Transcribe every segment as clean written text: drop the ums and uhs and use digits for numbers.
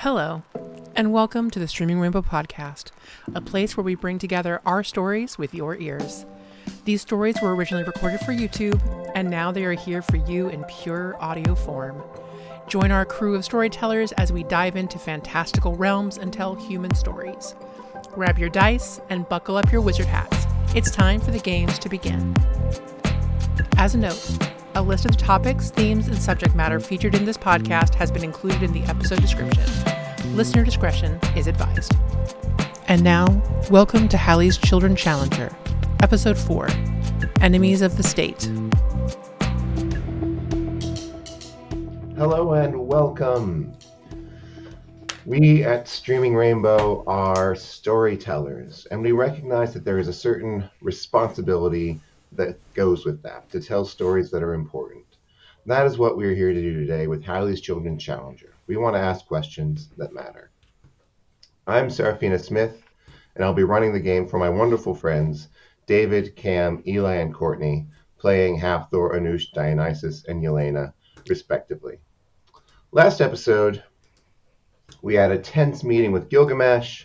Hello, and welcome to the Streaming Rainbow Podcast, a place where we bring together our stories with your ears. These stories were originally recorded for YouTube, and now they are here for you in pure audio form. Join our crew of storytellers as we dive into fantastical realms and tell human stories. Grab your dice and buckle up your wizard hats. It's time for the games to begin. As a note, a list of the topics, themes, and subject matter featured in this podcast has been included in the episode description. Listener discretion is advised. And now, welcome to Halley's Children Challenger, Episode 4, Enemies of the State. Hello and welcome. We at Streaming Rainbow are storytellers, and we recognize that there is a certain responsibility that goes with that, to tell stories that are important. That is what we're here to do today with Halley's Children Challenger. We want to ask questions that matter. I'm Serafina Smith, and I'll be running the game for my wonderful friends, David, Cam, Eli, and Courtney, playing Hathor, Anush, Dionysus, and Yelena, respectively. Last episode, we had a tense meeting with Gilgamesh,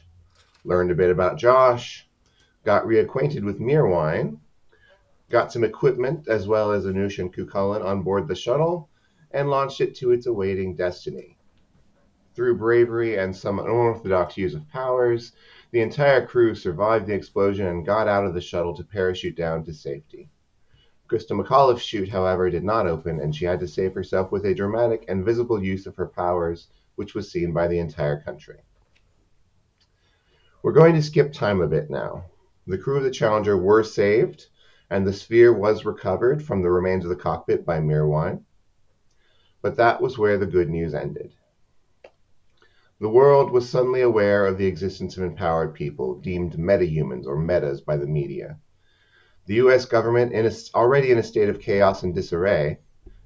learned a bit about Josh, got reacquainted with Mirwine, got some equipment as well as Anush and Kukullan on board the shuttle, and launched it to its awaiting destiny. Through bravery and some unorthodox use of powers, the entire crew survived the explosion and got out of the shuttle to parachute down to safety. Krista McAuliffe's chute, however, did not open, and she had to save herself with a dramatic and visible use of her powers, which was seen by the entire country. We're going to skip time a bit now. The crew of the Challenger were saved, and the sphere was recovered from the remains of the cockpit by Mirwine. But that was where the good news ended. The world was suddenly aware of the existence of empowered people, deemed metahumans or metas by the media. The U.S. government, already in a state of chaos and disarray,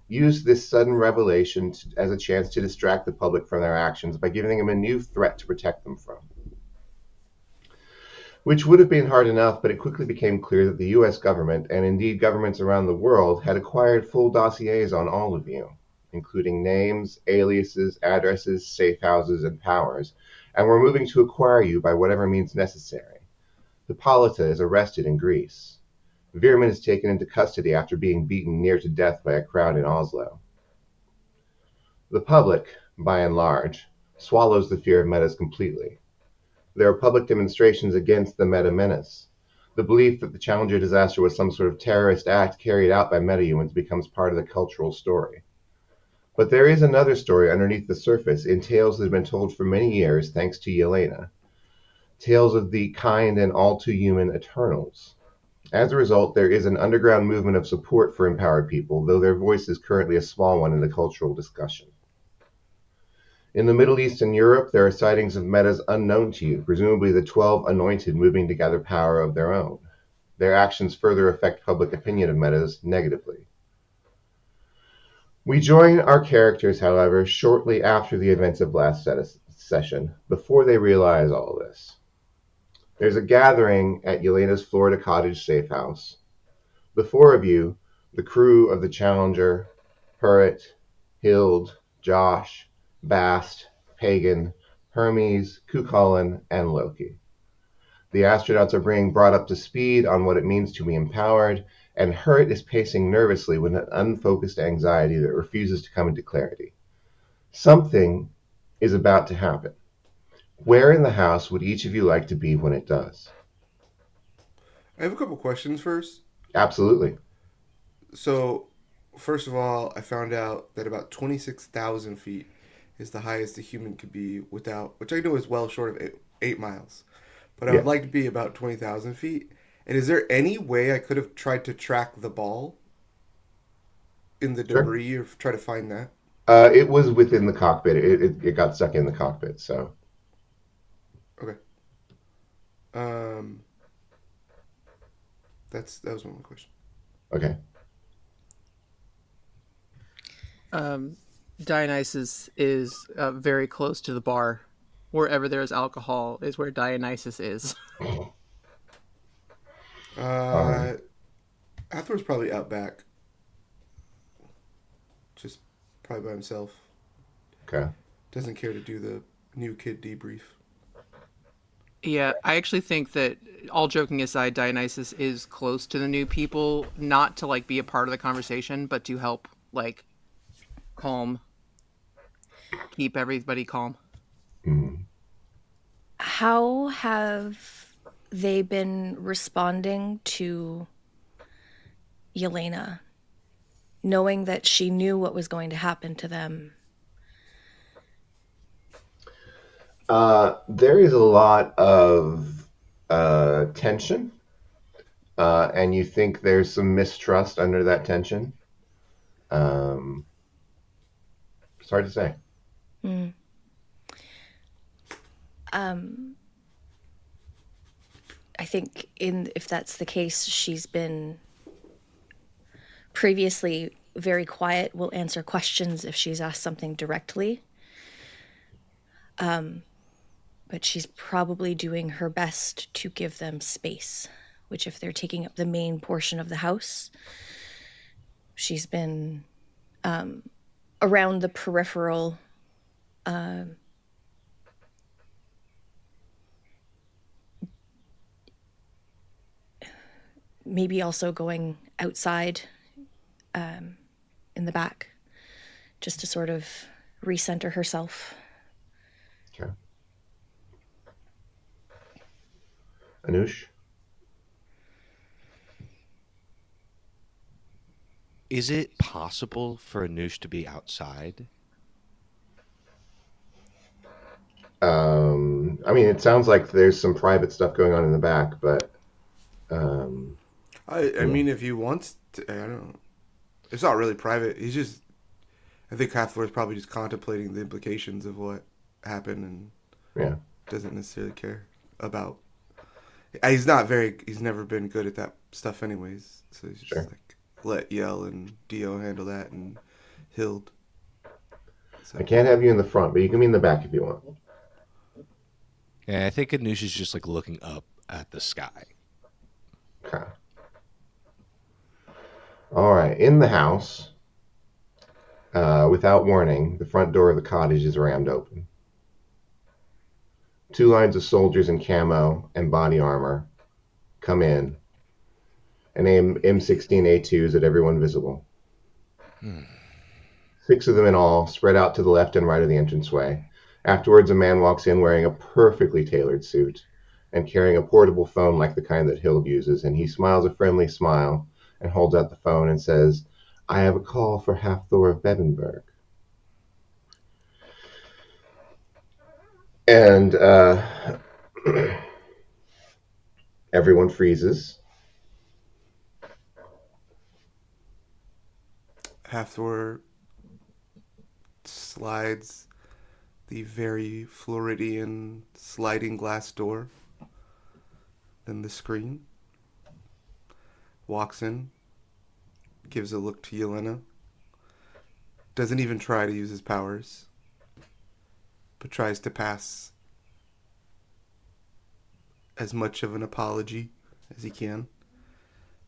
used this sudden revelation as a chance to distract the public from their actions by giving them a new threat to protect them from. Which would have been hard enough, but it quickly became clear that the U.S. government, and indeed governments around the world, had acquired full dossiers on all of you, including names, aliases, addresses, safe houses, and powers, and were moving to acquire you by whatever means necessary. Hippolyta is arrested in Greece. Veerman is taken into custody after being beaten near to death by a crowd in Oslo. The public, by and large, swallows the fear of metas completely. There are public demonstrations against the meta menace. The belief that the Challenger disaster was some sort of terrorist act carried out by metahumans becomes part of the cultural story. But there is another story underneath the surface in tales that have been told for many years thanks to Yelena. Tales of the kind and all too human Eternals. As a result, there is an underground movement of support for empowered people, though their voice is currently a small one in the cultural discussion. In the Middle East and Europe, there are sightings of metas unknown to you, presumably the 12 anointed moving to gather power of their own. Their actions further affect public opinion of metas negatively. We join our characters, however, shortly after the events of last session, before they realize all this. There's a gathering at Yelena's Florida cottage safe house. The four of you, the crew of the Challenger, Purrit, Hild, Josh, Bast, Pagan, Hermes, Kukullan, and Loki. The astronauts are being brought up to speed on what it means to be empowered, and Hurt is pacing nervously with an unfocused anxiety that refuses to come into clarity. Something is about to happen. Where in the house would each of you like to be when it does? I have a couple questions first. Absolutely. So, first of all, I found out that about 26,000 feet is the highest a human could be without, which I know is well short of 8 miles. But I would like to be about 20,000 feet. And is there any way I could have tried to track the ball in the debris or try to find that? It was within the cockpit. It got stuck in the cockpit, so. Okay. That was one question. Okay. Dionysus is very close to the bar. Wherever there is alcohol is where Dionysus is. Hathor's probably out back. Just probably by himself. Okay. Doesn't care to do the New kid debrief. Yeah, I actually think that, all joking aside, Dionysus is close to the new people, not to like be a part of the conversation, but to help like keep everybody calm. Mm. How have they been responding to Yelena, knowing that she knew what was going to happen to them? There is a lot of tension, and you think there's some mistrust under that tension. It's hard to say. Mm. I think if that's the case, she's been previously very quiet, will answer questions if she's asked something directly. But she's probably doing her best to give them space, which if they're taking up the main portion of the house, she's been around the peripheral maybe also going outside in the back just to sort of recenter herself. Okay. Anush? Is it possible for Anush to be outside? I mean, it sounds like there's some private stuff going on in the back, but I mean, if he wants to, I don't know. It's not really private. He's just, I think Hathor is probably just contemplating the implications of what happened and yeah, doesn't necessarily care about. He's never been good at that stuff anyways. So he's just Sure. like, let Yell and Dio handle that and Hild. So, I can't have you in the front, but you can be in the back if you want. Yeah, I think Anush is just like looking up at the sky. Okay. All right. In the house, without warning, the front door of the cottage is rammed open. 2 lines of soldiers in camo and body armor come in and aim M16A2s at everyone visible. 6 of them in all, spread out to the left and right of the entranceway. Afterwards, a man walks in wearing a perfectly tailored suit and carrying a portable phone like the kind that Hild uses, and he smiles a friendly smile and holds out the phone and says, "I have a call for Hathor of Bebenberg." And everyone freezes. Hathor slides the very Floridian sliding glass door. Then the screen. Walks in. Gives a look to Yelena. Doesn't even try to use his powers. But tries to pass as much of an apology as he can.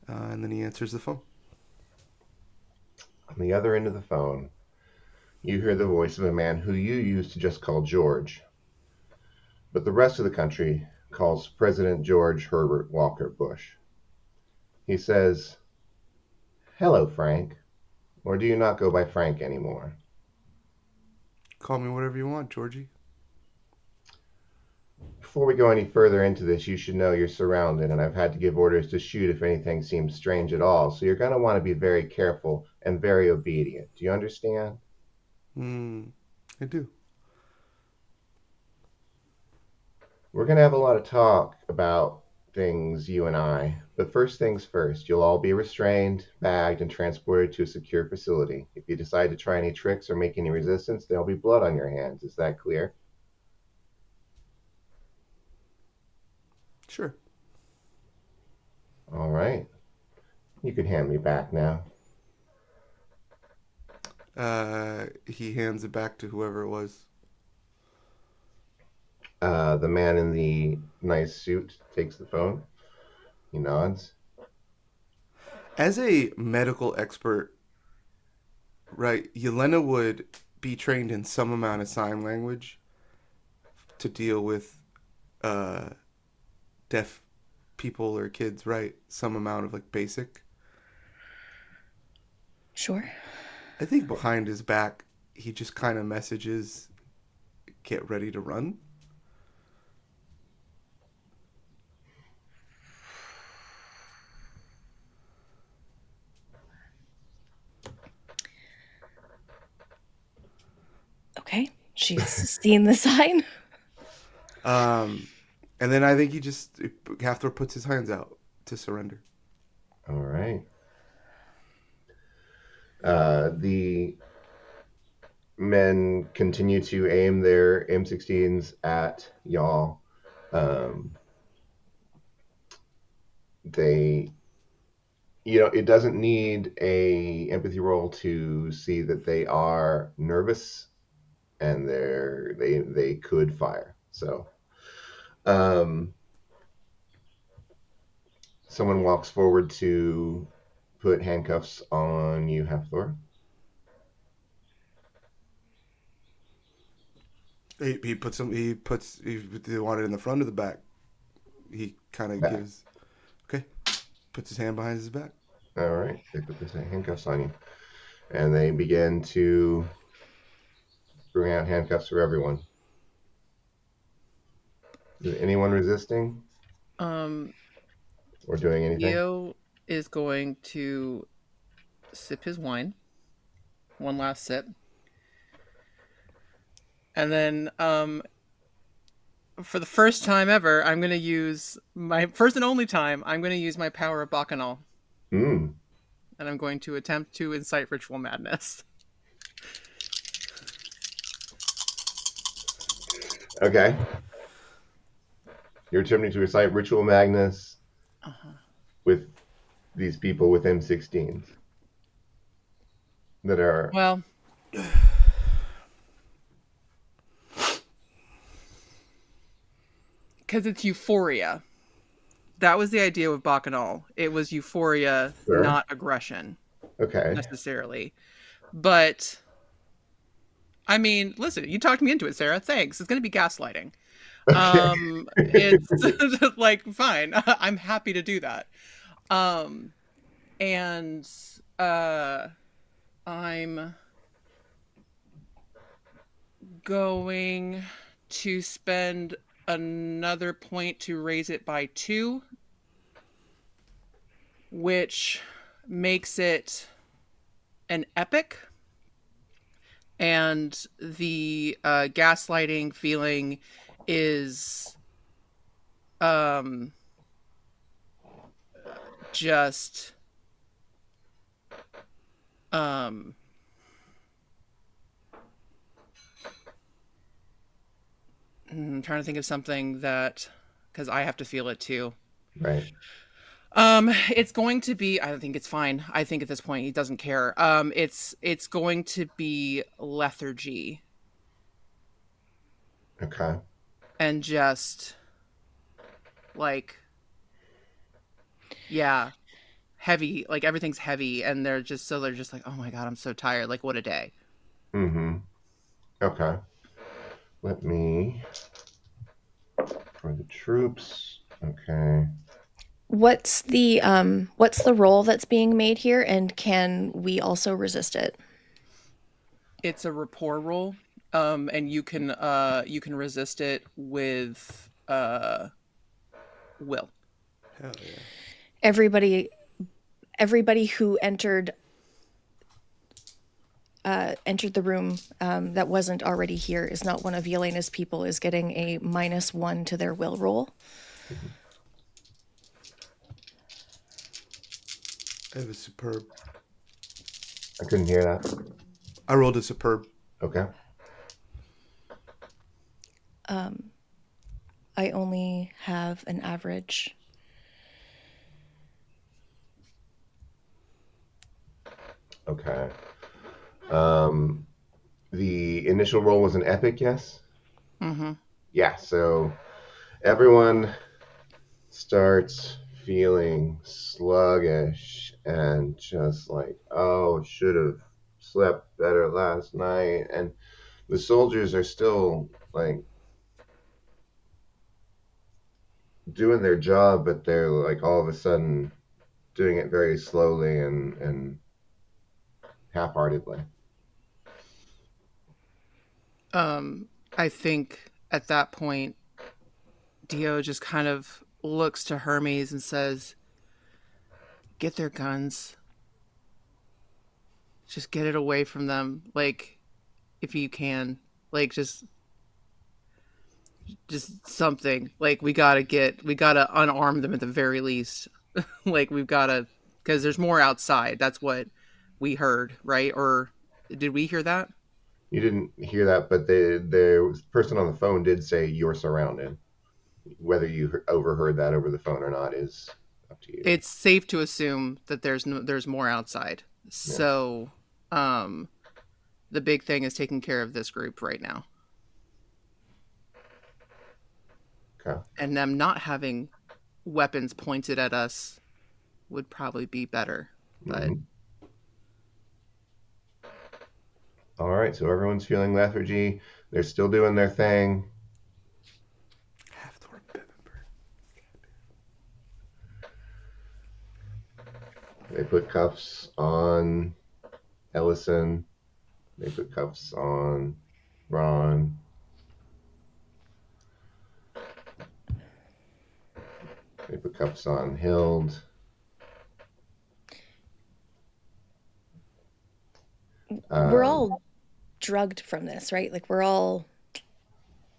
And then he answers the phone. On the other end of the phone, you hear the voice of a man who you used to just call George, but the rest of the country calls President George Herbert Walker Bush. He says, "Hello, Frank," or do you not go by Frank anymore? Call me whatever you want, Georgie. Before we go any further into this, you should know you're surrounded, and I've had to give orders to shoot if anything seems strange at all, so you're going to want to be very careful and very obedient. Do you understand? I do. We're going to have a lot of talk about things, you and I, but first things first, you'll all be restrained, bagged, and transported to a secure facility. If you decide to try any tricks or make any resistance, there'll be blood on your hands. Is that clear? Sure. All right. You can hand me back now. He hands it back to whoever it was. The man in the nice suit takes the phone. He nods. As a medical expert, right, Yelena would be trained in some amount of sign language. to deal with deaf people or kids, right? Some amount of like basic. Sure. I think behind his back, he just kind of messages, "Get ready to run." Okay. She's seen the sign. And then I think Hathor puts his hands out to surrender. All right. The men continue to aim their M16s at y'all. They, it doesn't need a empathy roll to see that they are nervous and they could fire. So, someone walks forward to put handcuffs on you, Hathor. He puts them. He want it in the front or the back. He kind of gives. Okay, puts his hand behind his back. All right, they put the handcuffs on you, and they begin to bring out handcuffs for everyone. Is anyone resisting? Or doing anything? Theo is going to sip his wine. One last sip. And then for the first time ever, I'm going to use my first and only time, I'm going to use my power of Bacchanal. And I'm going to attempt to incite ritual madness. Okay. You're attempting to incite ritual madness with these people with M16s that are... Well... Because it's euphoria. That was the idea with Bacchanal. It was euphoria, Sure. Not aggression. Okay. Necessarily. But, I mean, listen, you talked me into it, Sarah. Thanks. It's going to be gaslighting. Okay. It's like, fine. I'm happy to do that. And I'm going to spend another point to raise it by 2, which makes it an epic. And the gaslighting feeling is just I'm trying to think of something that, because I have to feel it too. Right. It's going to be, I think it's fine. I think at this point he doesn't care. It's going to be lethargy. Okay. And just like, yeah, heavy, like everything's heavy, and they're just like, oh my God, I'm so tired. Like, what a day. Okay. Let me, for the troops. Okay. What's the roll that's being made here, and can we also resist it? It's a rapport roll, and you can resist it with will. Hell yeah. Everybody who entered the room that wasn't already here, is not one of Yelena's people, is getting a -1 to their will roll. I have a superb. I couldn't hear that. I rolled a superb. Okay. I only have an average. Okay. The initial roll was an epic, yes? Mm-hmm. Yeah, so everyone starts feeling sluggish and just like, oh, should have slept better last night. And the soldiers are still like doing their job, but they're like all of a sudden doing it very slowly and half-heartedly. I think at that point, Dio just kind of looks to Hermes and says, "Get their guns. Just get it away from them. Like, if you can, like, just something. Like, we gotta unarm them at the very least. Like, we've gotta, because there's more outside. That's what we heard, right? Or did we hear that? You didn't hear that, but the person on the phone did say you're surrounded. Whether you overheard that over the phone or not is up to you. It's safe to assume that there's more outside. So, the big thing is taking care of this group right now. Okay. And them not having weapons pointed at us would probably be better. But all right, so everyone's feeling lethargy. They're still doing their thing. They put cuffs on Ellison. They put cuffs on Ron. They put cuffs on Hild. We're all drugged from this, right? Like, we're all...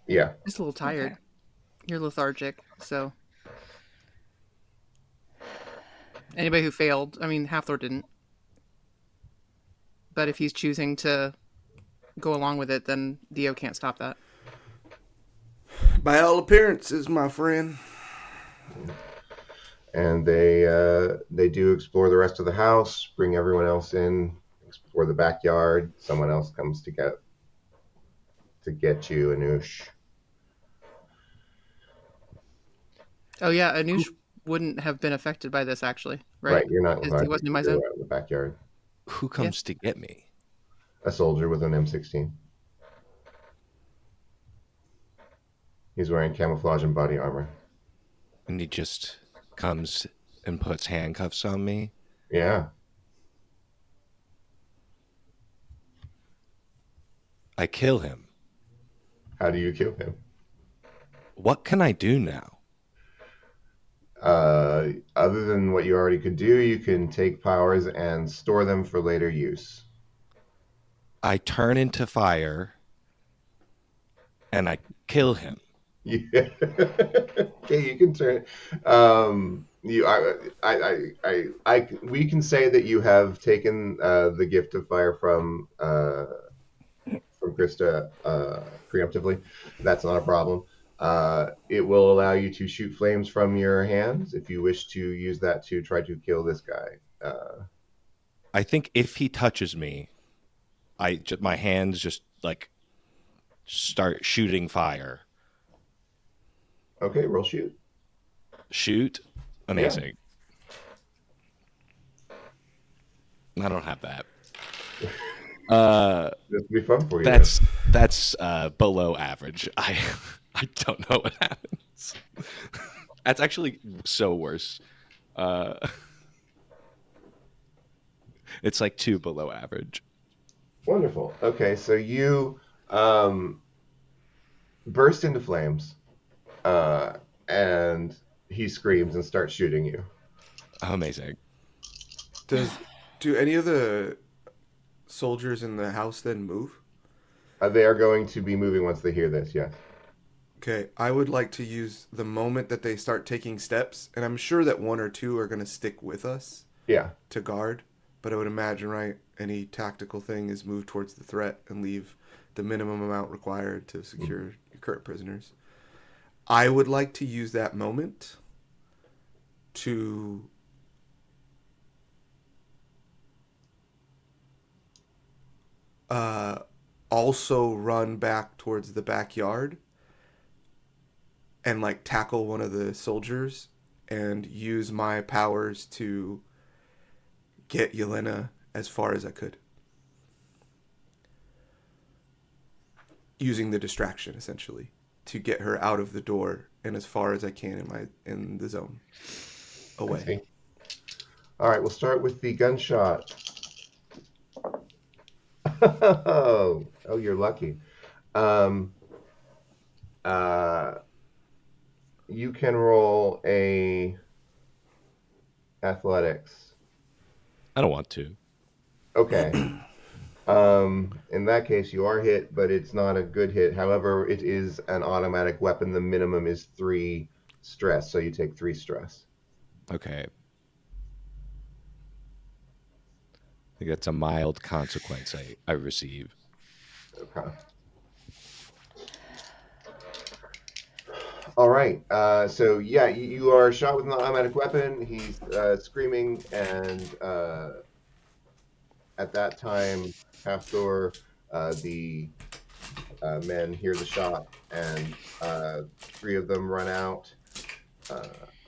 Yeah. Just a little tired. Okay. You're lethargic, so... Anybody who failed, I mean, Halflord didn't. But if he's choosing to go along with it, then Dio can't stop that. By all appearances, my friend. And they do explore the rest of the house, bring everyone else in, explore the backyard. Someone else comes to get you, Anush. Oh yeah, Anush wouldn't have been affected by this, actually, right? Right, you're not. He wasn't in my zone. In the backyard. Who comes to get me? A soldier with an M16. He's wearing camouflage and body armor. And he just comes and puts handcuffs on me? Yeah. I kill him. How do you kill him? What can I do now? Other than what you already could do, you can take powers and store them for later use. I turn into fire and I kill him. Yeah. Okay, you can turn. We can say that you have taken the gift of fire from Krista preemptively. That's not a problem. It will allow you to shoot flames from your hands if you wish to use that to try to kill this guy. I think if he touches me, my hands just like start shooting fire. Okay, roll shoot. Shoot? Amazing. Yeah. I don't have that. This will be fun for you. That's below average. I don't know what happens. That's actually so worse. It's like 2 below average. Wonderful. Okay, so you burst into flames, and he screams and starts shooting you. Amazing. Do any of the soldiers in the house then move? They are going to be moving once they hear this, yes. Okay, I would like to use the moment that they start taking steps, and I'm sure that 1 or 2 are going to stick with us. Yeah. To guard, but I would imagine, right, any tactical thing is move towards the threat and leave the minimum amount required to secure your current prisoners. I would like to use that moment to also run back towards the backyard and like tackle one of the soldiers and use my powers to get Yelena as far as I could. Using the distraction, essentially. to get her out of the door and as far as I can in the zone away. I see. All right, we'll start with the gunshot. Oh, you're lucky. You can roll a athletics. I don't want to. Okay. In that case, you are hit, but it's not a good hit. However, it is an automatic weapon. The minimum is 3 stress, so you take 3 stress. Okay. I think that's a mild consequence I receive. Okay. All right. So yeah, you are shot with an automatic weapon. He's screaming, and at that time, Hafthor, the men hear the shot, and 3 of them run out,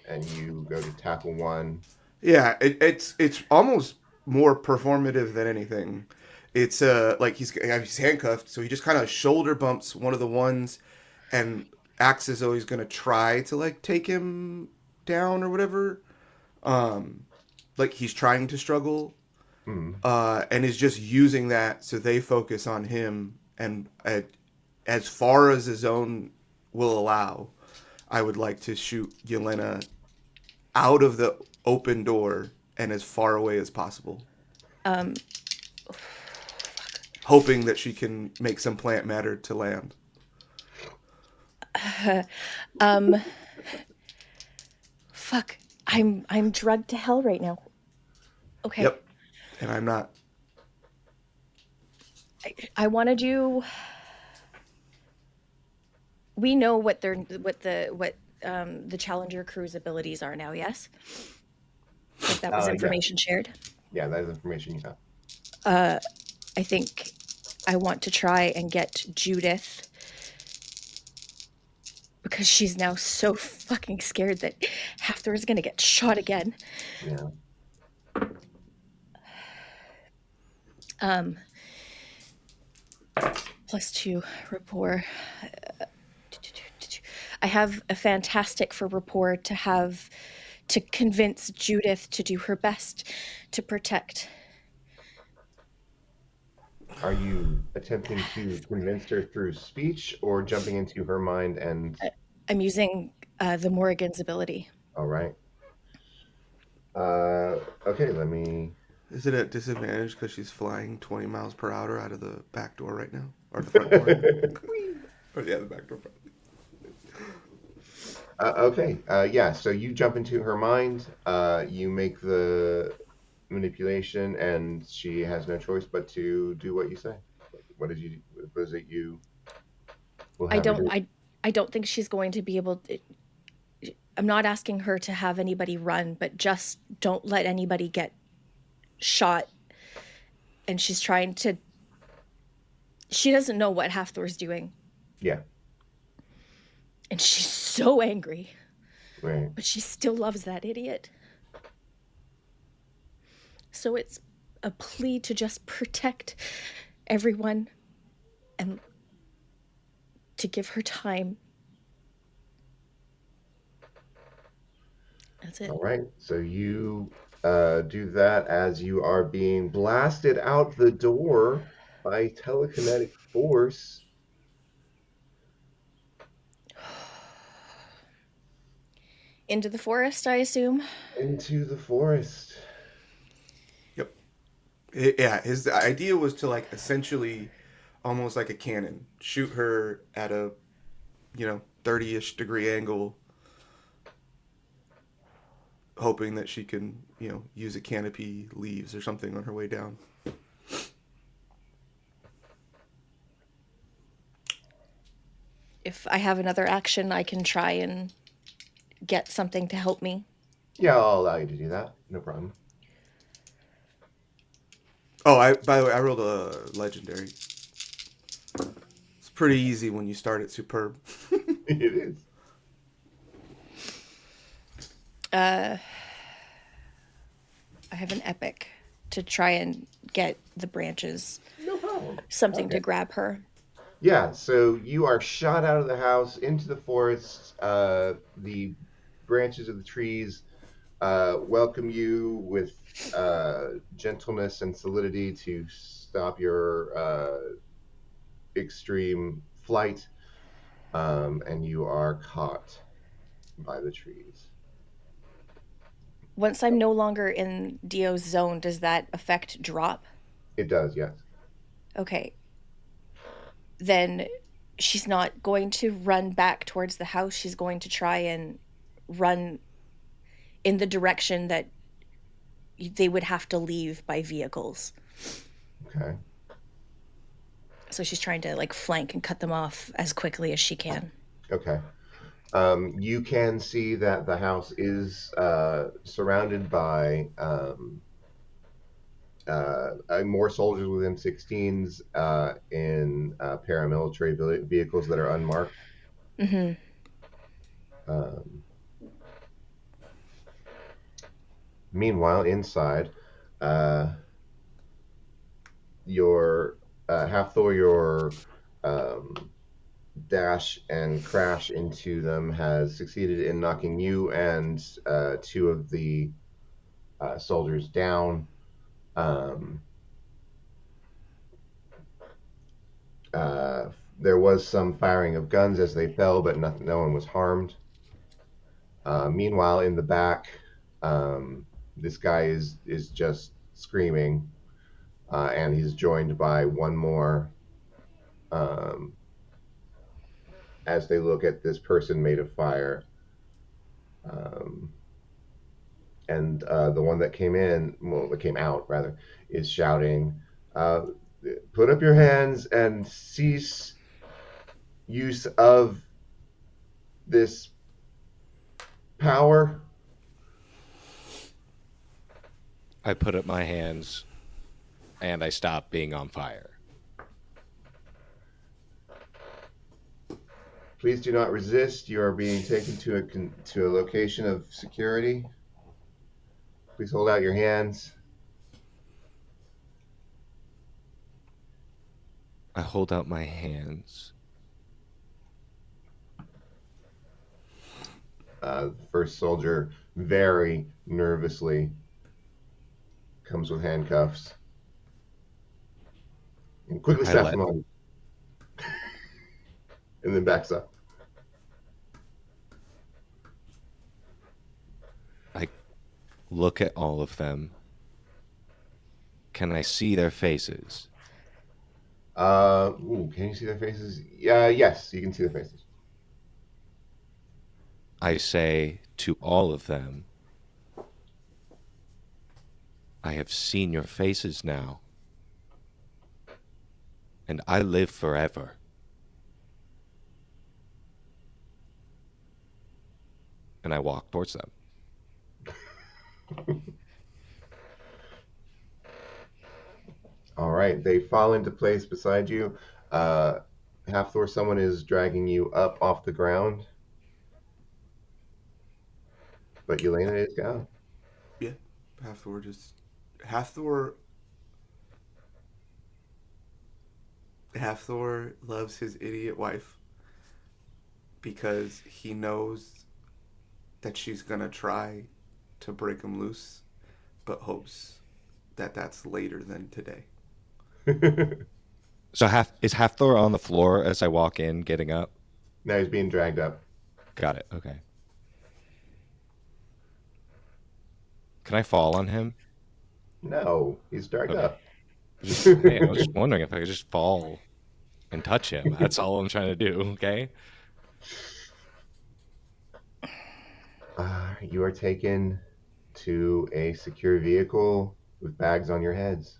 and you go to tackle one. Yeah, it's almost more performative than anything. It's like he's handcuffed, so he just kind of shoulder bumps one of the ones, and acts as though he's gonna try to like take him down or whatever. Like he's trying to struggle, and is just using that so they focus on him. And as far as his own will allow, I would like to shoot Yelena out of the open door and as far away as possible. Hoping that she can make some plant matter to land. Fuck. I'm drugged to hell right now. Okay. Yep. And I'm not. I want to do. We know what the Challenger crew's abilities are now. Yes. If that was information shared. Yeah, that is information you have. I think I want to try and get Judith, because she's now so fucking scared that Hafthor is going to get shot again. Yeah. +2 rapport. I have a fantastic for rapport to convince Judith to do her best to protect. Are you attempting to convince her through speech or jumping into her mind and... I'm using the Morrigan's ability. All right. Okay, let me... Is it at disadvantage because she's flying 20 miles per hour out of the back door right now? Or the front door? Or yeah, the back door. Okay, yeah, so you jump into her mind, you make the manipulation, and she has no choice but to do what you say. What is it you will have her do? I don't think she's going to be able to... I'm not asking her to have anybody run, but just don't let anybody get shot. And she's trying to... She doesn't know what Hafthor's doing. Yeah. And she's so angry. Right. But she still loves that idiot. So it's a plea to just protect everyone and to give her time. That's it. All right, so you do that as you are being blasted out the door by telekinetic force. Into the forest, I assume? Into the forest. Yep. Yeah, his idea was to like essentially almost like a cannon, shoot her at a 30-ish degree angle, hoping that she can use a canopy, leaves or something on her way down. If I have another action, I can try and get something to help me. Yeah, I'll allow you to do that. No problem. Oh, by the way, I rolled a legendary. It's pretty easy when you start at superb. It is. I have an epic to try and get the branches. No problem. Something to grab her. Yeah, so you are shot out of the house into the forest. The branches of the trees welcome you with gentleness and solidity to stop your extreme flight, and you are caught by the trees. Once I'm no longer in Dio's zone, does that effect drop? It does, yes. Okay. Then she's not going to run back towards the house. She's going to try and run in the direction that they would have to leave by vehicles. Okay. So she's trying to like flank and cut them off as quickly as she can. Okay. You can see that the house is surrounded by more soldiers with M16s in paramilitary vehicles that are unmarked. Mm-hmm. Meanwhile, inside, your Hathor, your dash and crash into them has succeeded in knocking you and two of the soldiers down. There was some firing of guns as they fell, but no one was harmed. Meanwhile, in the back, this guy is just screaming, and he's joined by one more as they look at this person made of fire. And the one that came out rather, is shouting, "Put up your hands and cease use of this power." I put up my hands and I stop being on fire. Please do not resist. You are being taken to a location of security. Please hold out your hands. I hold out my hands. The first soldier very nervously comes with handcuffs and quickly straps them on and then backs up. I look at all of them. Can I see their faces? Can you see their faces? Yes, you can see their faces. I say to all of them, I have seen your faces now, and I live forever. And I walk towards them. All right, they fall into place beside you. Hathor, someone is dragging you up off the ground, but Yelena is gone. Yeah, Hathor. Hathor loves his idiot wife because he knows that she's gonna try to break him loose, but hopes that that's later than today. So is Hathor on the floor as I walk in, getting up? Now he's being dragged up. Got it. Okay. Can I fall on him? No, he's dragged Okay. up. Hey, I was just wondering if I could just fall and touch him. That's all I'm trying to do, okay? You are taken to a secure vehicle with bags on your heads.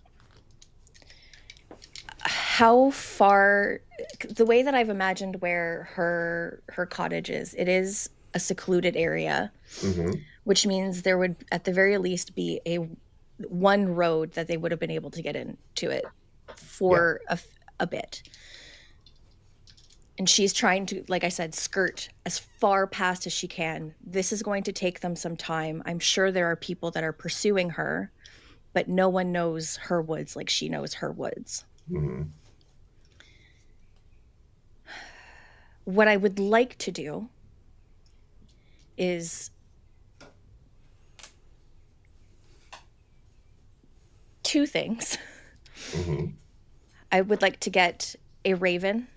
How far, the way that I've imagined where her cottage is, it is a secluded area, which means there would at the very least be one road that they would have been able to get into it for a bit. And she's trying to, like I said, skirt as far past as she can. This is going to take them some time. I'm sure there are people that are pursuing her, but no one knows her woods like she knows her woods. Mm-hmm. what I would like to do is two things. Mm-hmm. I would like to get a raven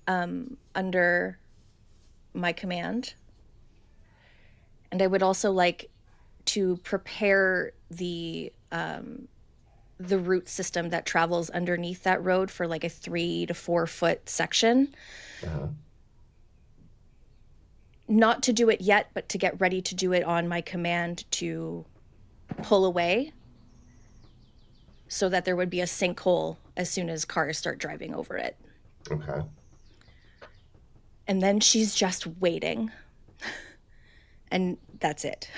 under my command. And I would also like to prepare the root system that travels underneath that road for like a 3 to 4 foot section. Uh-huh. Not to do it yet, but to get ready to do it on my command to pull away so that there would be a sinkhole as soon as cars start driving over it. Okay. And then she's just waiting. And that's it.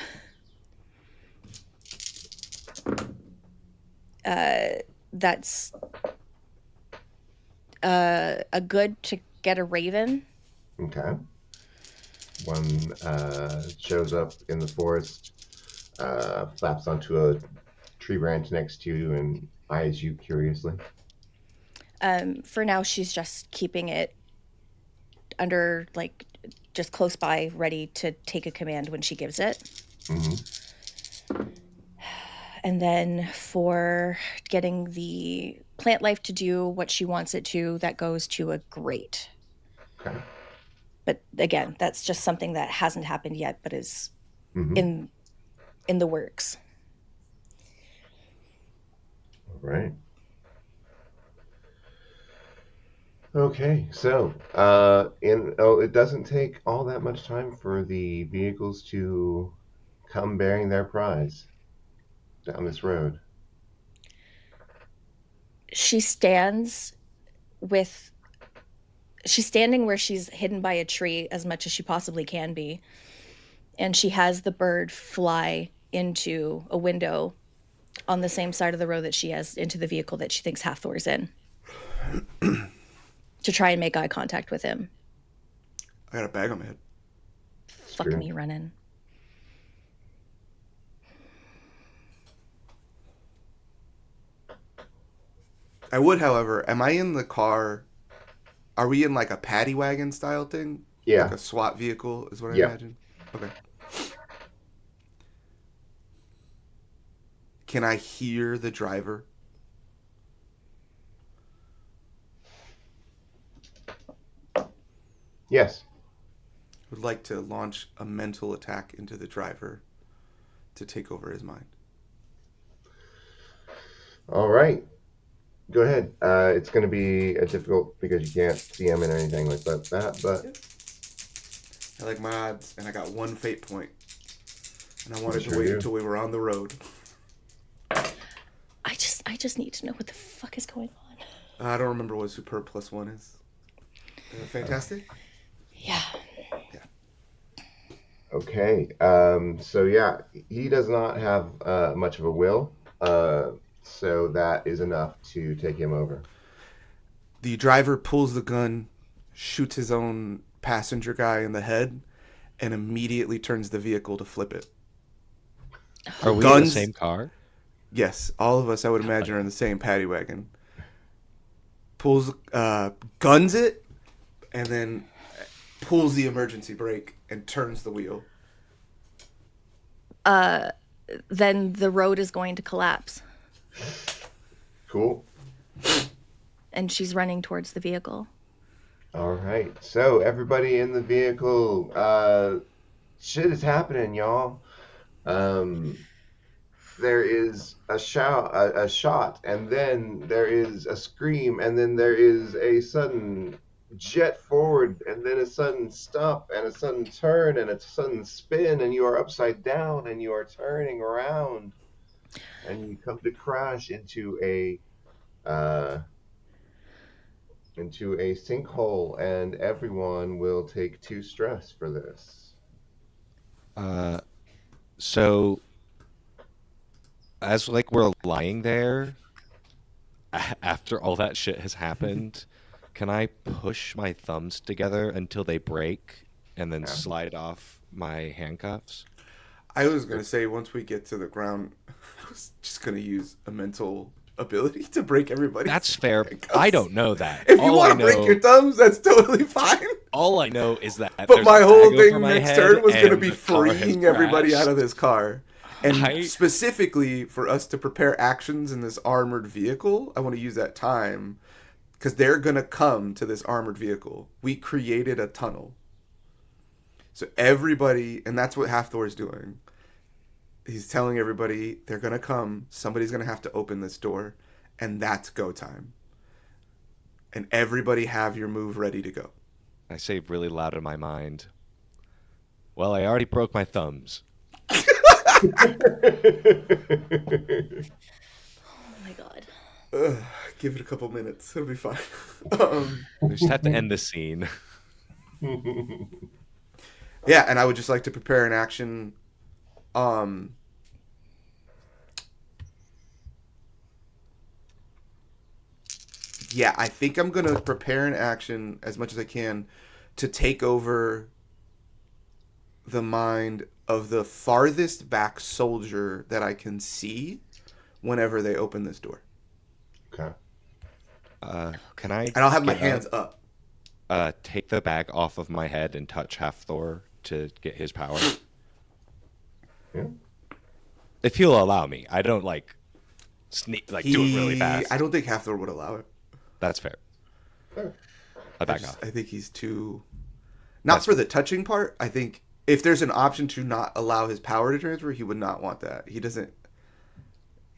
That's a good to get a raven. Okay. One shows up in the forest, flaps onto a tree branch next to you, and eyes you curiously. For now, she's just keeping it under, like, just close by, ready to take a command when she gives it. Mm-hmm. And then for getting the plant life to do what she wants it to, that goes to a grate. Okay. But again, that's just something that hasn't happened yet, but is Mm-hmm. in the works. All right. Okay, so it doesn't take all that much time for the vehicles to come bearing their prize down this road. She's standing where she's hidden by a tree as much as she possibly can be. And she has the bird fly into a window on the same side of the road that she has into the vehicle that she thinks Hathor's in to try and make eye contact with him. I got a bag on my head. Fuck me running. I would, however, am I in the car? Are we in like a paddy wagon style thing? Yeah. Like a SWAT vehicle is what I Yeah. imagine? Okay. Can I hear the driver? Yes. Would like to launch a mental attack into the driver to take over his mind. All right. Go ahead. It's going to be difficult because you can't see him and anything like that, but... I like my odds, and I got 1 fate point. And I wanted to Sure wait do. until we were on the road. I just need to know what the fuck is going on. I don't remember what Superb +1 is. Fantastic? Yeah. Okay. So yeah, he does not have much of a will. So that is enough to take him over. The driver pulls the gun, shoots his own passenger guy in the head, and immediately turns the vehicle to flip it. Are we in the Guns- same car? Yes, all of us, I would imagine, are in the same paddy wagon. Guns it, and then pulls the emergency brake and turns the wheel. Then the road is going to collapse. Cool. And she's running towards the vehicle. All right. So everybody in the vehicle, shit is happening, y'all. There is a shot, and then there is a scream, and then there is a sudden jet forward, and then a sudden stop, and a sudden turn, and a sudden spin, and you are upside down, and you are turning around, and you come to crash into a sinkhole, and everyone will take 2 stress for this. So, as like we're lying there, after all that shit has happened, can I push my thumbs together until they break and then slide off my handcuffs? I was going to say, once we get to the ground, I was just going to use a mental ability to break everybody. That's fair. I don't know that. If you want to break your thumbs, that's totally fine. All I know is that. But my whole thing my next turn was going to and be the car has freeing everybody crashed. out of this car. And specifically for us to prepare actions in this armored vehicle, I want to use that time because they're going to come to this armored vehicle. We created a tunnel. So everybody, and that's what Halfthor is doing. He's telling everybody they're going to come. Somebody's going to have to open this door. And that's go time. And everybody have your move ready to go. I say really loud in my mind, well, I already broke my thumbs. Oh my god. Give it a couple minutes. It'll be fine. We just have to end the scene. Yeah, and I would just like to prepare an action. Yeah, I think I'm going to prepare an action as much as I can to take over the mind of the farthest back soldier that I can see whenever they open this door. Okay. Can I? And I'll have my hands up. Take the bag off of my head and touch Halfthor to get his power. Yeah. If he'll allow me, I don't do it really fast. I don't think Halfthor would allow it. That's fair. I back off. I think he's too. Not for the touching part. I think if there's an option to not allow his power to transfer, he would not want that. He doesn't.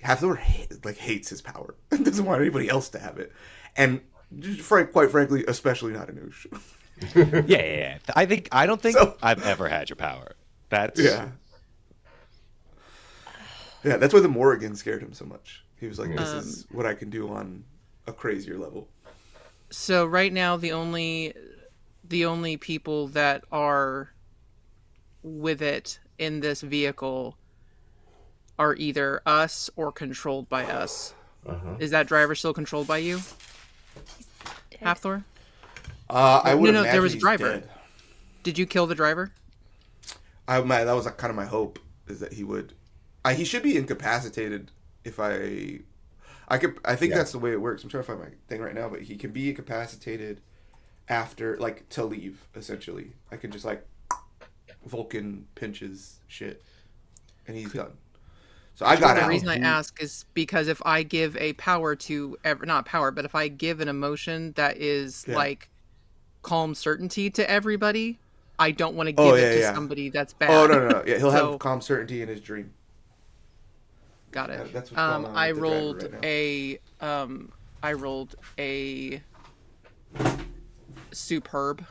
Halfthor hates his power. Doesn't want anybody else to have it, and quite frankly, especially not Anoush. Yeah. I don't think I've ever had your power. That's yeah. That's why the Morrigan scared him so much. He was like, "This is what I can do on a crazier level." So right now, the only people that are with it in this vehicle are either us or controlled by us. Uh-huh. Is that driver still controlled by you, Halfthor? I would. No, there was he's driver. dead. Did you kill the driver? That was kind of my hope, is that he would. He should be incapacitated if I think that's the way it works. I'm trying to find my thing right now, but he can be incapacitated after, to leave, essentially. I can just, Vulcan pinches shit, and he's done. So I got out. The reason I ask is because if I give a power to, not power, but if I give an emotion that is, calm certainty to everybody, I don't want to give it to somebody that's bad. Oh, no. Yeah, he'll have calm certainty in his dream. Got it. That's what's going on I with rolled the driver right I rolled a superb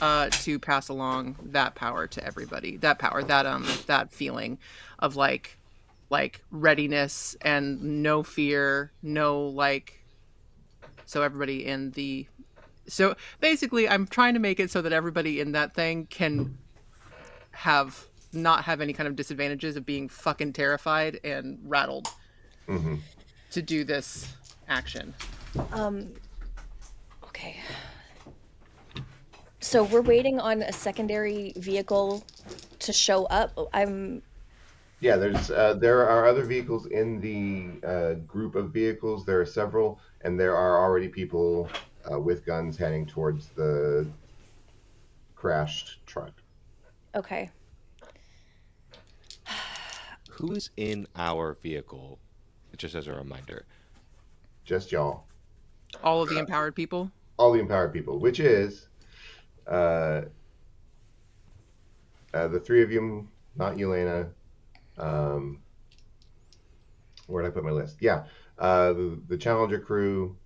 to pass along that power to everybody. That power, that feeling of readiness and no fear, so everybody in the. So basically, I'm trying to make it so that everybody in that thing can not have any kind of disadvantages of being fucking terrified and rattled to do this action. Okay. So we're waiting on a secondary vehicle to show up. Yeah, there are other vehicles in the group of vehicles. There are several, and there are already people with guns heading towards the crashed truck. Okay. Who's in our vehicle? Just as a reminder. Just y'all. All of the empowered people? All the empowered people, which is the three of you, not Yelena. Where did I put my list? Yeah. The Challenger crew,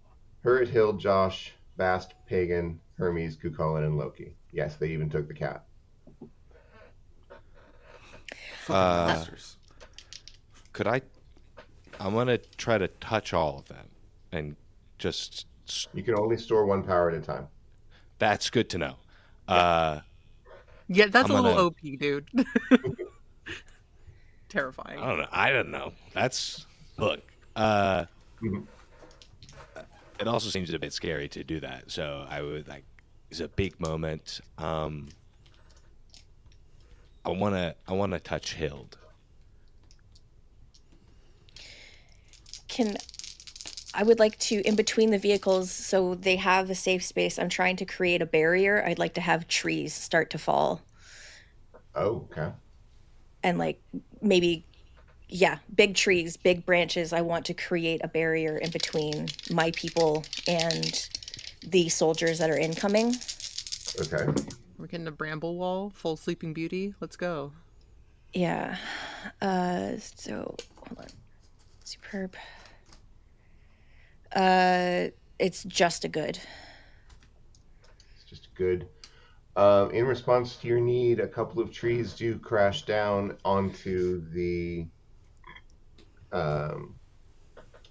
Hurrit Hill, Josh, Bast, Pagan, Hermes, Kukulin, and Loki. Yes, they even took the cat. Could I want to try to touch all of them and just. You can only store one power at a time. That's good to know. Yeah, that's a little OP, dude. Terrifying. I don't know. Look. It also seems a bit scary to do that. So I would it's a big moment. I wanna touch Hild. I would like to, in between the vehicles, so they have a safe space, I'm trying to create a barrier. I'd like to have trees start to fall. Oh, okay. And like maybe, yeah, big trees, big branches. I want to create a barrier in between my people and the soldiers that are incoming. Okay. We're getting a bramble wall, full Sleeping Beauty. Let's go. Yeah. So hold on. Superb. It's just a good. It's just good. In response to your need, a couple of trees do crash down onto the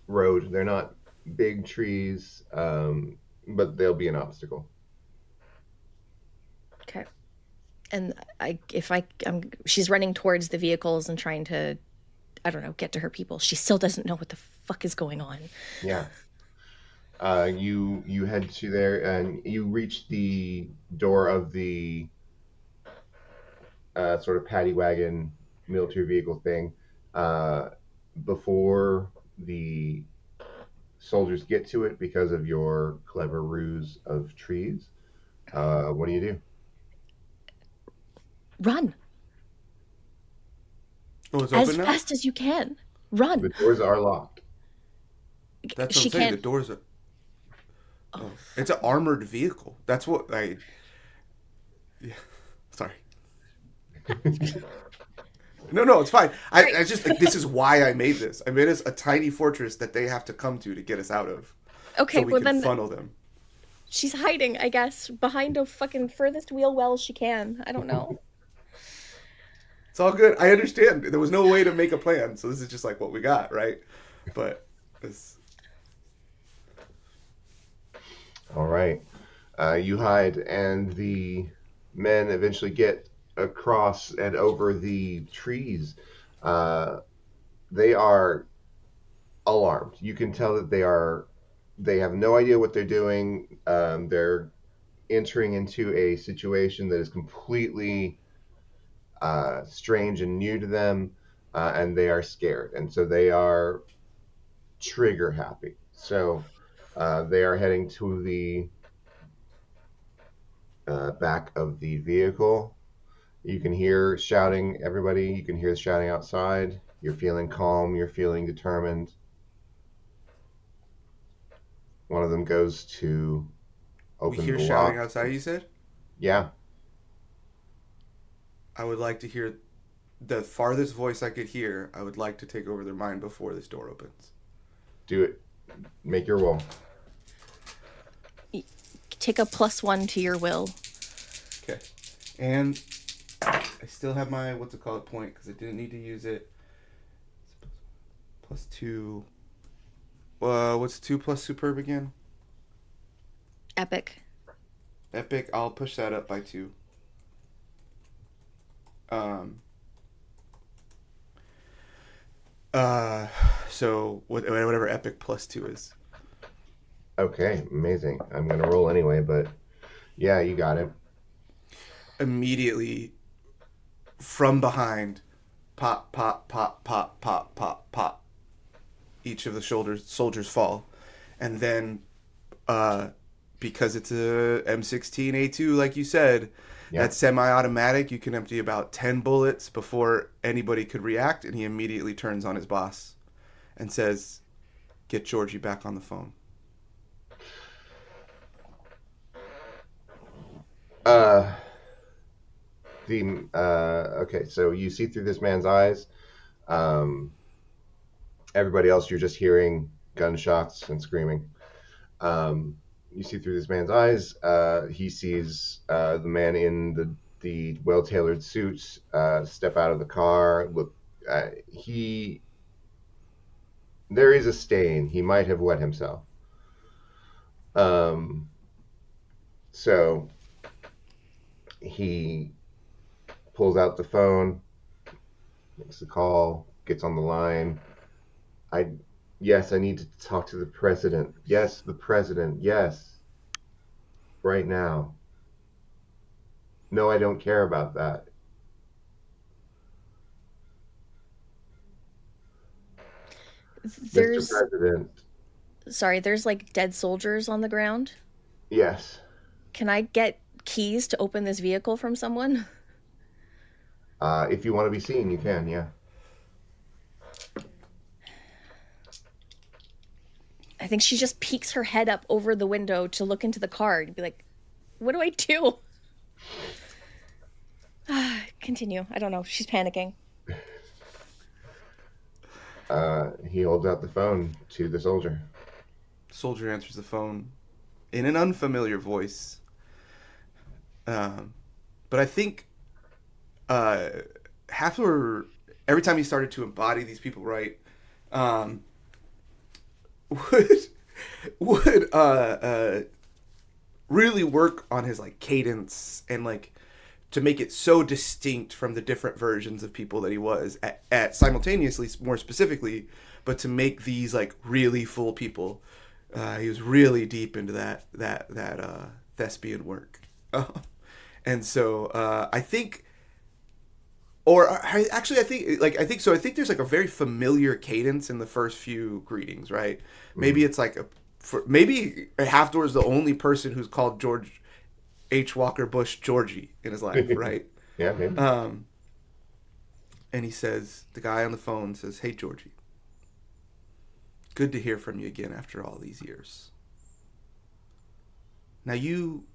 road. They're not big trees, but they'll be an obstacle. Okay. And she's running towards the vehicles and trying to, I don't know, get to her people. She still doesn't know what the fuck is going on. Yeah. You head to there and you reach the door of the sort of paddy wagon military vehicle thing before the soldiers get to it because of your clever ruse of trees. What do? Run. Oh, it's as open now? fast as you can. Run. The doors are locked. That's what She I'm saying. can't. The doors are. Oh, it's an armored vehicle. That's what I. Yeah. Sorry. No, it's fine. I just like this is why I made this. I made us a tiny fortress that they have to come to get us out of. Okay, so we well can then funnel them. she's hiding, I guess, behind a fucking furthest wheel well she can. I don't know. It's all good. I understand. There was no way to make a plan, so this is just like what we got, right? But it's... All right. You hide, and the men eventually get across and over the trees. They are alarmed. You can tell that they have no idea what they're doing. They're entering into a situation that is completely strange and new to them, and they are scared. And so they are trigger happy. So they are heading to the back of the vehicle. You can hear shouting, everybody. You can hear the shouting outside. You're feeling calm. You're feeling determined. One of them goes to We open hear the shouting lock. outside, you said? Yeah. I would like to hear the farthest voice I could hear. I would like to take over their mind before this door opens. Do it. Make your roll. Take a +1 to your will. Okay. And I still have my, what's it called, point, because I didn't need to use it. +2. What's 2 plus superb again? Epic. Epic, I'll push that up by 2. So whatever epic +2 is. Okay, amazing. I'm going to roll anyway, but yeah, you got it. Immediately from behind, pop, pop, pop, pop, pop, pop, pop. Each of the soldiers fall. And then, because it's a M16A2, like you said, that's semi-automatic. You can empty about 10 bullets before anybody could react, and he immediately turns on his boss and says, "Get Georgie back on the phone." Okay, so you see through this man's eyes. Everybody else, you're just hearing gunshots and screaming. You see through this man's eyes. He sees the man in the well-tailored suit step out of the car. Look, there is a stain. He might have wet himself. So he pulls out the phone, makes the call, gets on the line. Yes, I need to talk to the president. Yes, the president. Yes. Right now. No, I don't care about that. There's Mr. President, Sorry, there's like dead soldiers on the ground. Yes. Can I get keys to open this vehicle from someone? If you want to be seen, you can, yeah. I think she just peeks her head up over the window to look into the car and be like, what do I do? Continue. I don't know. She's panicking. He holds out the phone to the soldier. Soldier answers the phone in an unfamiliar voice. But I think Hathor, every time he started to embody these people right, would really work on his like cadence and like to make it so distinct from the different versions of people that he was at simultaneously, more specifically, but to make these like really full people. He was really deep into that thespian work. And so I think, I think there's like a very familiar cadence in the first few greetings, right? Maybe it's like maybe Halfdoor is the only person who's called George H. Walker Bush Georgie in his life, right? Yeah, maybe. And he says, the guy on the phone says, "Hey, Georgie. Good to hear from you again after all these years. Now, you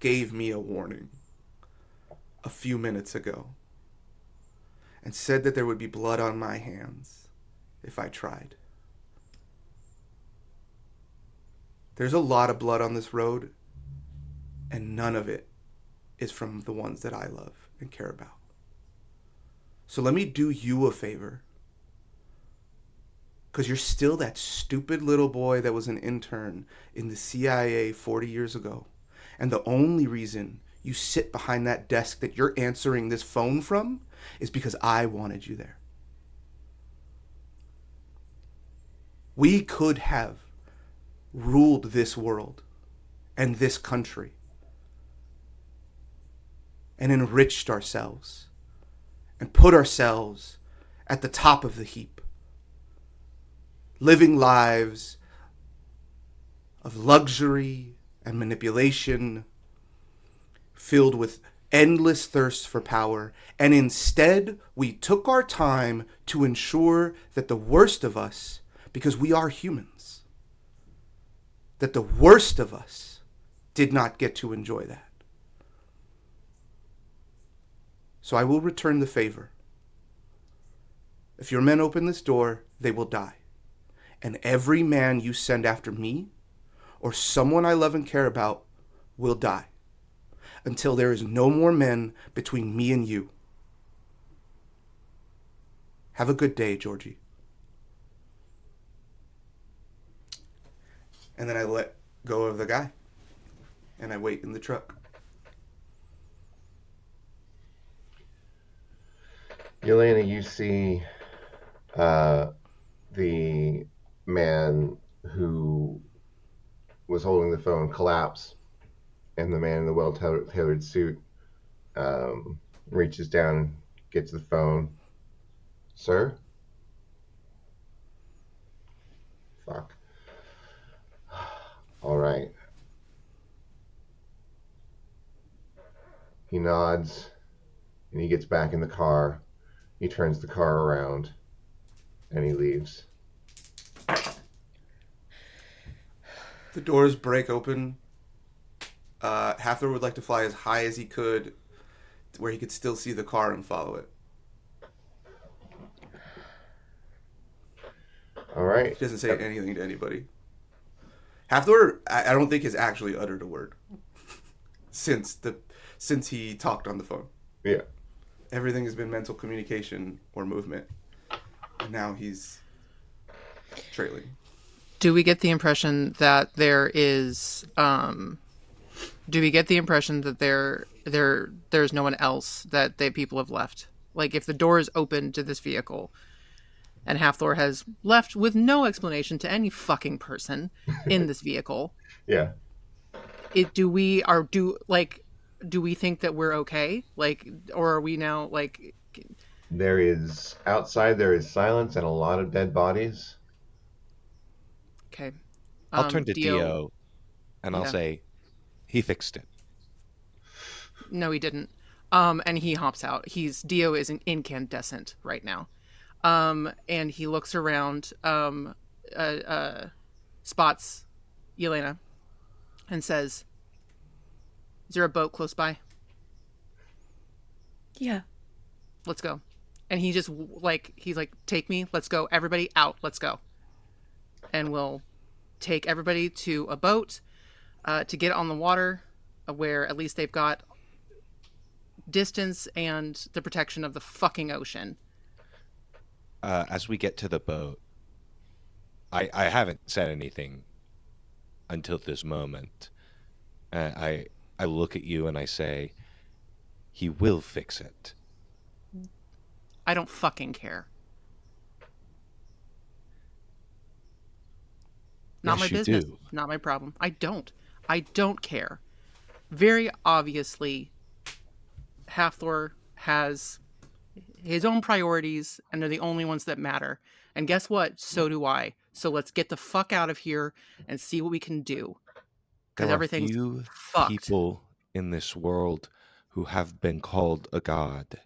gave me a warning a few minutes ago and said that there would be blood on my hands if I tried. There's a lot of blood on this road, and none of it is from the ones that I love and care about. So let me do you a favor. Because you're still that stupid little boy that was an intern in the CIA 40 years ago. And the only reason you sit behind that desk that you're answering this phone from is because I wanted you there. We could have ruled this world and this country and enriched ourselves and put ourselves at the top of the heap, living lives of luxury and manipulation, filled with endless thirst for power, and instead we took our time to ensure that the worst of us, because we are humans, that the worst of us did not get to enjoy that. So I will return the favor. If your men open this door, they will die. And every man you send after me, or someone I love and care about, will die. Until there is no more men between me and you. Have a good day, Georgie. And then I let go of the guy. And I wait in the truck. Yelena, you see the man who was holding the phone collapse, and the man in the well-tailored suit reaches down and gets the phone. Sir? Fuck. All right. He nods, and he gets back in the car. He turns the car around, and he leaves. The doors break open. Hathor would like to fly as high as he could, where he could still see the car and follow it. All right. He doesn't say anything to anybody. Hathor, I don't think has actually uttered a word since he talked on the phone. Yeah. Everything has been mental communication or movement, and now he's trailing. Do we get the impression that there is? Do we get the impression that there's no one else that people have left? Like, if the door is open to this vehicle, and Halfthor has left with no explanation to any fucking person in this vehicle. Yeah. Do we think that we're okay? Like, or are we now like? There is silence and a lot of dead bodies. Okay. I'll turn to Dio, Dio, and I'll say, he fixed it. No, he didn't. And he hops out. Dio is incandescent right now. And he looks around, spots Yelena, and says, "Is there a boat close by? Yeah. Let's go." And he just he's like, "Take me. Let's go. Everybody out. Let's go." And we'll take everybody to a boat to get on the water, where at least they've got distance and the protection of the fucking ocean. As we get to the boat, I haven't said anything until this moment. I look at you and I say, he will fix it. I don't fucking care. Not my business. Not my problem. I don't care. Very obviously, Hathor has his own priorities, and they're the only ones that matter. And guess what? So do I. So let's get the fuck out of here and see what we can do. Because everything's fucked. People in this world who have been called a god.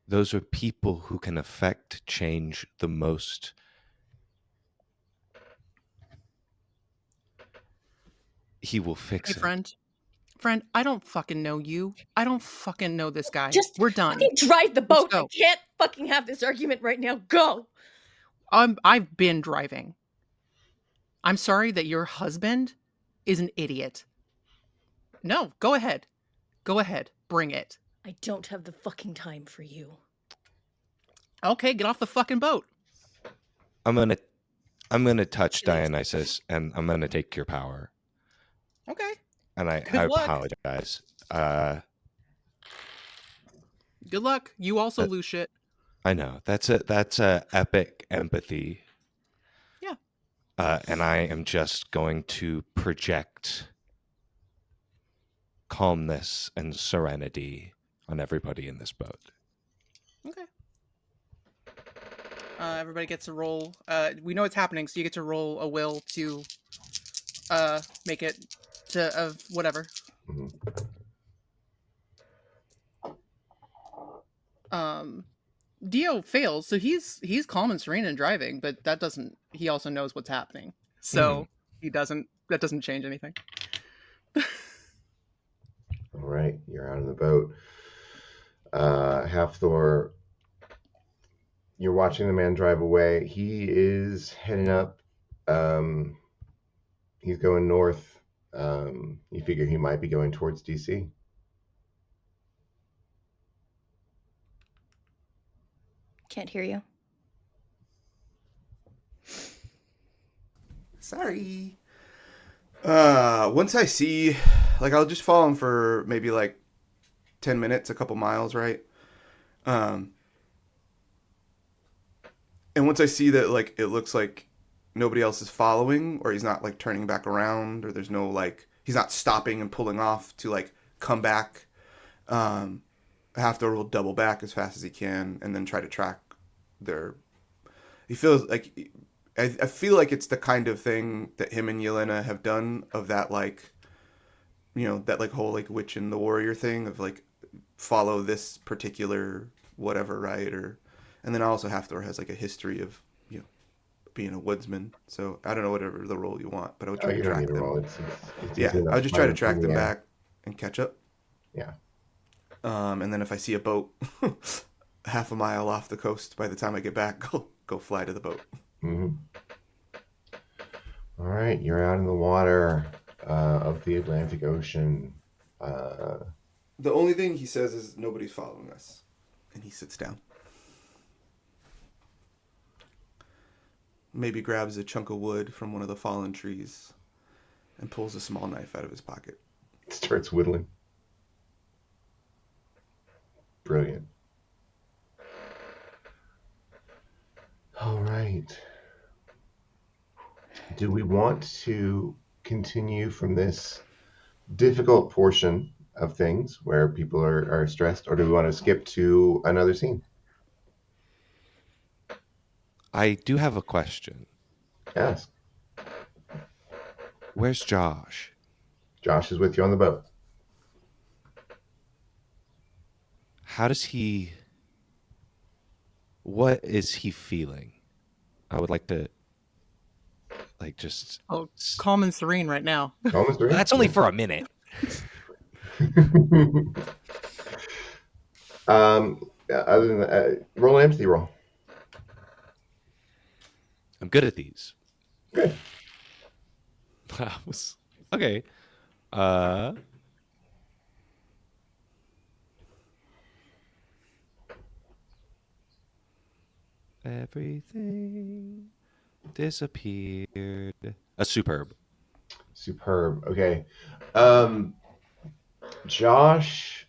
Those are people who can affect change the most. He will fix it. Friend, I don't fucking know you. I don't fucking know this guy. We're done. Fucking drive the boat. I can't fucking have this argument right now. Go. I've been driving. I'm sorry that your husband is an idiot. No, go ahead. Go ahead. Bring it. I don't have the fucking time for you. Okay, get off the fucking boat. I'm gonna touch Dionysus, and I'm gonna take your power. Okay. And I apologize. Good luck. You also lose shit. I know. That's a epic empathy. Yeah. And I am just going to project calmness and serenity on everybody in this boat. Okay. Everybody gets to roll. We know it's happening, so you get to roll a will to make it to whatever. Dio fails, so he's calm and serene and driving, but that doesn't. He also knows what's happening, so he doesn't. That doesn't change anything. All right, you're out on the boat. Hathor, you're watching the man drive away. He is heading up. He's going north. You figure he might be going towards DC. Can't hear you. Sorry. Once I see, I'll just follow him for maybe 10 minutes, a couple miles, right? And once I see that, it looks like nobody else is following, or he's not, turning back around, or there's no, he's not stopping and pulling off to, come back, Hathor will double back as fast as he can and then try to track he feels like, I feel like it's the kind of thing that him and Yelena have done, of that, that, whole, witch and the warrior thing of, follow this particular whatever, right? And then also Hathor has, a history of, being a woodsman. So I don't know, whatever the role you want, but I would try to track them. I would just try to track them back and catch up. Yeah. And then if I see a boat half a mile off the coast, by the time I get back, go fly to the boat. Mm-hmm. All right, you're out in the water of the Atlantic Ocean. The only thing he says is nobody's following us, and he sits down. Maybe grabs a chunk of wood from one of the fallen trees and pulls a small knife out of his pocket. Starts whittling. Brilliant. All right. Do we want to continue from this difficult portion of things where people are stressed, or do we want to skip to another scene? I do have a question. Ask. Where's Josh? Josh is with you on the boat. How does he... What is he feeling? I would like to, like, just... Oh, calm and serene right now. Almost three? That's only for a minute. Other than that, roll an empathy roll. I'm good at these. Good. Okay. Everything disappeared. A superb. Superb. Okay. Josh,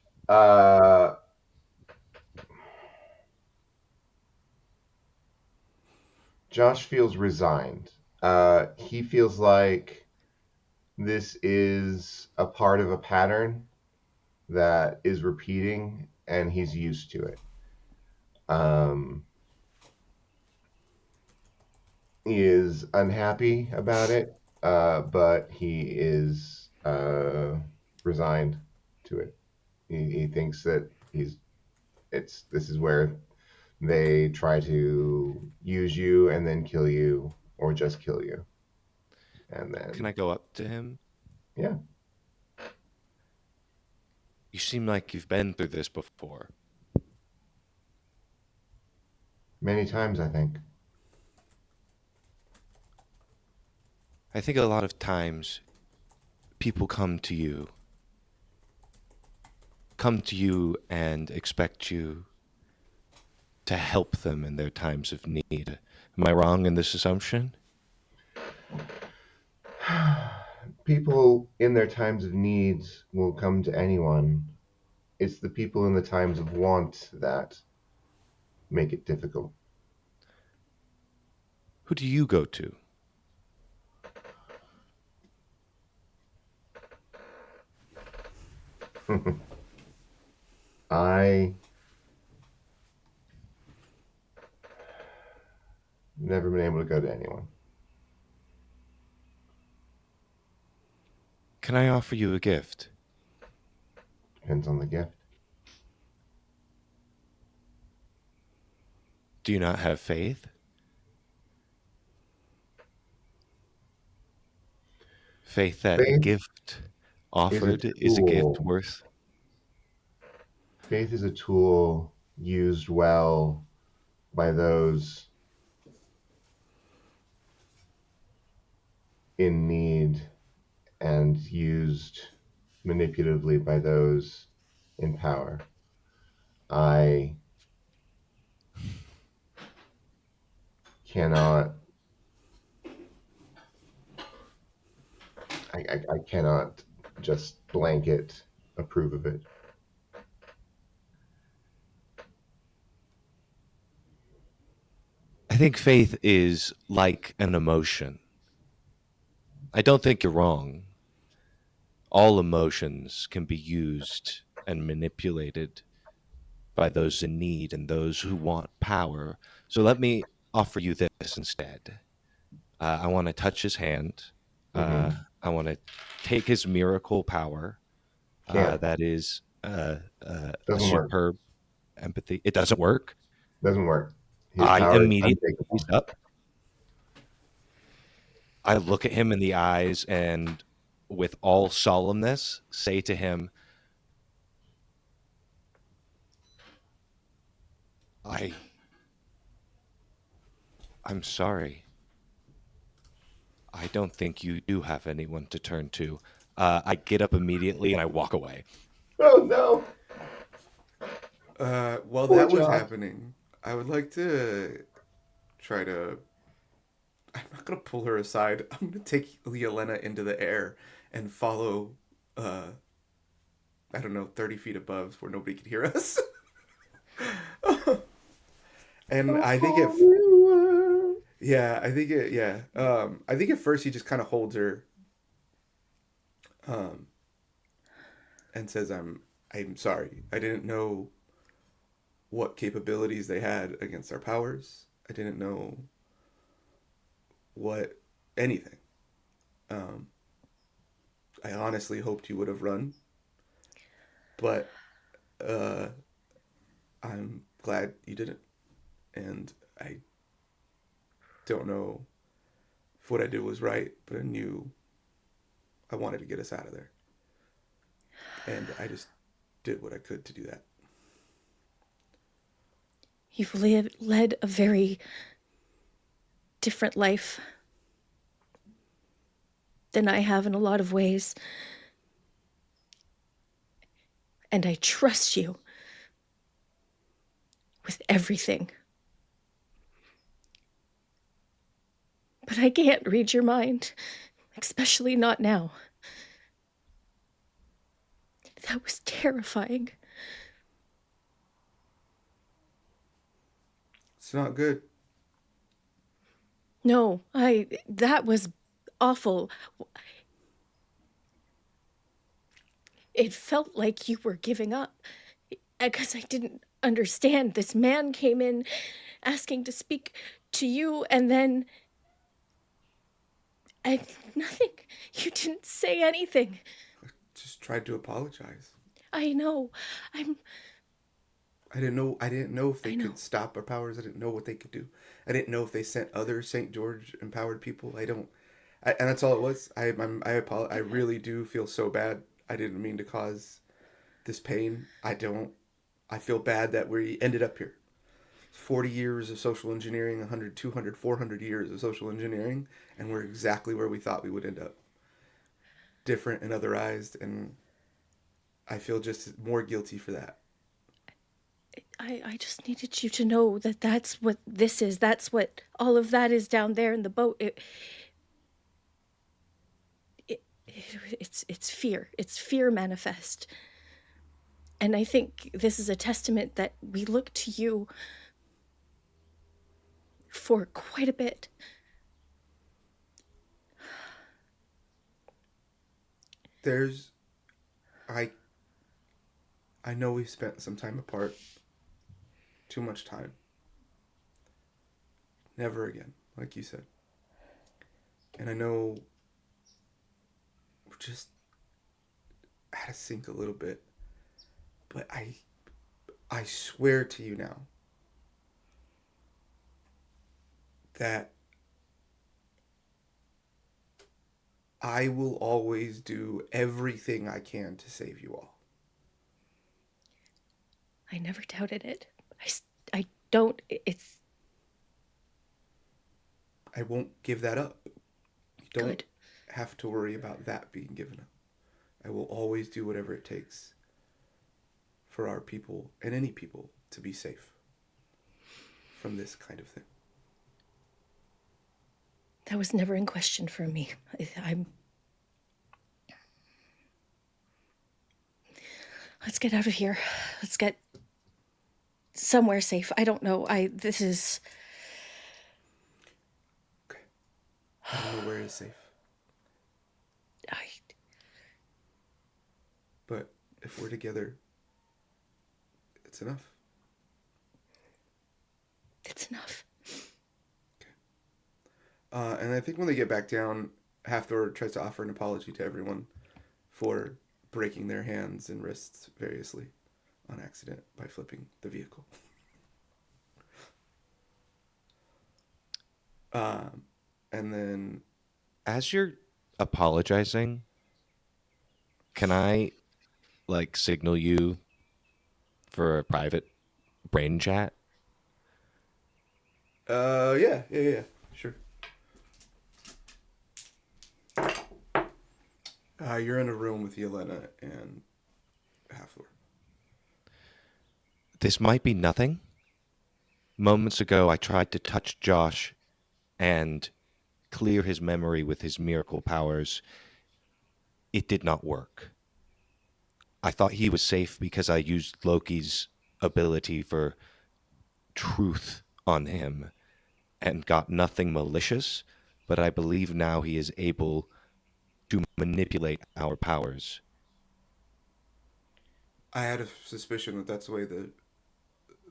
Josh feels resigned. He feels like this is a part of a pattern that is repeating, and he's used to it. He is unhappy about it, but he is resigned to it. He thinks that this is where they try to use you and then kill you, or just kill you. And then, Can I go up to him? yeah, You seem like you've been through this before. many times I think. I think a lot of times people come to you and expect you to help them in their times of need. Am I wrong in this assumption? People in their times of needs will come to anyone. It's the people in the times of want that make it difficult. Who do you go to? I never been able to go to anyone. Can I offer you a gift? Depends on the gift. Do you not have faith? Faith that a Faith gift offered is is a gift tool. worth... Faith is a tool used well by those in need and used manipulatively by those in power. I cannot I cannot just blanket approve of it. I think faith is like an emotion. I don't think you're wrong. All emotions can be used and manipulated by those in need and those who want power. So let me offer you this instead. I want to touch his hand. Mm-hmm. I want to take his miracle power. Can't. That is a Doesn't work. superb empathy. It doesn't work. Doesn't work. His I power is immediately untakeable. raise up. I look at him in the eyes and with all solemnness say to him, I'm sorry. I don't think you do have anyone to turn to. I get up immediately and I walk away. Oh no! While Poor that was Josh. happening, I would like to try to... I'm not going to pull her aside. I'm going to take Yelena into the air and follow, I don't know, 30 feet above where nobody can hear us. And I think I think at first he just kind of holds her, and says, I'm sorry. I didn't know what capabilities they had against our powers. I didn't know anything. I honestly hoped you would have run. But I'm glad you didn't. And I don't know if what I did was right, but I knew I wanted to get us out of there. And I just did what I could to do that. You've led a very different life than I have in a lot of ways. And I trust you with everything. But I can't read your mind, especially not now. That was terrifying. It's not good. No, that was awful. It felt like you were giving up. Because I didn't understand. This man came in asking to speak to you, and then... And nothing. You didn't say anything. I just tried to apologize. I know. I didn't know if they could stop our powers. I didn't know what they could do. I didn't know if they sent other St. George empowered people. And that's all it was. I apologize. I really do feel so bad. I didn't mean to cause this pain. I feel bad that we ended up here. 40 years of social engineering, 100, 200, 400 years of social engineering, and we're exactly where we thought we would end up. Different and otherized, and I feel just more guilty for that. I just needed you to know that that's what this is. That's what all of that is down there in the boat. It's fear. It's fear manifest. And I think this is a testament that we look to you for quite a bit. I know we've spent some time apart. Too much time. Never again, like you said. And I know we're just out of sync a little bit. But I swear to you now that I will always do everything I can to save you all. I never doubted it. I don't, I won't give that up. You don't Good. have to worry about that being given up. I will always do whatever it takes for our people and any people to be safe from this kind of thing. That was never in question for me. Let's get out of here. Let's get somewhere safe. I don't know. This is... Okay. I don't know where is safe. But if we're together, it's enough. It's enough. Okay. And I think when they get back down, Hathor tries to offer an apology to everyone for breaking their hands and wrists variously on accident by flipping the vehicle. And then... As you're apologizing, can I, signal you for a private brain chat? Yeah, sure. You're in a room with Yelena and Hathor. This might be nothing. Moments ago, I tried to touch Josh and clear his memory with his miracle powers. It did not work. I thought he was safe because I used Loki's ability for truth on him and got nothing malicious, but I believe now he is able to manipulate our powers. I had a suspicion that that's the way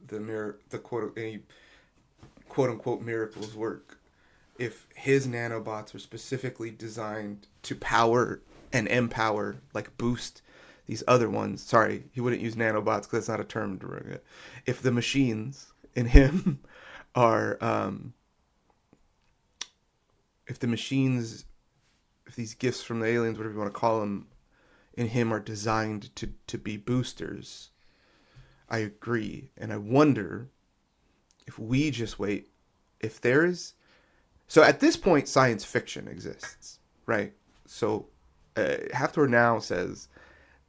the quote unquote miracles work. If his nanobots are specifically designed to power and empower, like boost these other ones. Sorry, he wouldn't use nanobots because that's not a term. If the machines in him are, if these gifts from the aliens, whatever you want to call them, in him are designed to be boosters, I agree. And I wonder if we just wait, if there is... So at this point, science fiction exists, right? So Hathor now says,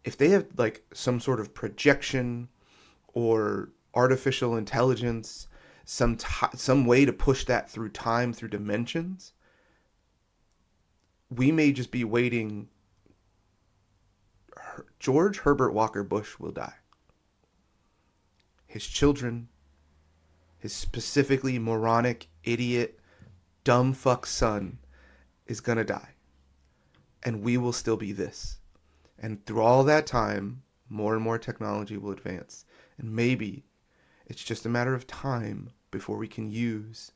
if they have like some sort of projection or artificial intelligence, some way to push that through time, through dimensions, we may just be waiting. George Herbert Walker Bush will die. His children, his specifically moronic, idiot, dumb fuck son is gonna die. And we will still be this. And through all that time, more and more technology will advance. And maybe it's just a matter of time before we can use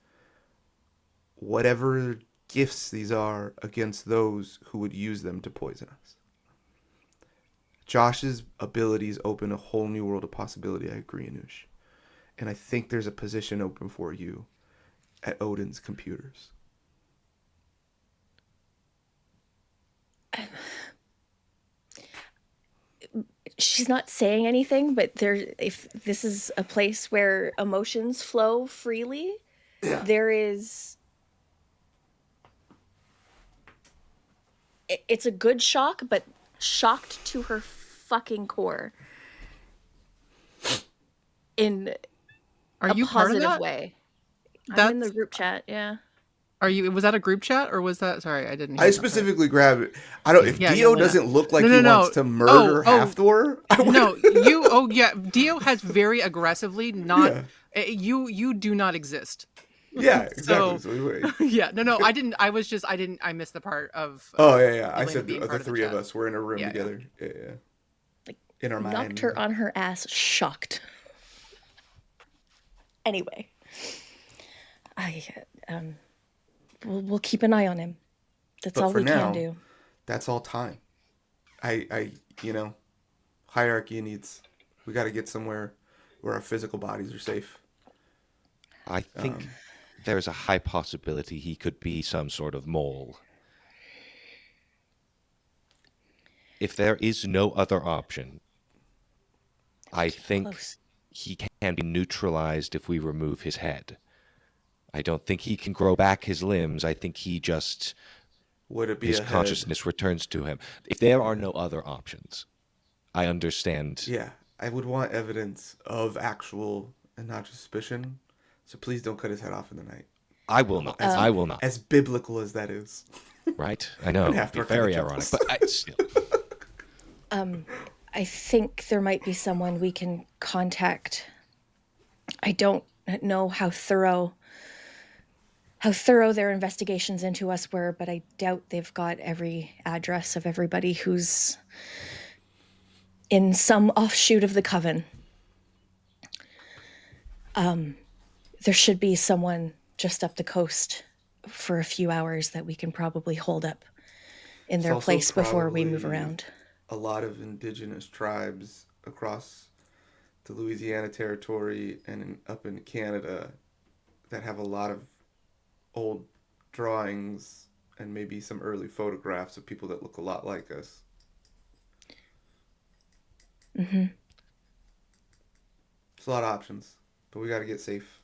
whatever gifts these are against those who would use them to poison us. Josh's abilities open a whole new world of possibility. I agree, Anush. And I think there's a position open for you at Odin's computers. She's not saying anything, but if this is a place where emotions flow freely, there is... It's a good shock, but shocked to her fucking core. In Are you a part of positive that? way. I'm That's... in the group chat, yeah. Are you? Was that a group chat or was that? Sorry, I didn't hear I that specifically grabbed it. I don't. If Yeah, Dio yeah. doesn't look like No, he no, wants no. to murder Hathor, No, you. Oh yeah, Dio has very aggressively not. Yeah. You do not exist. Yeah, exactly. So, yeah, no, I didn't. I was just. I didn't. I missed the part of. Oh yeah. I Elaine said being the part of the three of chat. us were in a room Yeah, together. Yeah. Like, in our mind. knocked her on her ass, shocked. Anyway, we'll keep an eye on him. That's all we can do. That's all time. I hierarchy needs. We got to get somewhere where our physical bodies are safe. I think there's a high possibility he could be some sort of mole. If there is no other option, I think he can be neutralized if we remove his head. I don't think he can grow back his limbs. I think he just... Would it be his consciousness returns to him. If there are no other options, I understand. Yeah, I would want evidence of actual and not just suspicion. So please don't cut his head off in the night. I will not. I will not. As biblical as that is. Right? I know. It'd be very ironic, but still. I think there might be someone we can contact. I don't know how thorough their investigations into us were, but I doubt they've got every address of everybody who's in some offshoot of the coven. There should be someone just up the coast for a few hours that we can probably hold up in their place before we move around. A lot of indigenous tribes across the Louisiana territory and up in Canada that have a lot of old drawings and maybe some early photographs of people that look a lot like us. Mm-hmm. There's a lot of options, but we got to get safe.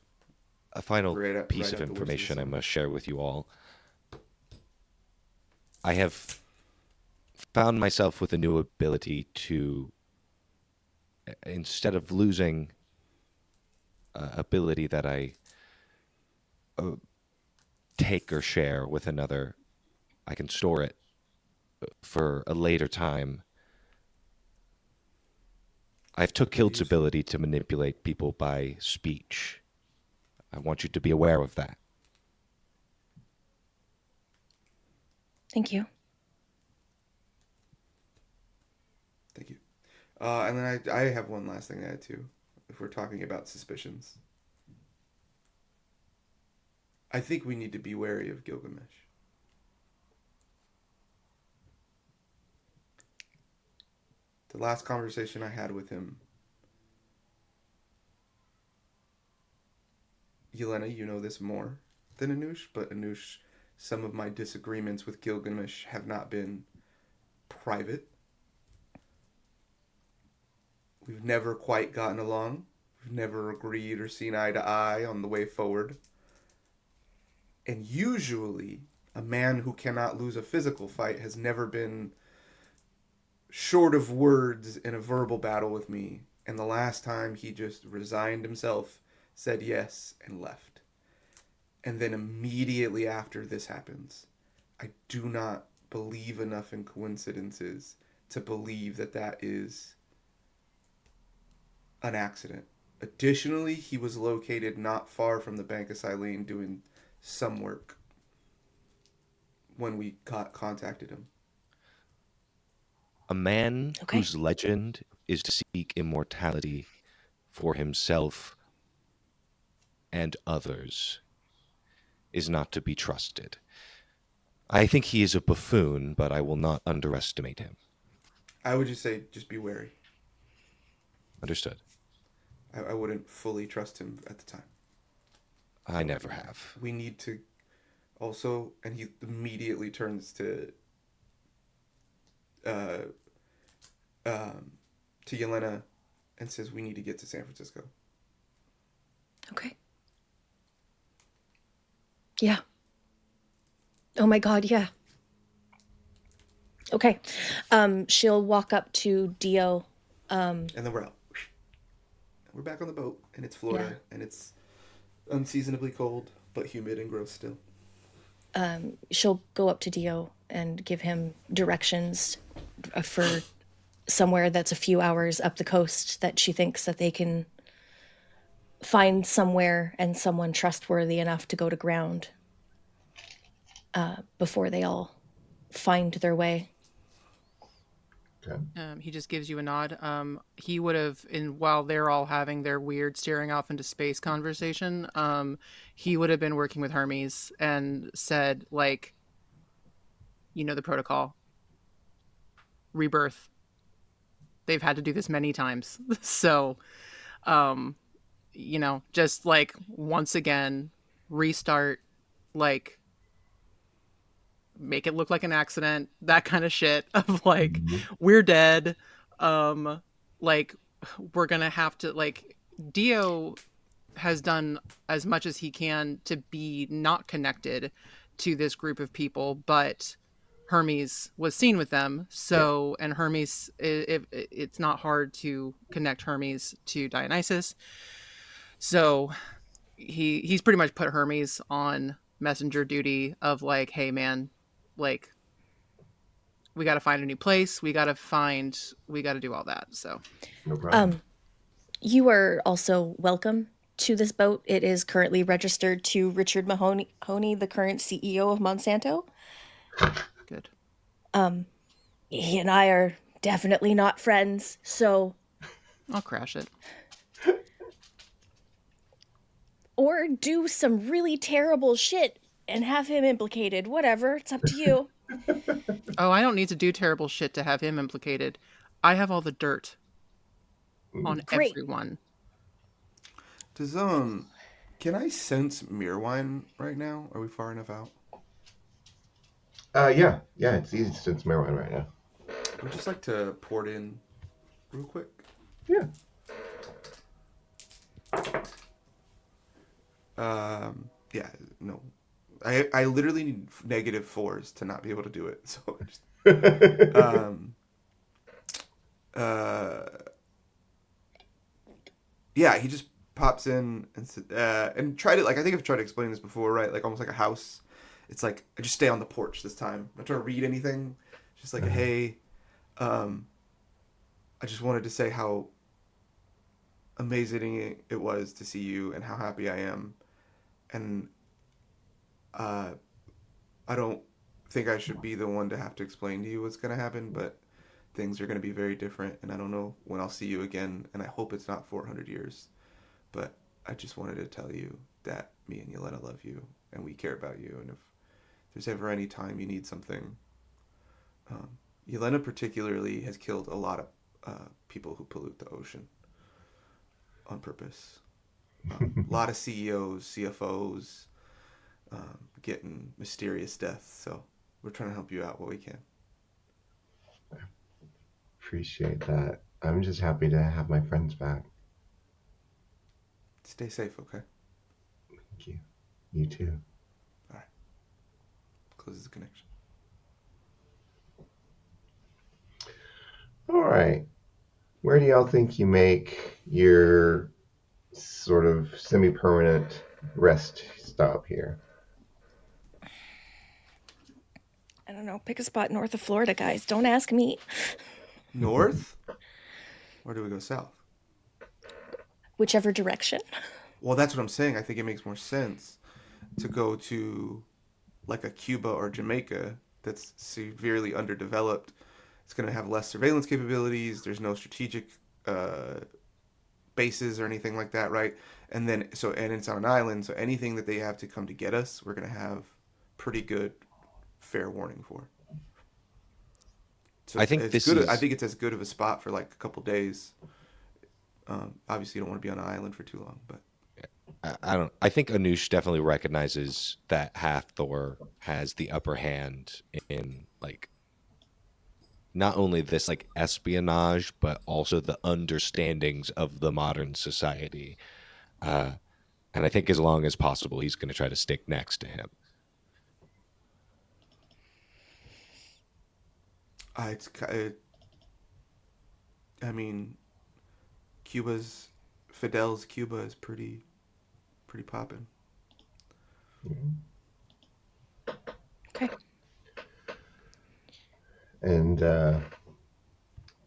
A final piece of information I must share with you all. I have found myself with a new ability to, instead of losing ability that I take or share with another, I can store it for a later time. I've took Hild's ability to manipulate people by speech. I want you to be aware of that. Thank you. Thank you. And then I have one last thing to add too, if we're talking about suspicions. I think we need to be wary of Gilgamesh. The last conversation I had with him, Yelena, you know this more than Anush, but Anush, some of my disagreements with Gilgamesh have not been private. We've never quite gotten along. We've never agreed or seen eye to eye on the way forward. And usually, a man who cannot lose a physical fight has never been short of words in a verbal battle with me. And the last time he just resigned himself, said yes, and left. And then immediately after this happens, I do not believe enough in coincidences to believe that that is an accident. Additionally, he was located not far from the Bank of Silene doing some work when we contacted him. A man whose legend is to seek immortality for himself and others is not to be trusted. I think he is a buffoon, but I will not underestimate him. I would just say, just be wary. Understood. I wouldn't fully trust him at the time. I never have. We need to also, and he immediately turns to Yelena and says, we need to get to San Francisco. Okay. Yeah. Oh my God, yeah. Okay. She'll walk up to Dio. And then we're out. We're back on the boat, and it's Florida, and it's unseasonably cold, but humid and gross still. She'll go up to Dio and give him directions for somewhere that's a few hours up the coast that she thinks that they can find somewhere and someone trustworthy enough to go to ground before they all find their way. Okay. He just gives you a nod. He would have, while they're all having their weird staring off into space conversation, he would have been working with Hermes and said, like, you know, the protocol. Rebirth. They've had to do this many times. So, you know, just like once again, restart, like, make it look like an accident, that kind of shit of like, we're dead. Like, we're gonna have to, like, Dio has done as much as he can to be not connected to this group of people, but Hermes was seen with them. So, and Hermes, it's not hard to connect Hermes to Dionysus. So he's pretty much put Hermes on messenger duty of like, hey man, like, we got to find a new place. We got to do all that. So No problem. You are also welcome to this boat. It is currently registered to Richard Mahoney, the current CEO of Monsanto. good. He and I are definitely not friends, so... I'll crash it. Or do some really terrible shit and have him implicated. Whatever, it's up to you. Oh, I don't need to do terrible shit to have him implicated. I have all the dirt on everyone. Does can I sense Mirwine right now? Are we far enough out? Yeah, it's easy to sense marijuana right now. I'd just like to pour it in real quick. Yeah. Yeah, no. I literally need -4s to not be able to do it. So just, yeah, he just pops in and tried it. Like, I think I've tried to explain this before, right? Like, almost like a house. It's like, I just stay on the porch this time. I'm not trying to read anything. Just like, hey, I just wanted to say how amazing it was to see you and how happy I am. And I don't think I should be the one to have to explain to you what's going to happen, but things are going to be very different, and I don't know when I'll see you again, and I hope it's not 400 years. But I just wanted to tell you that me and Yelena love you, and we care about you, and if there's ever any time you need something, Yelena particularly has killed a lot people who pollute the ocean on purpose. A lot of CEOs, CFOs getting mysterious deaths. So we're trying to help you out what we can. Appreciate that. I'm just happy to have my friends back. Stay safe, okay? Thank you. You too. All right. Closes the connection. All right. Where do y'all think you make your sort of semi-permanent rest stop here? I don't know. Pick a spot north of Florida, guys. Don't ask me. North? Or do we go south? Whichever direction. Well, that's what I'm saying. I think it makes more sense to go to like a Cuba or Jamaica that's severely underdeveloped. It's going to have less surveillance capabilities. There's no strategic bases or anything like that, right? And it's on an island, so anything that they have to come to get us, we're going to have pretty good fair warning for. So I think I think it's as good of a spot for like a couple days. Obviously, you don't want to be on an island for too long, but I think Anoush definitely recognizes that Hathor has the upper hand in like not only this like espionage, but also the understandings of the modern society. And I think as long as possible, he's going to try to stick next to him. I mean, Fidel's Cuba is pretty poppin'. Okay. And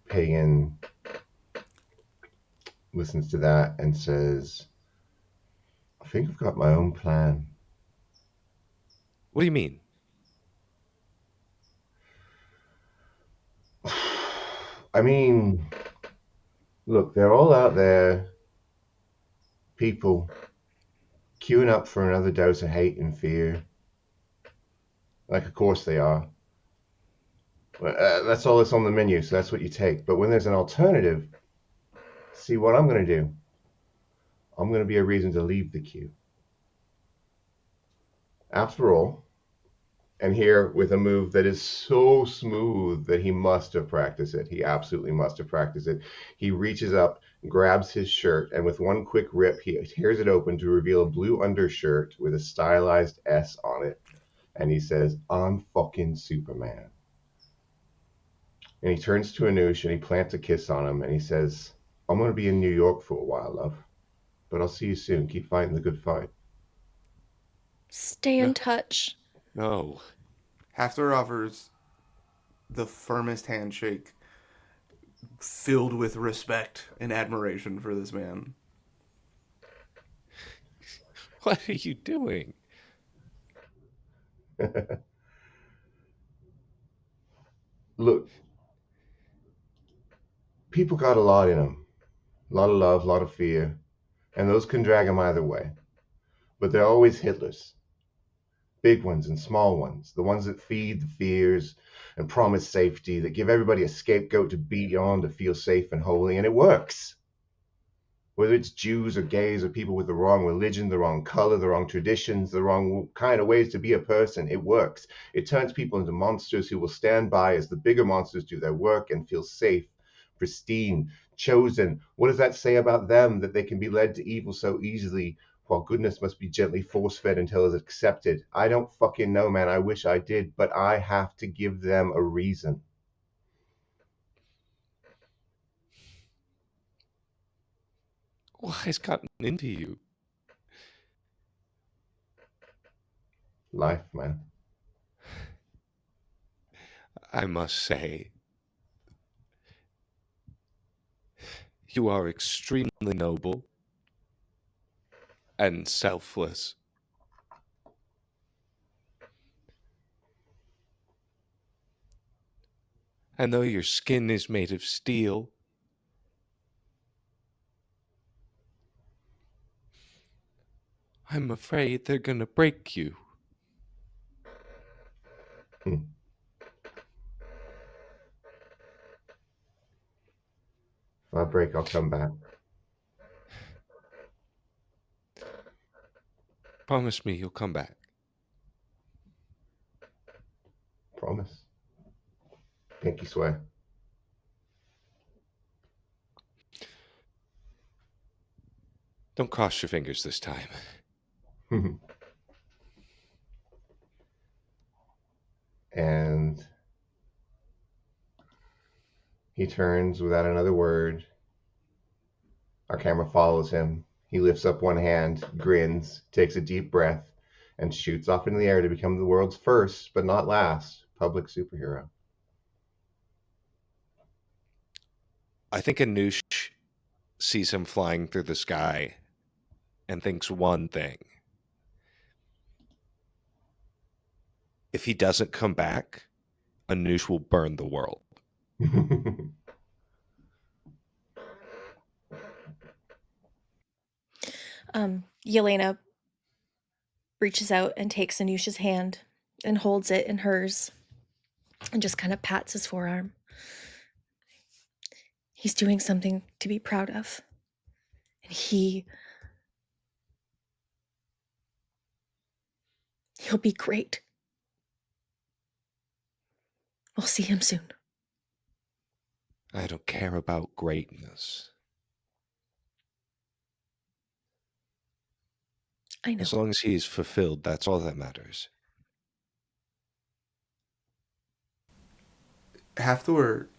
Pagan listens to that and says, I think I've got my own plan. What do you mean? I mean, look, they're all out there, people queuing up for another dose of hate and fear. Like, of course they are. That's all that's on the menu, so that's what you take. But when there's an alternative, see what I'm going to do. I'm going to be a reason to leave the queue. After all, and here with a move that is so smooth that he must have practiced it. He absolutely must have practiced it. He reaches up, grabs his shirt, and with one quick rip, he tears it open to reveal a blue undershirt with a stylized S on it. And he says, I'm fucking Superman. And he turns to Anoush and he plants a kiss on him and he says, I'm going to be in New York for a while, love. But I'll see you soon. Keep fighting the good fight. Stay in touch. No. Hathor offers the firmest handshake filled with respect and admiration for this man. What are you doing? Look, people got a lot in them. A lot of love, a lot of fear. And those can drag them either way. But they're always Hitlers. Big ones and small ones. The ones that feed the fears and promise safety, that give everybody a scapegoat to beat on to feel safe and holy. And it works. Whether it's Jews or gays or people with the wrong religion, the wrong color, the wrong traditions, the wrong kind of ways to be a person, it works. It turns people into monsters who will stand by as the bigger monsters do their work and feel safe, pristine, chosen. What does that say about them, that they can be led to evil so easily, while goodness must be gently force-fed until it's accepted? I don't fucking know, man. I wish I did, but I have to give them a reason. What has gotten into you? Life, man. I must say, you are extremely noble and selfless. And though your skin is made of steel, I'm afraid they're gonna break you. outbreak, I'll come back. Promise me you'll come back. Promise. Pinky swear. Don't cross your fingers this time. And he turns without another word. Our camera follows him. He lifts up one hand, grins, takes a deep breath, and shoots off into the air to become the world's first, but not last, public superhero. I think Anoush sees him flying through the sky and thinks one thing. If he doesn't come back, Anoush will burn the world. Yelena reaches out and takes Anoush's hand and holds it in hers and just kind of pats his forearm. He's doing something to be proud of. And he'll be great. We'll see him soon. I don't care about greatness. I know. As long as he is fulfilled, that's all that matters. Hathor,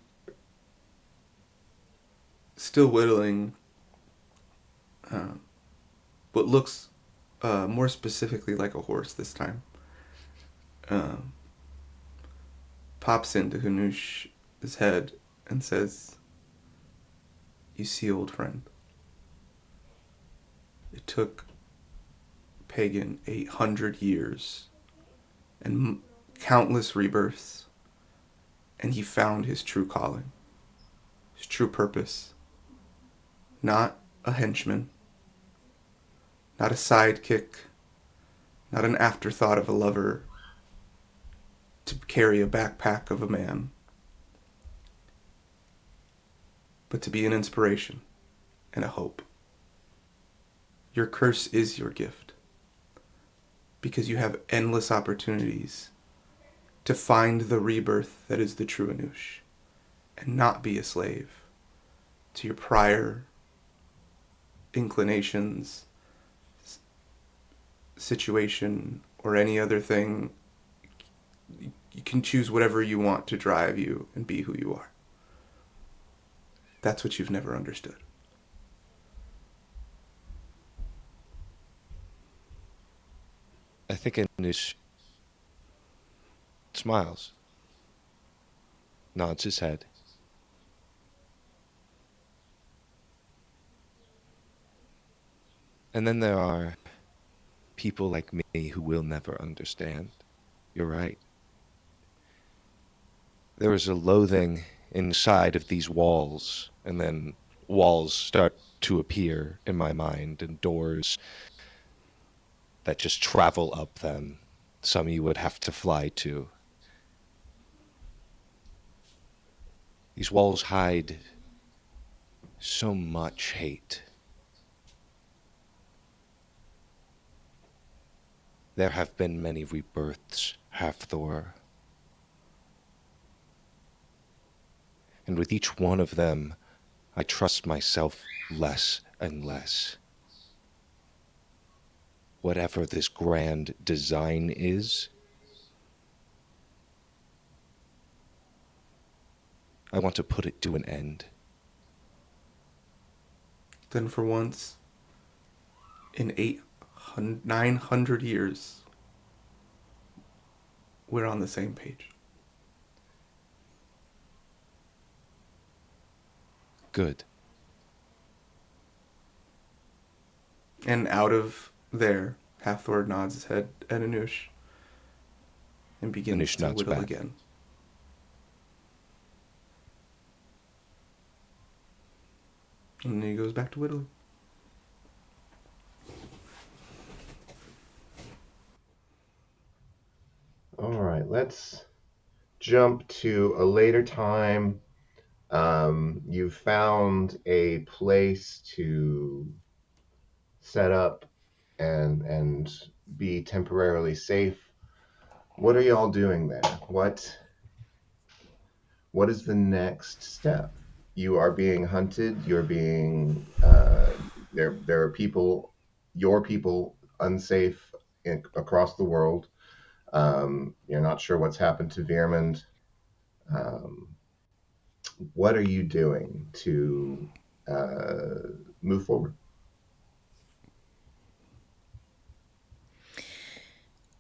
still whittling what looks more specifically like a horse this time, pops into Hanush's head and says, "You see, old friend, it took Pagan 800 years and countless rebirths, and he found his true calling, his true purpose. Not a henchman, not a sidekick, not an afterthought of a lover to carry a backpack of a man, but to be an inspiration and a hope. Your curse is your gift, because you have endless opportunities to find the rebirth that is the true Anoush, and not be a slave to your prior inclinations, situation, or any other thing. You can choose whatever you want to drive you and be who you are. That's what you've never understood." I think Anoush smiles, nods his head. And then there are people like me who will never understand. You're right. There is a loathing inside of these walls, and then walls start to appear in my mind, and doors that just travel up them. Some you would have to fly to. These walls hide so much hate. There have been many rebirths, Hathor. And with each one of them, I trust myself less and less. Whatever this grand design is, I want to put it to an end. Then for once, in 900 years, we're on the same page. Good. And out of there, Hathor nods his head at Anoush and begins Anoush to nods whittle back. again. And then he goes back to whittling. All right, let's jump to a later time. You've found a place to set up and be temporarily safe. What are y'all doing there? What is the next step? You are being hunted. You're being there are people, your people, unsafe across the world. You're not sure what's happened to Veermond. Um, what are you doing to move forward?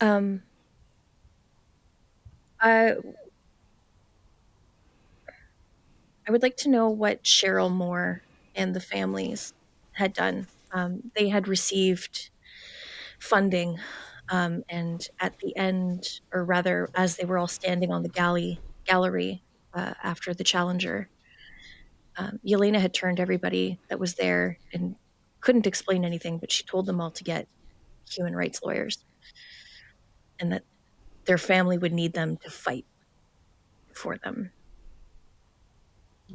I would like to know what Cheryl Moore and the families had done. They had received funding, and at the end, or rather, as they were all standing on the gallery after the Challenger, Yelena had turned everybody that was there and couldn't explain anything, but she told them all to get human rights lawyers, and that their family would need them to fight for them.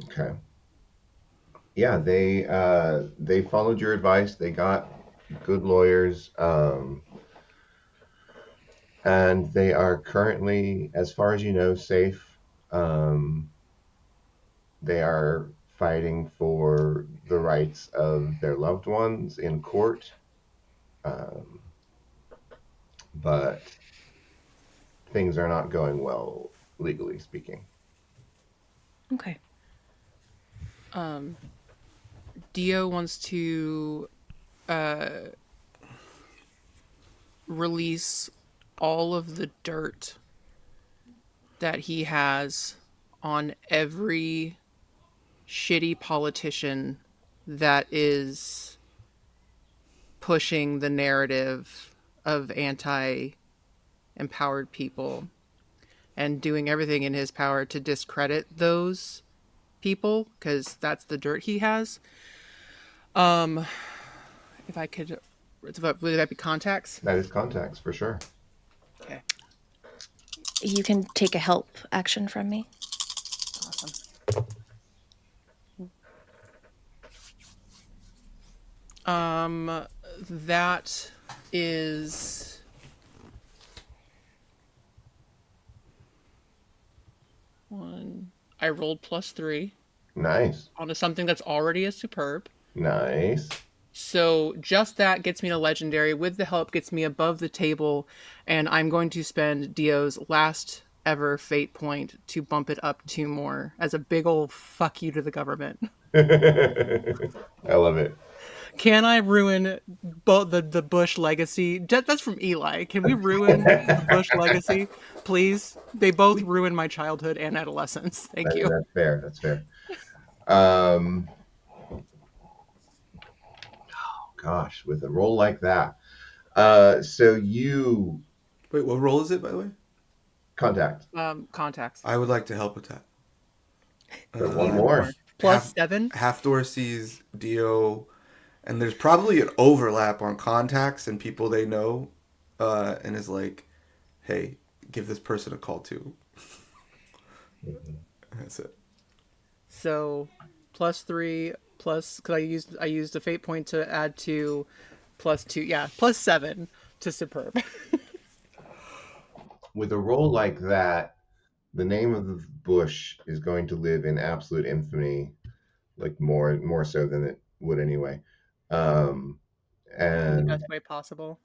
Okay. Yeah, they followed your advice. They got good lawyers, and they are currently, as far as you know, safe. They are fighting for the rights of their loved ones in court, um, but things are not going well, legally speaking. Okay. Dio wants to release all of the dirt that he has on every shitty politician that is pushing the narrative of anti-empowered people and doing everything in his power to discredit those people, because that's the dirt he has. If I could, would that be contacts? That is contacts for sure. Okay. You can take a help action from me. Awesome. That is one. I rolled +3. Nice. Onto something that's already a superb. Nice. So just that gets me to legendary. With the help gets me above the table, and I'm going to spend Dio's last ever fate point to bump it up 2 more as a big old fuck you to the government. I love it. Can I ruin both the Bush legacy? That's from Eli. Can we ruin the Bush legacy, please? They both ruined my childhood and adolescence. Thank you. That's fair. That's fair. Gosh, with a roll like that. So you Wait, what role is it, by the way? contact. Contacts. I would like to help with that. But one more. +7. Halfdoor sees Dio, and there's probably an overlap on contacts and people they know, and is like, hey, give this person a call too. That's it. So +3 plus, because I used a fate point to add to +2. Yeah, +7 to superb. With a roll like that, the name of the bush is going to live in absolute infamy, like more so than it would anyway. In the And best way possible.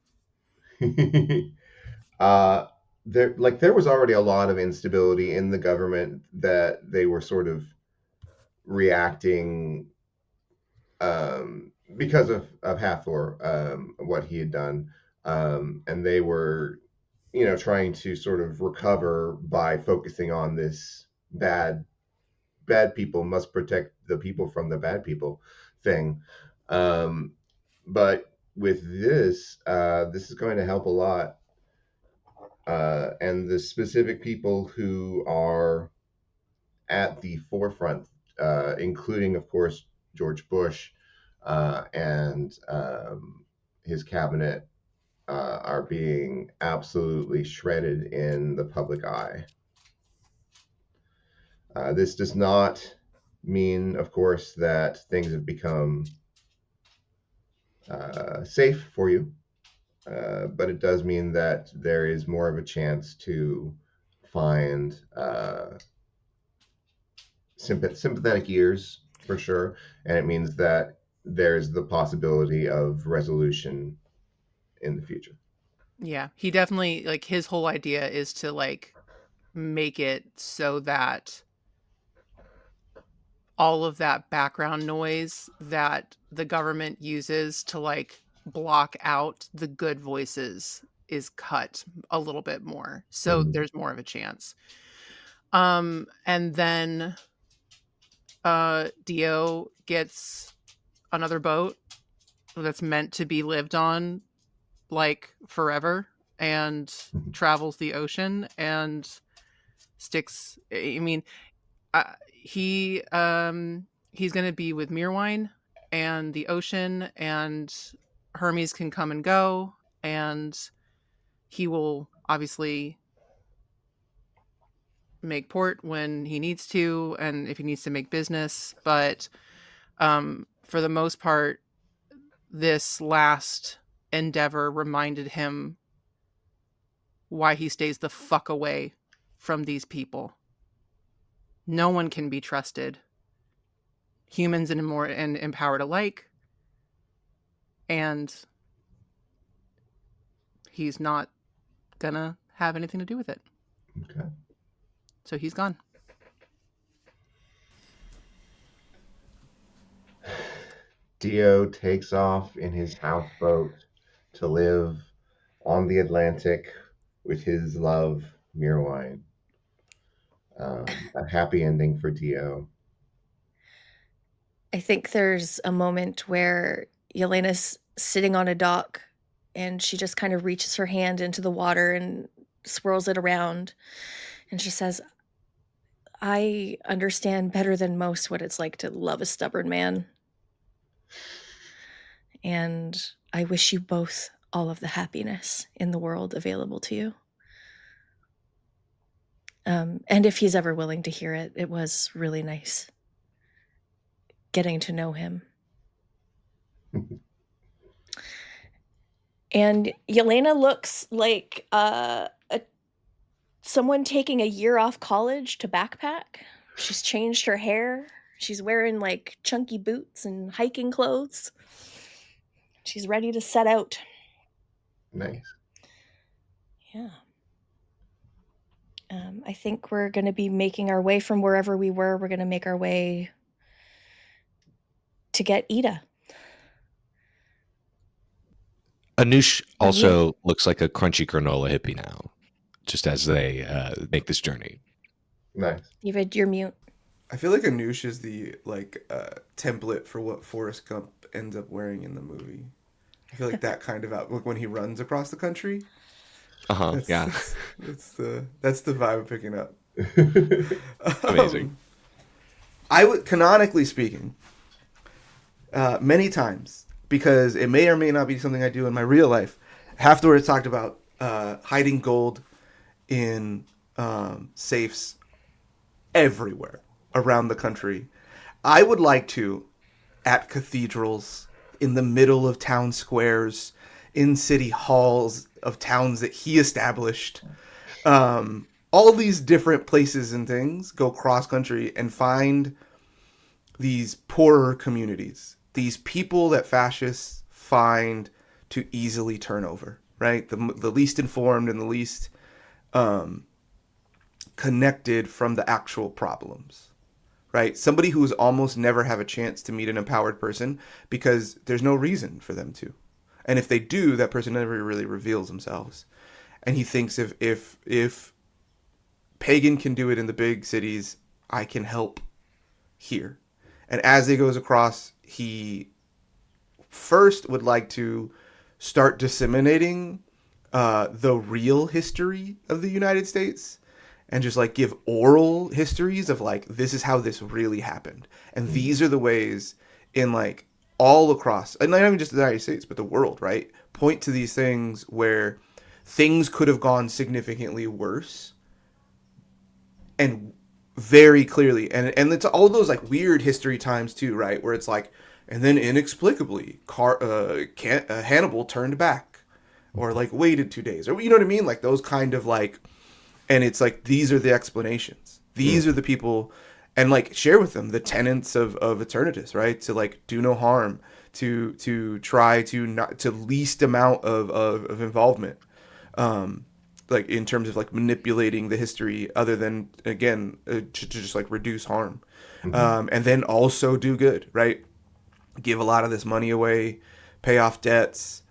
there was already a lot of instability in the government that they were sort of reacting because of Hathor, what he had done, and they were, trying to sort of recover by focusing on this bad people must protect the people from the bad people thing. But with this is going to help a lot. And the specific people who are at the forefront, including, of course, George Bush and his cabinet, are being absolutely shredded in the public eye. This does not mean, of course, that things have become safe for you, but it does mean that there is more of a chance to find sympathetic ears, for sure, and it means that there's the possibility of resolution in the future. Yeah, he definitely, like, his whole idea is to, like, make it so that all of that background noise that the government uses to, like, block out the good voices is cut a little bit more, so there's more of a chance. And then Dio gets another boat that's meant to be lived on, like, forever, and travels the ocean and sticks. I mean, he's going to be with Mirwine and the ocean, and Hermes can come and go, and he will obviously make port when he needs to, and if he needs to make business. But for the most part, this last endeavor reminded him why he stays the fuck away from these people. No one can be trusted, humans and empowered alike, and he's not gonna have anything to do with it. Okay. So he's gone. Dio takes off in his houseboat to live on the Atlantic with his love, Mirwine. A happy ending for Dio. I think there's a moment where Yelena's sitting on a dock and she just kind of reaches her hand into the water and swirls it around. And she says, I understand better than most what it's like to love a stubborn man. And I wish you both all of the happiness in the world available to you. And if he's ever willing to hear it, it was really nice getting to know him. And Yelena looks like someone taking a year off college to backpack. She's changed her hair. She's wearing like chunky boots and hiking clothes. She's ready to set out. Nice. Yeah. I think we're going to be making our way from wherever we were. We're going to make our way to get Ida. Anush also looks like a crunchy granola hippie now, just as they make this journey. Nice. David, you're mute. I feel like Anush is the template for what Forrest Gump ends up wearing in the movie. I feel like that kind of outlook when he runs across the country. Yeah. That's the vibe I'm picking up. Amazing. I would, canonically speaking, many times, because it may or may not be something I do in my real life, Halfdoor talked about hiding gold in safes everywhere around the country. I would like to, at cathedrals, in the middle of town squares, in city halls of towns that he established, all these different places and things, go cross country and find these poorer communities, these people that fascists find to easily turn over, right? The least informed and the least connected from the actual problems, right? Somebody who's almost never have a chance to meet an empowered person because there's no reason for them to. And if they do, that person never really reveals themselves. And he thinks if Pagan can do it in the big cities, I can help here. And as he goes across, he first would like to start disseminating the real history of the United States and just like give oral histories of like, this is how this really happened. And these are the ways in like all across, and not even just the United States, but the world, right? Point to these things where things could have gone significantly worse. And very clearly, and it's all those like weird history times too, right? Where it's like, and then inexplicably, Hannibal turned back, or like waited 2 days, or you know what I mean, like those kind of like, and it's like these are the explanations. These are the people, and like share with them the tenets of Eternatus, right? To like do no harm, to try to not to least amount of involvement. Like in terms of like manipulating the history other than again to just like reduce harm, and then also do good, right? Give a lot of this money away, pay off debts,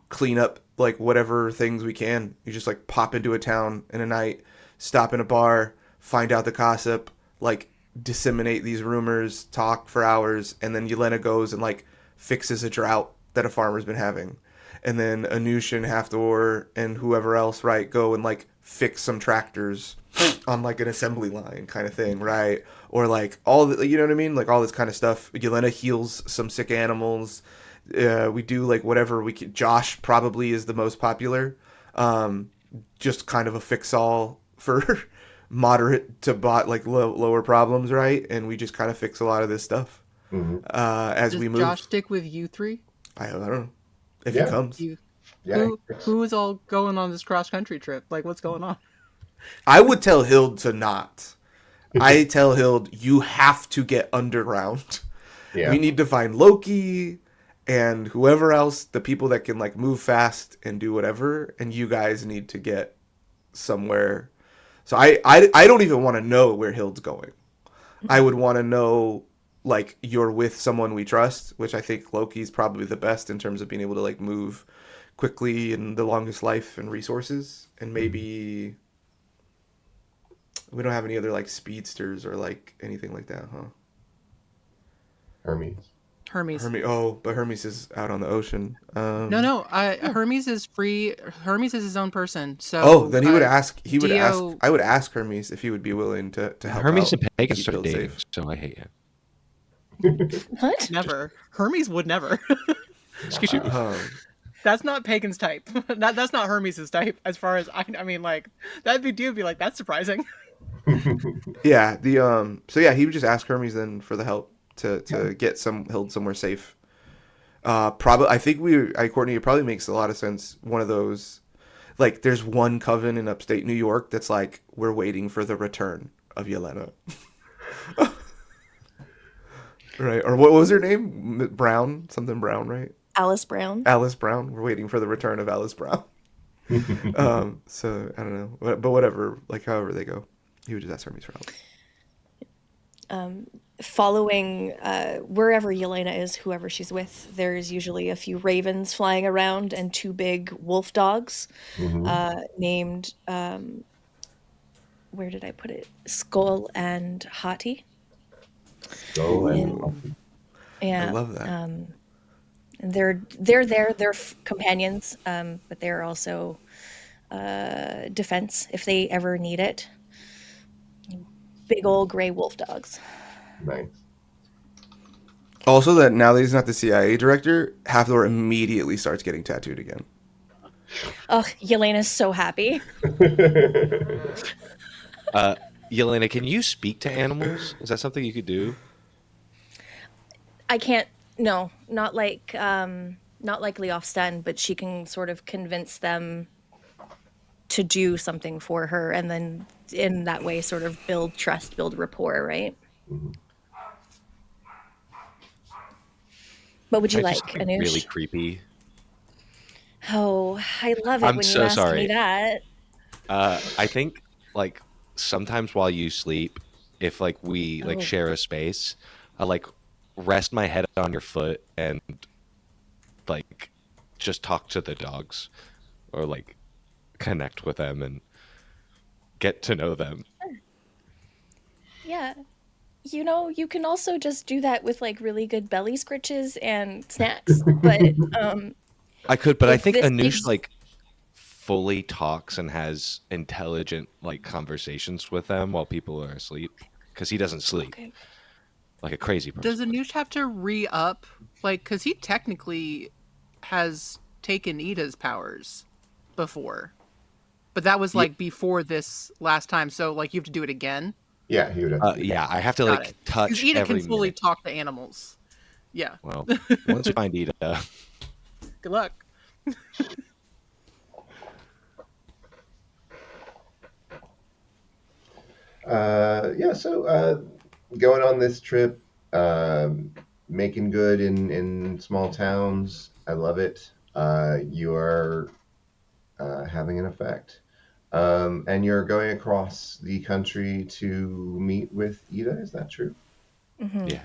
clean up like whatever things we can. You just like pop into a town in a night, stop in a bar, find out the gossip, like disseminate these rumors, talk for hours, and then Yelena goes and like fixes a drought that a farmer's been having. And then Anush and Hafthor and whoever else, right, go and like fix some tractors on like an assembly line kind of thing, right? Or like all the, you know what I mean? Like all this kind of stuff. Yelena heals some sick animals. We do like whatever we can. Josh probably is the most popular. Just kind of a fix-all for moderate to lower problems, right? And we just kind of fix a lot of this stuff as Does we move. Josh stick with you three? I don't know. If he comes. Who is all going on this cross-country trip? Like, what's going on? I would tell Hild to not. I tell Hild, you have to get underground. Yeah. We need to find Loki and whoever else, the people that can like move fast and do whatever, and you guys need to get somewhere. So I don't even want to know where Hild's going. I would want to know like you're with someone we trust, which I think Loki's probably the best in terms of being able to like move quickly and the longest life and resources. And maybe we don't have any other like speedsters or like anything like that, huh? Hermes. Oh, but Hermes is out on the ocean. No. Hermes is free. Hermes is his own person. So then he would ask. He would ask. I would ask Hermes if he would be willing to help. Hermes out and Pegasus keep are Hild dating, safe. so I hate you. What? Never. Hermes would never. Excuse you. That's not Pagan's type. That's not Hermes' type. As far as I mean, like that'd be like that's surprising. Yeah. So yeah, he would just ask Hermes then for the help to get Hild somewhere safe. Probably, I think Courtney, it probably makes a lot of sense. One of those, like, there's one coven in upstate New York that's like, we're waiting for the return of Yelena. Right. Or what was her name? Brown? Something Brown, right? Alice Brown. Alice Brown. We're waiting for the return of Alice Brown. So, I don't know. But whatever, like, however they go. He would just ask Hermes for help. Following wherever Yelena is, whoever she's with, there's usually a few ravens flying around and two big wolf dogs named, where did I put it? Skull and Hati. Skull and Hati. Yeah, I love that. And they're there. They're companions, but they're also defense if they ever need it. Big old gray wolf dogs. Nice. Also, that now that he's not the CIA director, Hafthor immediately starts getting tattooed again. Oh, Yelena's so happy. Yelena, can you speak to animals? Is that something you could do? I can't. No, not like Leofsten, but she can sort of convince them to do something for her, and then in that way, sort of build trust, build rapport, right? Mm-hmm. What would you like, Just think Anush? really creepy. Oh, I love it I'm when so you ask sorry. me that. I think like sometimes while you sleep, if like we like share a space, I like rest my head on your foot and like just talk to the dogs or like connect with them and get to know them. Yeah. You know, you can also just do that with like really good belly scritches and snacks. But I could, but I think this Anush gives- like fully talks and has intelligent like conversations with them while people are asleep because he doesn't sleep like a crazy person. Does Anush have to re-up? Like, because he technically has taken Ida's powers before. But that was like before this last time. So like you have to do it again? Yeah, he would have to. Yeah, I have to Got like it. touch Because Ida every can fully minute. talk to animals. Yeah. Well, once you find Ida, Good luck. So going on this trip, making good in small towns. I love it. You are having an effect. And you're going across the country to meet with Ida. Is that true? yeah.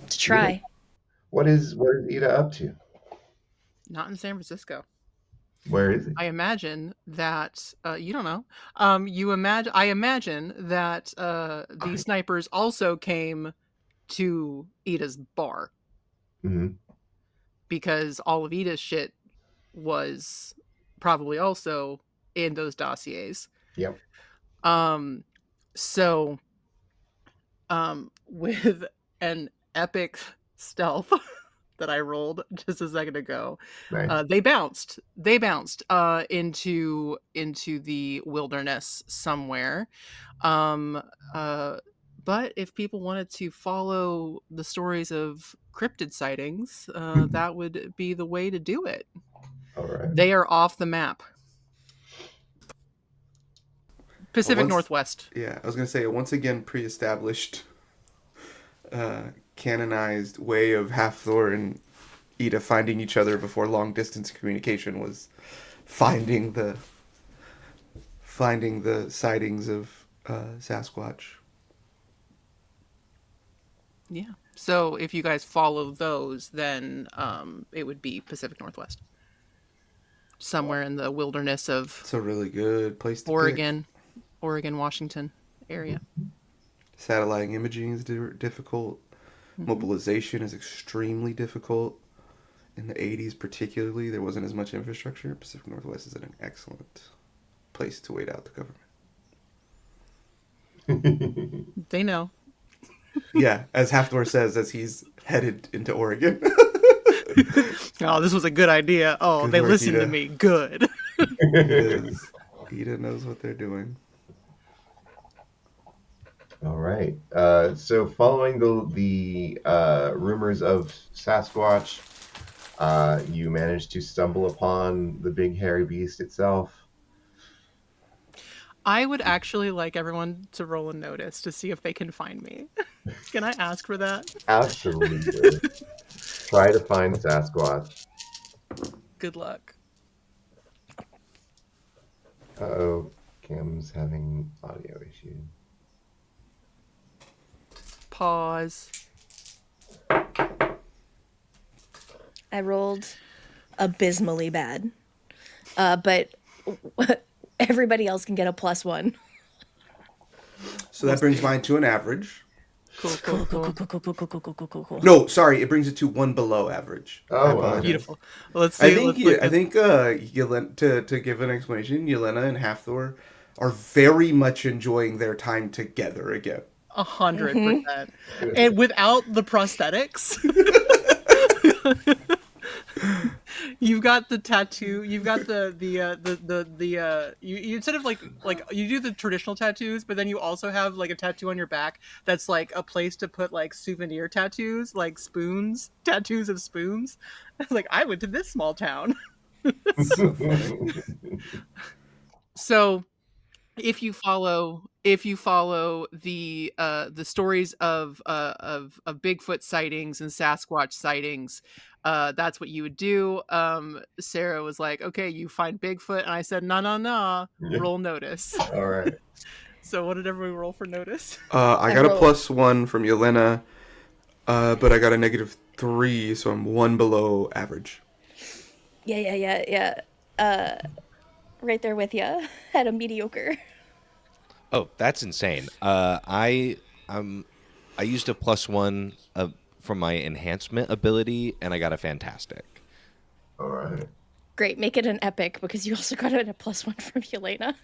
To try. What is Ida up to? Not in San Francisco. Where is he? I imagine that you don't know. I imagine that the snipers also came to Ida's bar Mm-hmm. because all of Ida's shit was probably also in those dossiers. Yep. So with an epic stealth that I rolled just a second ago, Nice. they bounced into the wilderness somewhere. But if people wanted to follow the stories of cryptid sightings, that would be the way to do it. All right. They are off the map. Pacific Northwest. Yeah, I was going to say, once again, pre-established, canonized way of Hathor and Ida finding each other before long-distance communication was finding the sightings of Sasquatch. Yeah. So if you guys follow those, then it would be Pacific Northwest. Somewhere in the wilderness of It's a really good place to Oregon, Washington area. Satellite imaging is difficult. Mobilization is extremely difficult. In the 80s particularly, there wasn't as much infrastructure. Pacific Northwest is an excellent place to wait out the government. They know. Yeah, as Hathor says, as he's headed into Oregon. Oh, this was a good idea. Oh, Good they work, listened to Ida. me. Good. It is. Ida knows what they're doing. All right. So following the rumors of Sasquatch, you managed to stumble upon the big hairy beast itself. I would actually like everyone to roll a notice to see if they can find me. Can I ask for that? Absolutely. Try to find Sasquatch. Good luck. Uh-oh. Cam's having audio issues. Pause. I rolled abysmally bad. But everybody else can get a +1. So that brings mine to an average. Cool. No, sorry, it brings it to one below average. Oh, I wow. apologize. Beautiful. Well, let's see. I think Yelena, to give an explanation, Yelena and Hathor are very much enjoying their time together again. 100%. And without the prosthetics. You've got the tattoo. You've got you instead of like you do the traditional tattoos, but then you also have like a tattoo on your back that's like a place to put like souvenir tattoos, like spoons, tattoos of spoons. It's like, I went to this small town. So if you follow the stories of Bigfoot sightings and Sasquatch sightings, that's what you would do. Sarah was like, okay, you find Bigfoot, and I said, no, roll notice. All right. So what did everybody roll for notice? I got a +1 from Yelena, but I got a -3, so I'm one below average. Yeah. Right there with you at a mediocre. Oh, that's insane. I used a +1 from my enhancement ability, and I got a fantastic. All right. Great, make it an epic because you also got a +1 from Yelena.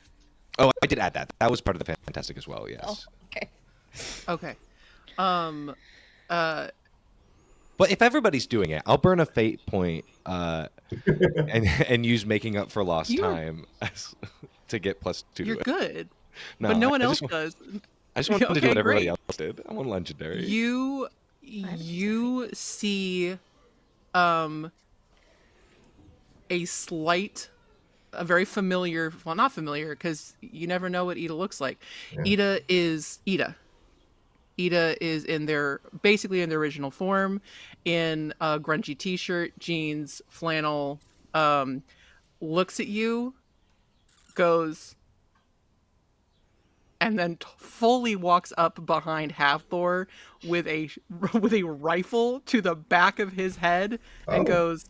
Oh, I did add that. That was part of the fantastic as well. Yes. Oh, okay. Okay. But if everybody's doing it, I'll burn a fate point and use making up for lost time to get +2 You're to it. good. No, but no one I else just, does. I just wanted to do Okay, what everybody great. else did. I want legendary. You see a very familiar, well, not familiar, because you never know what Ida looks like. Yeah. Ida is Ida. Ida is basically in their original form, in a grungy t-shirt, jeans, flannel, looks at you, goes, and then fully walks up behind Havthor with a rifle to the back of his head and goes,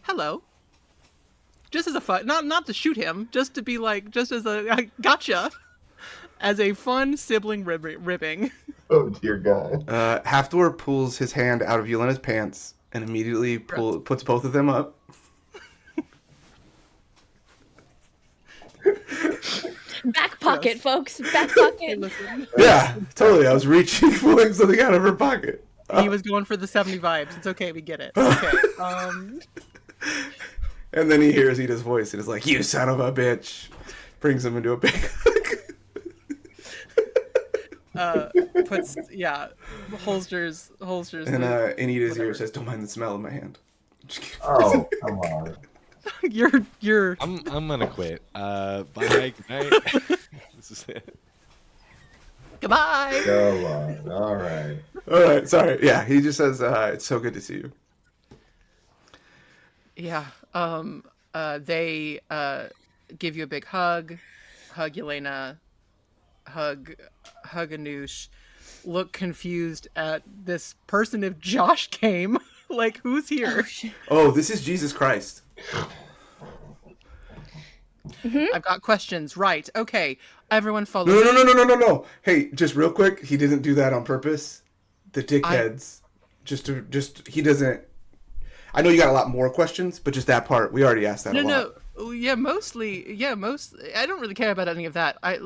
"Hello." Just as a fun, not to shoot him, just to be like, just as a gotcha, as a fun sibling ribbing. Oh dear God. Halfdor pulls his hand out of Yelena's pants and immediately puts both of them up. Back pocket, folks. Back pocket. Yeah, totally. I was pulling something out of her pocket. He was going for the 70 vibes. It's okay, we get it. Okay. And then he hears Ida's voice and is like, "You son of a bitch!" Brings him into a big holsters. And in Ida's ear says, "Don't mind the smell of my hand." Oh, come on. You're. I'm gonna quit. Bye. Good night. This is it. Goodbye. Come on. All right. All right. Sorry. Yeah, he just says, "It's so good to see you." Yeah. They give you a big hug Yelena, hug Anoush, look confused at this person. If Josh came, like, who's here? Oh, this is Jesus Christ. I've got questions. Right. Okay. Everyone follow No, me. no. Hey, just real quick, he didn't do that on purpose. The dickheads. He doesn't. I know you got a lot more questions, but just that part, we already asked that a lot. No. Yeah, mostly. I don't really care about any of that. I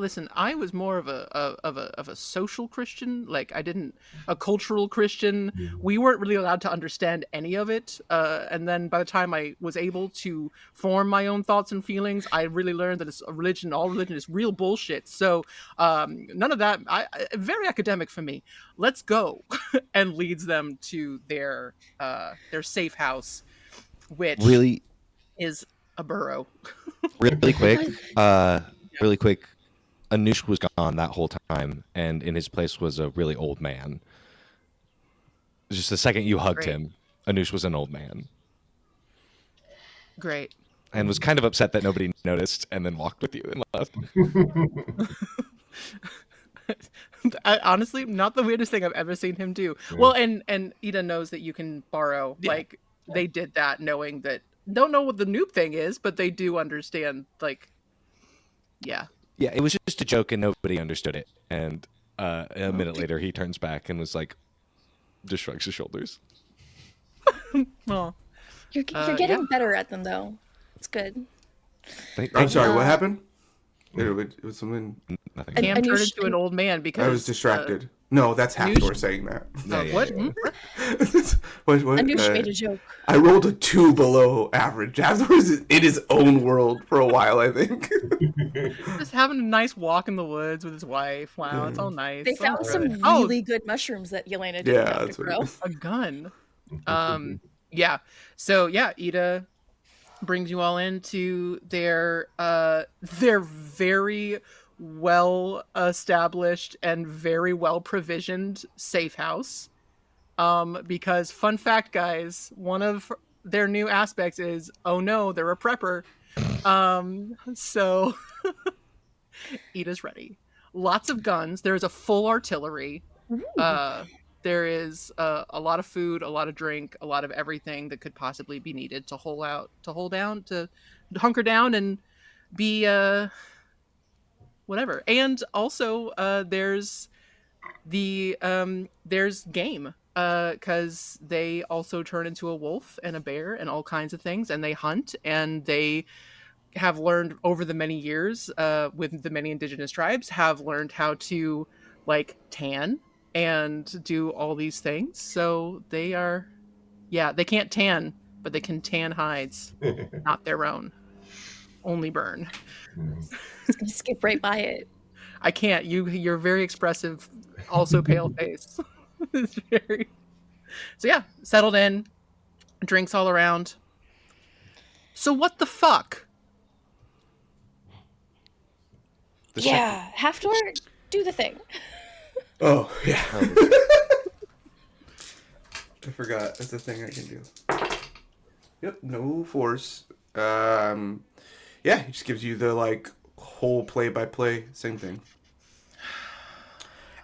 was more of a social Christian. Like, a cultural Christian. We weren't really allowed to understand any of it. And then by the time I was able to form my own thoughts and feelings, I really learned that all religion is real bullshit. So none of that. Very academic for me. Let's go, and leads them to their safe house, which Really is a burrow. Really quick, Anoush was gone that whole time, and in his place was a really old man. Just the second you hugged him, Anoush was an old man. Great. And was kind of upset that nobody noticed, and then walked with you and left. Honestly, not the weirdest thing I've ever seen him do. Yeah. Well, and Ida knows that you can borrow. Yeah. Like, they did that knowing that. Don't know what the noob thing is, but they do understand, like, yeah. Yeah, it was just a joke and nobody understood it. And a minute later, he turns back and was like, just shrugs his shoulders. Well, you're getting better at them, though. It's good. I'm sorry, what happened? It was something. Nothing. Cam turned into an old man because I was distracted. No, that's Halfdor saying that. What? What? Anoush made a joke. I rolled a 2 below average. Halfdor is in his own world for a while, I think. Just having a nice walk in the woods with his wife. Wow, it's all nice. They found some really good mushrooms that Yelena didn't have to grow. A gun. Yeah. So yeah, Ida brings you all into their very well established and very well provisioned safe house. Because fun fact, guys, one of their new aspects is, oh no, they're a prepper. So Ida's ready. Lots of guns. There's a full artillery. There is a lot of food, a lot of drink, a lot of everything that could possibly be needed to to hunker down and be whatever. And also there's game, because they also turn into a wolf and a bear and all kinds of things, and they hunt, and they have learned over the many years with the many indigenous tribes have learned how to, like, tan and do all these things. So they can't tan, but they can tan hides, not their own, only burn. It's gonna skip right by it. I can't. You're very expressive, also pale face. It's very... So yeah, settled in, drinks all around. So what the fuck? Yeah, Halfdoor, do the thing. Oh, yeah. I forgot. That's a thing I can do. Yep, no force. Yeah, it just gives you the, like, whole play-by-play, same thing.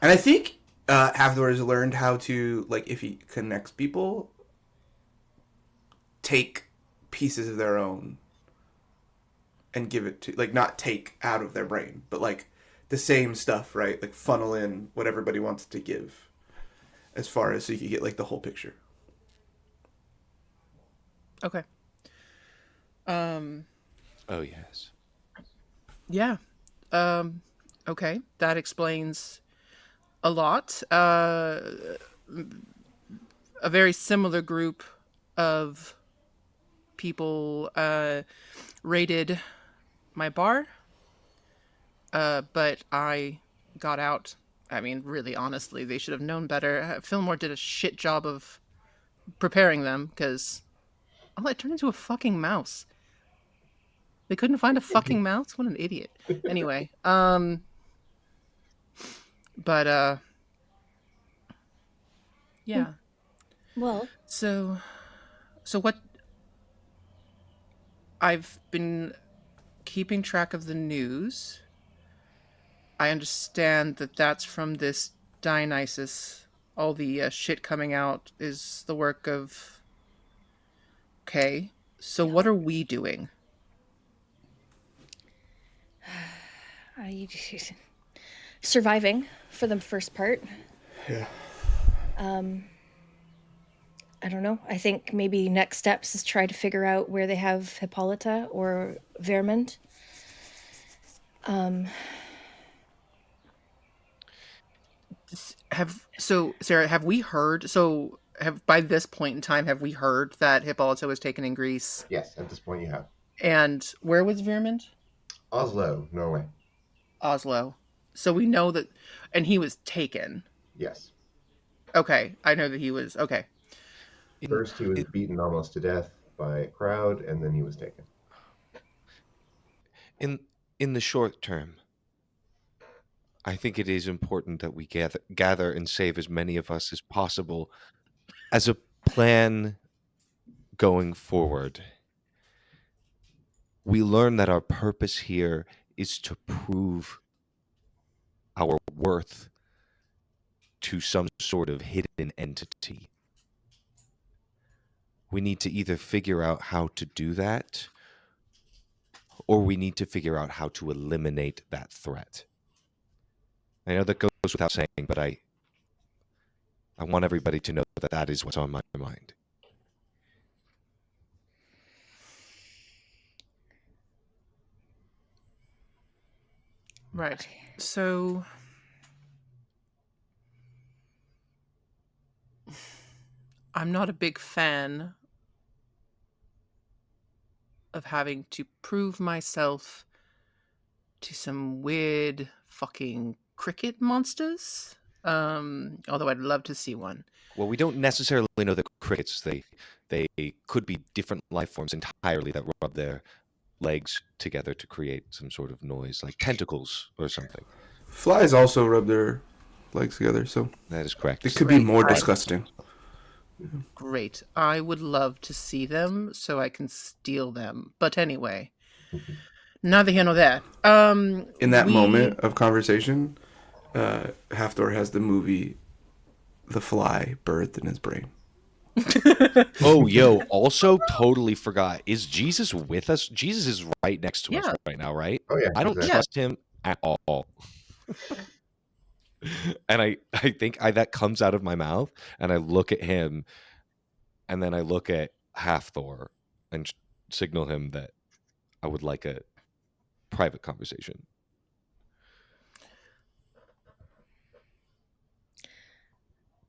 And I think Halfdoor has learned how to, like, if he connects people, take pieces of their own and give it to, like, not take out of their brain, but, like, the same stuff, right? Like, funnel in what everybody wants to give as far as so you can get, like, the whole picture. Okay. Oh, yes. Yeah. Okay. That explains a lot. A very similar group of people raided my bar, but I got out. I mean, really, honestly, they should have known better. Fillmore did a shit job of preparing them, because it turned into a fucking mouse. They couldn't find a fucking mouse? What an idiot. Anyway, but yeah. Well, So what... I've been keeping track of the news. I understand that that's from this Dionysus. All the shit coming out is the work of... Okay. So what are we doing? Surviving for the first part. Yeah. I don't know. I think maybe next steps is try to figure out where they have Hippolyta or Vermund. Sarah, have we heard... So by this point in time, have we heard that Hippolyta was taken in Greece? Yes, at this point you have. And where was Vermund? Oslo, Norway. Oslo. So we know that... And he was taken. Yes. Okay. I know that he was... Okay. First, he was beaten almost to death by a crowd, and then he was taken. In the short term, I think it is important that we gather and save as many of us as possible as a plan going forward. We learn that our purpose here is to prove our worth to some sort of hidden entity. We need to either figure out how to do that, or we need to figure out how to eliminate that threat. I know that goes without saying, but I want everybody to know that that is what's on my mind. Right. So I'm not a big fan of having to prove myself to some weird fucking cricket monsters. Although I'd love to see one. Well, we don't necessarily know that crickets, they could be different life forms entirely that rub their legs together to create some sort of noise, like tentacles or something. Flies also rub their legs together, so That is correct. it could be more disgusting. Great. I would love to see them so I can steal them. But anyway, neither here nor there. In that moment of conversation, Halfdoor has the movie The Fly birthed in his brain. Oh, yo, also totally forgot. Is Jesus with us? Jesus is right next to us right now, right? Oh, yeah. I don't trust him at all. And I think that comes out of my mouth, and I look at him, and then I look at Halfdoor and signal him that I would like a private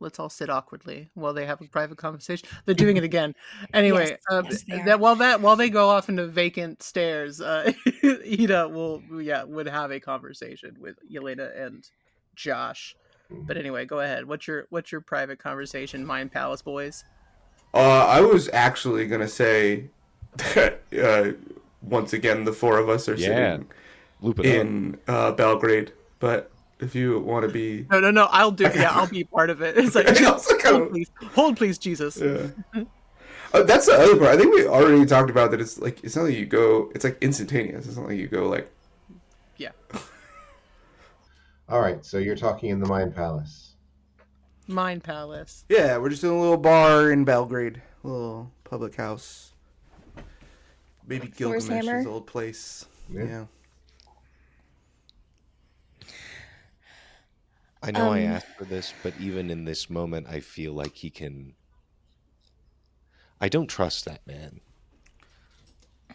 Let's all sit awkwardly while they have a private conversation. They're doing it again. Anyway, Yes, they are. while they go off into vacant stares, Ida would have a conversation with Yelena and Josh. But anyway, go ahead. What's your private conversation, Mind Palace boys? I was actually gonna say that once again the four of us are sitting in Belgrade, but if you want to be no, I'll do. Yeah, I'll be part of it. It's like, hold please, Jesus. Yeah. That's the other part. I think we already talked about that. It's like it's not like you go. It's like instantaneous. It's not like you go like. Yeah. All right, so you're talking in the Mind Palace. Mind Palace. Yeah, we're just in a little bar in Belgrade, a little public house. Maybe Gilgamesh's old place. Yeah. I know I asked for this, but even in this moment, I feel like he can. I don't trust that man.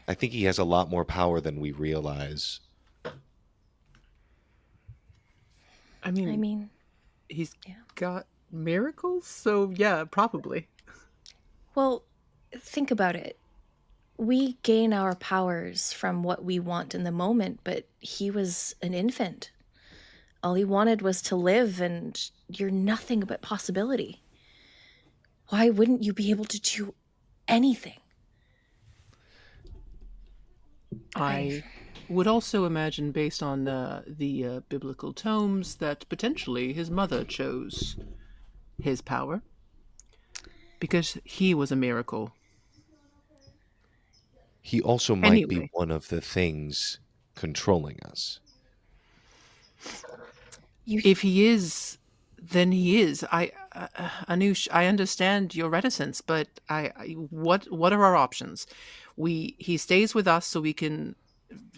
I think he has a lot more power than we realize. I mean, he's got miracles, so yeah, probably. Well, think about it. We gain our powers from what we want in the moment, but he was an infant. All he wanted was to live, and you're nothing but possibility. Why wouldn't you be able to do anything? I would also imagine, based on the biblical tomes, that potentially his mother chose his power because he was a miracle. He also might be one of the things controlling us. If he is, then he is. Anush, I understand your reticence, but what are our options? He stays with us so we can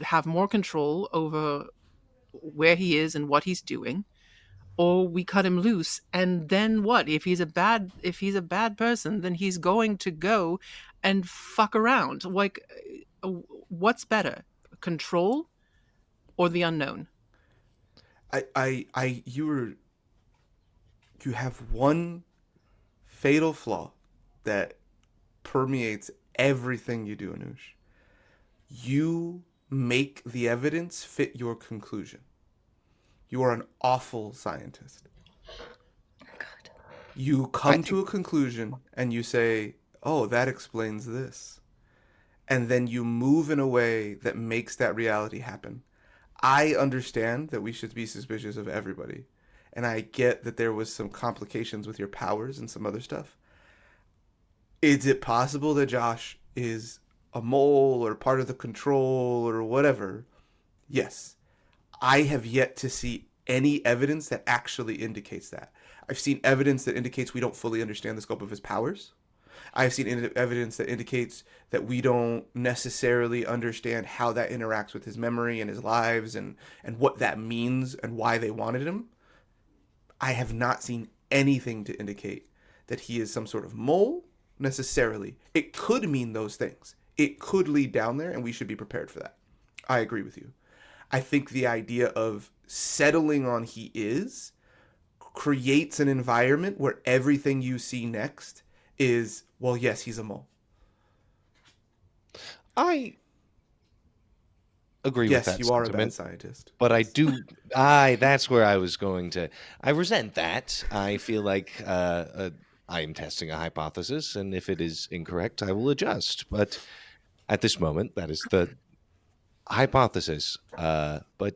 have more control over where he is and what he's doing, or we cut him loose, and then what? If he's a bad person, then he's going to go and fuck around. Like, what's better, control or the unknown? You have one fatal flaw that permeates everything you do, Anush. You make the evidence fit your conclusion. You are an awful scientist. God. You come to a conclusion and you say, oh, that explains this. And then you move in a way that makes that reality happen. I understand that we should be suspicious of everybody. And I get that there was some complications with your powers and some other stuff. Is it possible that Josh is a mole or part of the control or whatever? Yes. I have yet to see any evidence that actually indicates that. I've seen evidence that indicates we don't fully understand the scope of his powers. I've seen evidence that indicates that we don't necessarily understand how that interacts with his memory and his lives and what that means and why they wanted him. I have not seen anything to indicate that he is some sort of mole necessarily. It could mean those things. It could lead down there, and we should be prepared for that. I agree with you. I think the idea of settling on he is creates an environment where everything you see next is, well, yes, he's a mole. I agree with that. Yes, you are a bad scientist. But I do. That's where I was going to. I resent that. I feel like I am testing a hypothesis, and if it is incorrect, I will adjust. But at this moment, that is the hypothesis. But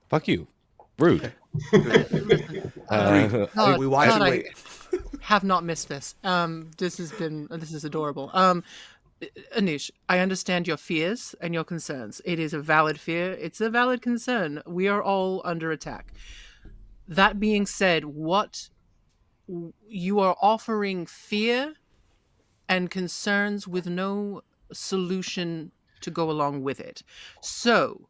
fuck you. Rude. We watch and wait. Have not missed this. This is adorable. Anush, I understand your fears and your concerns. It is a valid fear. It's a valid concern. We are all under attack. That being said, what you are offering fear and concerns with no solution to go along with it. So,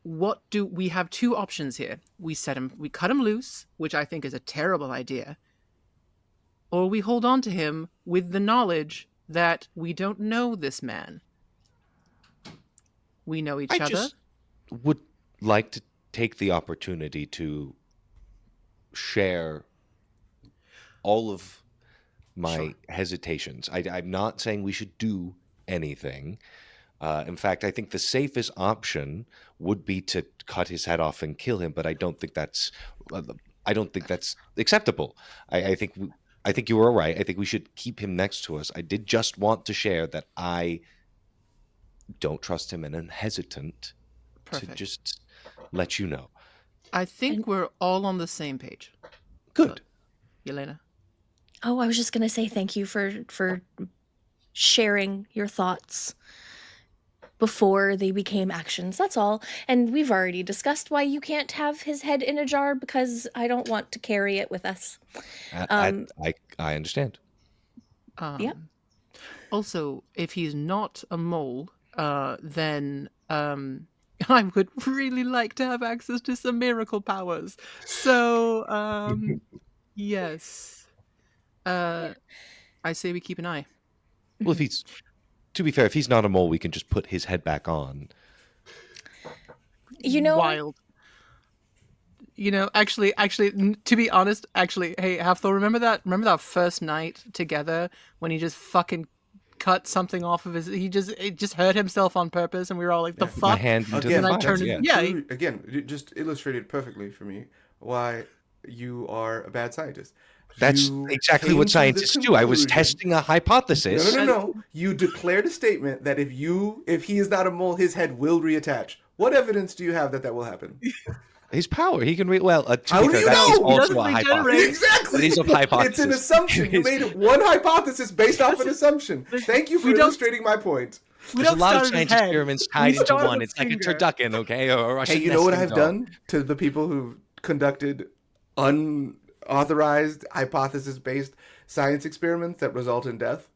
we have two options here. We cut him loose, which I think is a terrible idea. Or we hold on to him with the knowledge that we don't know this man. We know each other. I just would like to take the opportunity to share all of my hesitations. I'm not saying we should do anything. In fact, I think the safest option would be to cut his head off and kill him. But I don't think that's acceptable. I think you were right. I think we should keep him next to us. I did just want to share that I don't trust him and am hesitant to just let you know. I think we're all on the same page. Good. Yelena? Oh, I was just going to say thank you for sharing your thoughts before they became actions. That's all. And we've already discussed why you can't have his head in a jar because I don't want to carry it with us. I understand. Yeah. Also, if he's not a mole, then I would really like to have access to some miracle powers. So, yes. I say we keep an eye. Well, to be fair, if he's not a mole, we can just put his head back on. Wild. Actually, to be honest, hey, Hafthor, remember that first night together when he just fucking cut something off of he just hurt himself on purpose, and we were all like, the fuck? My hand into Again, the fire. Again, it just illustrated perfectly for me why you are a bad scientist. That's exactly what scientists do. I was testing a hypothesis. No. You declared a statement that if he is not a mole, his head will reattach. What evidence do you have that will happen? His power. He can How do you that know? is also a hypothesis. Exactly. It is a hypothesis. It's an assumption. You made one hypothesis based off an assumption. Thank you for illustrating my point. There's a lot of science experiments tied into one. It's like a turducken, okay? Or a Russian hey, you know what I've dog. done to the people who conducted unauthorized hypothesis-based science experiments that result in death?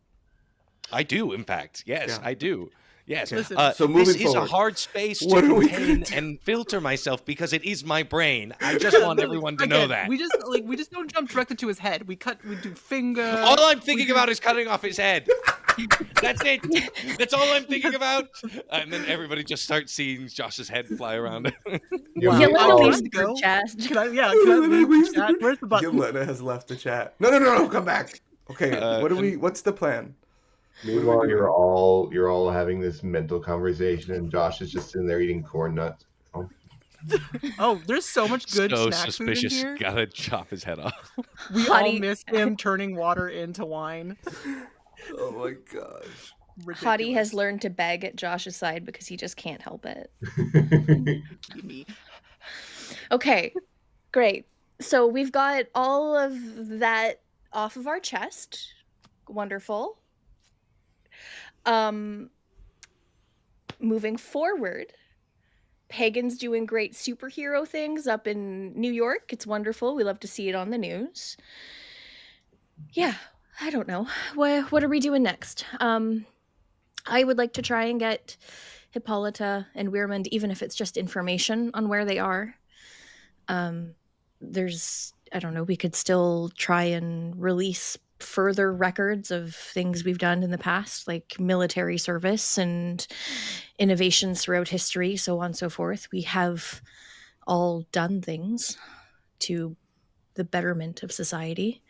I do, in fact. Yes, I do. Yes. Listen, so moving this is forward, a hard space to contain and filter myself because it is my brain. I just want everyone to know that. We just don't jump directly to his head. We do finger. All I'm thinking about is cutting off his head. That's it. That's all I'm thinking about. And then everybody just starts seeing Josh's head fly around. Yelena leaves the group chat. Can I leave the chat? Where's the button? Yelena has left the chat. No, come back. Okay, what's the plan? Meanwhile, you're all having this mental conversation, and Josh is just sitting there eating corn nuts. Oh, there's so much good so snack food in suspicious. here. Gotta chop his head off. We all miss him turning water into wine. Oh my gosh. Hottie has learned to beg at Josh's side because he just can't help it. Okay, great. So we've got all of that off of our chest. Wonderful. Moving forward, Pagan's doing great superhero things up in New York. It's wonderful. We love to see it on the news. Yeah, I don't know. What are we doing next? I would like to try and get Hippolyta and Weirmond, even if it's just information on where they are. I don't know, we could still try and release further records of things we've done in the past, like military service and innovations throughout history, so on and so forth. We have all done things to the betterment of society.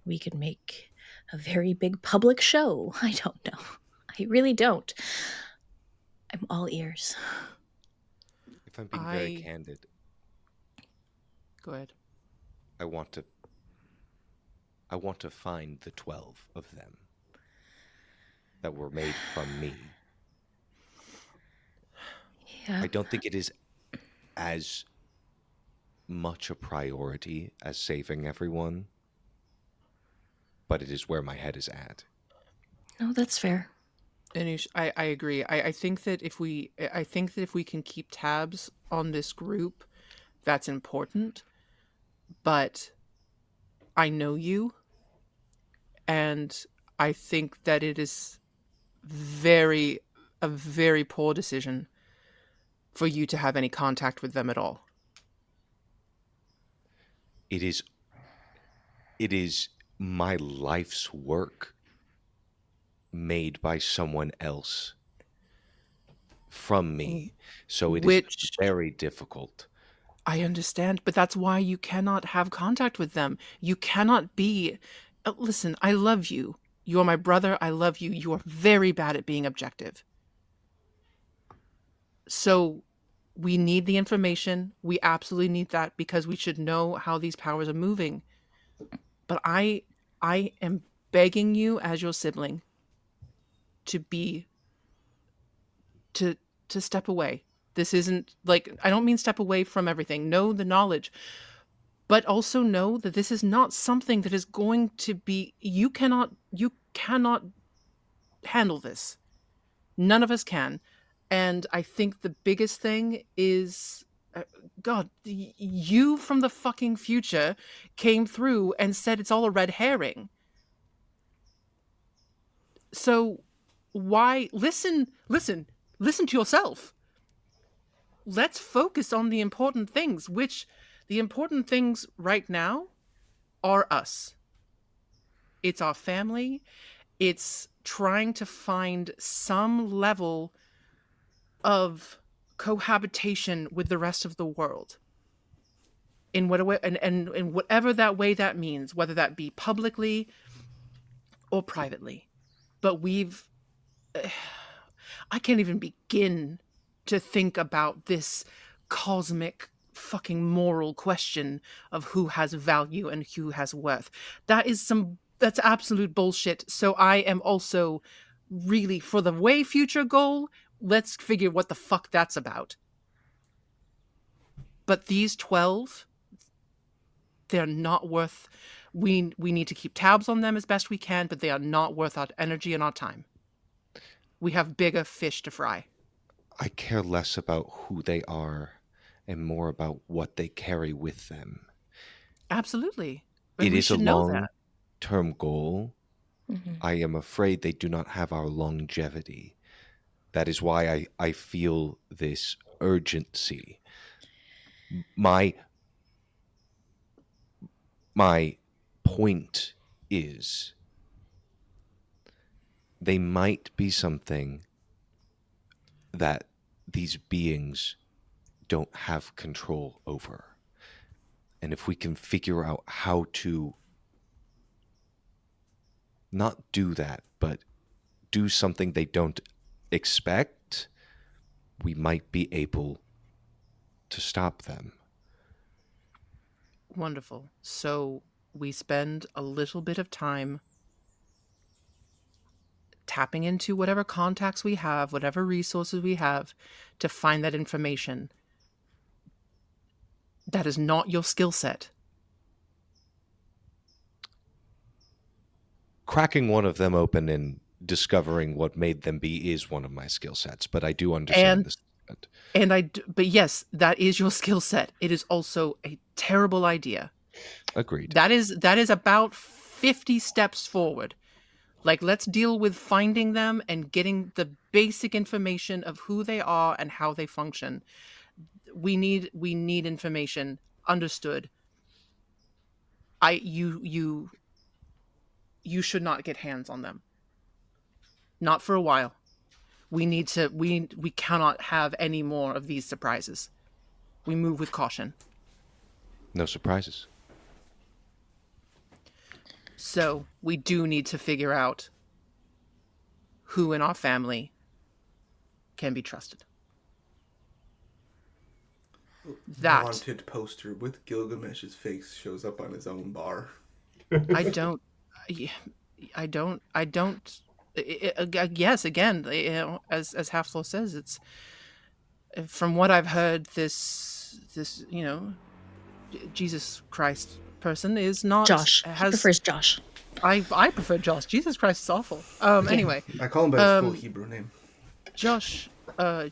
We could make a very big public show. I don't know. I really don't. I'm all ears. If I'm being very candid. Go ahead. I want to find the 12 of them that were made from me. Yeah. I don't think it is as much a priority as saving everyone, but it is where my head is at. No, that's fair. Anish, I agree. I think that if we can keep tabs on this group, that's important. But I know you, and I think that it is a very poor decision for you to have any contact with them at all. It is my life's work made by someone else from me. So it is very difficult. I understand, but that's why you cannot have contact with them. You cannot be... listen, I love you. You are my brother. I love you. You are very bad at being objective. So we need the information. We absolutely need that because we should know how these powers are moving. But I am begging you as your sibling to step away. This isn't like, I don't mean step away from everything. Know the knowledge, but also know that this is not something that is going to be, you cannot handle this. None of us can. And I think the biggest thing is, God, you from the fucking future came through and said it's all a red herring. So why listen to yourself. Let's focus on the important things, which the important things right now are us. It's our family. It's trying to find some level of cohabitation with the rest of the world. In whatever, and in whatever that way that means, whether that be publicly or privately. But I can't even begin to think about this cosmic fucking moral question of who has value and who has worth. That's absolute bullshit. So I am also really, for the way future goal, let's figure what the fuck that's about. But these 12, they're not worth... We need to keep tabs on them as best we can, but they are not worth our energy and our time. We have bigger fish to fry. I care less about who they are and more about what they carry with them. Absolutely. And it we is a should know that. long-term goal. Mm-hmm. I am afraid they do not have our longevity. That is why I feel this urgency. My point is, they might be something that these beings don't have control over. And if we can figure out how to not do that, but do something they don't expect, we might be able to stop them. Wonderful. So we spend a little bit of time tapping into whatever contacts we have, whatever resources we have to find that information. That is not your skill set. Cracking one of them open and discovering what made them be is one of my skill sets, but I do understand this. But yes, that is your skill set. It is also a terrible idea. Agreed. That is about 50 steps forward. Like, let's deal with finding them and getting the basic information of who they are and how they function. We need information. Understood. You should not get hands on them. Not for a while. We cannot have any more of these surprises. We move with caution. No surprises. So we do need to figure out who in our family can be trusted. That Wanted poster with Gilgamesh's face shows up on his own bar. I don't. Yes, again, as Halflow says, it's from what I've heard. This Jesus Christ person is not Josh. He prefers Josh. I prefer Josh. Jesus Christ is awful. Anyway, I call him by his full Hebrew name. Josh,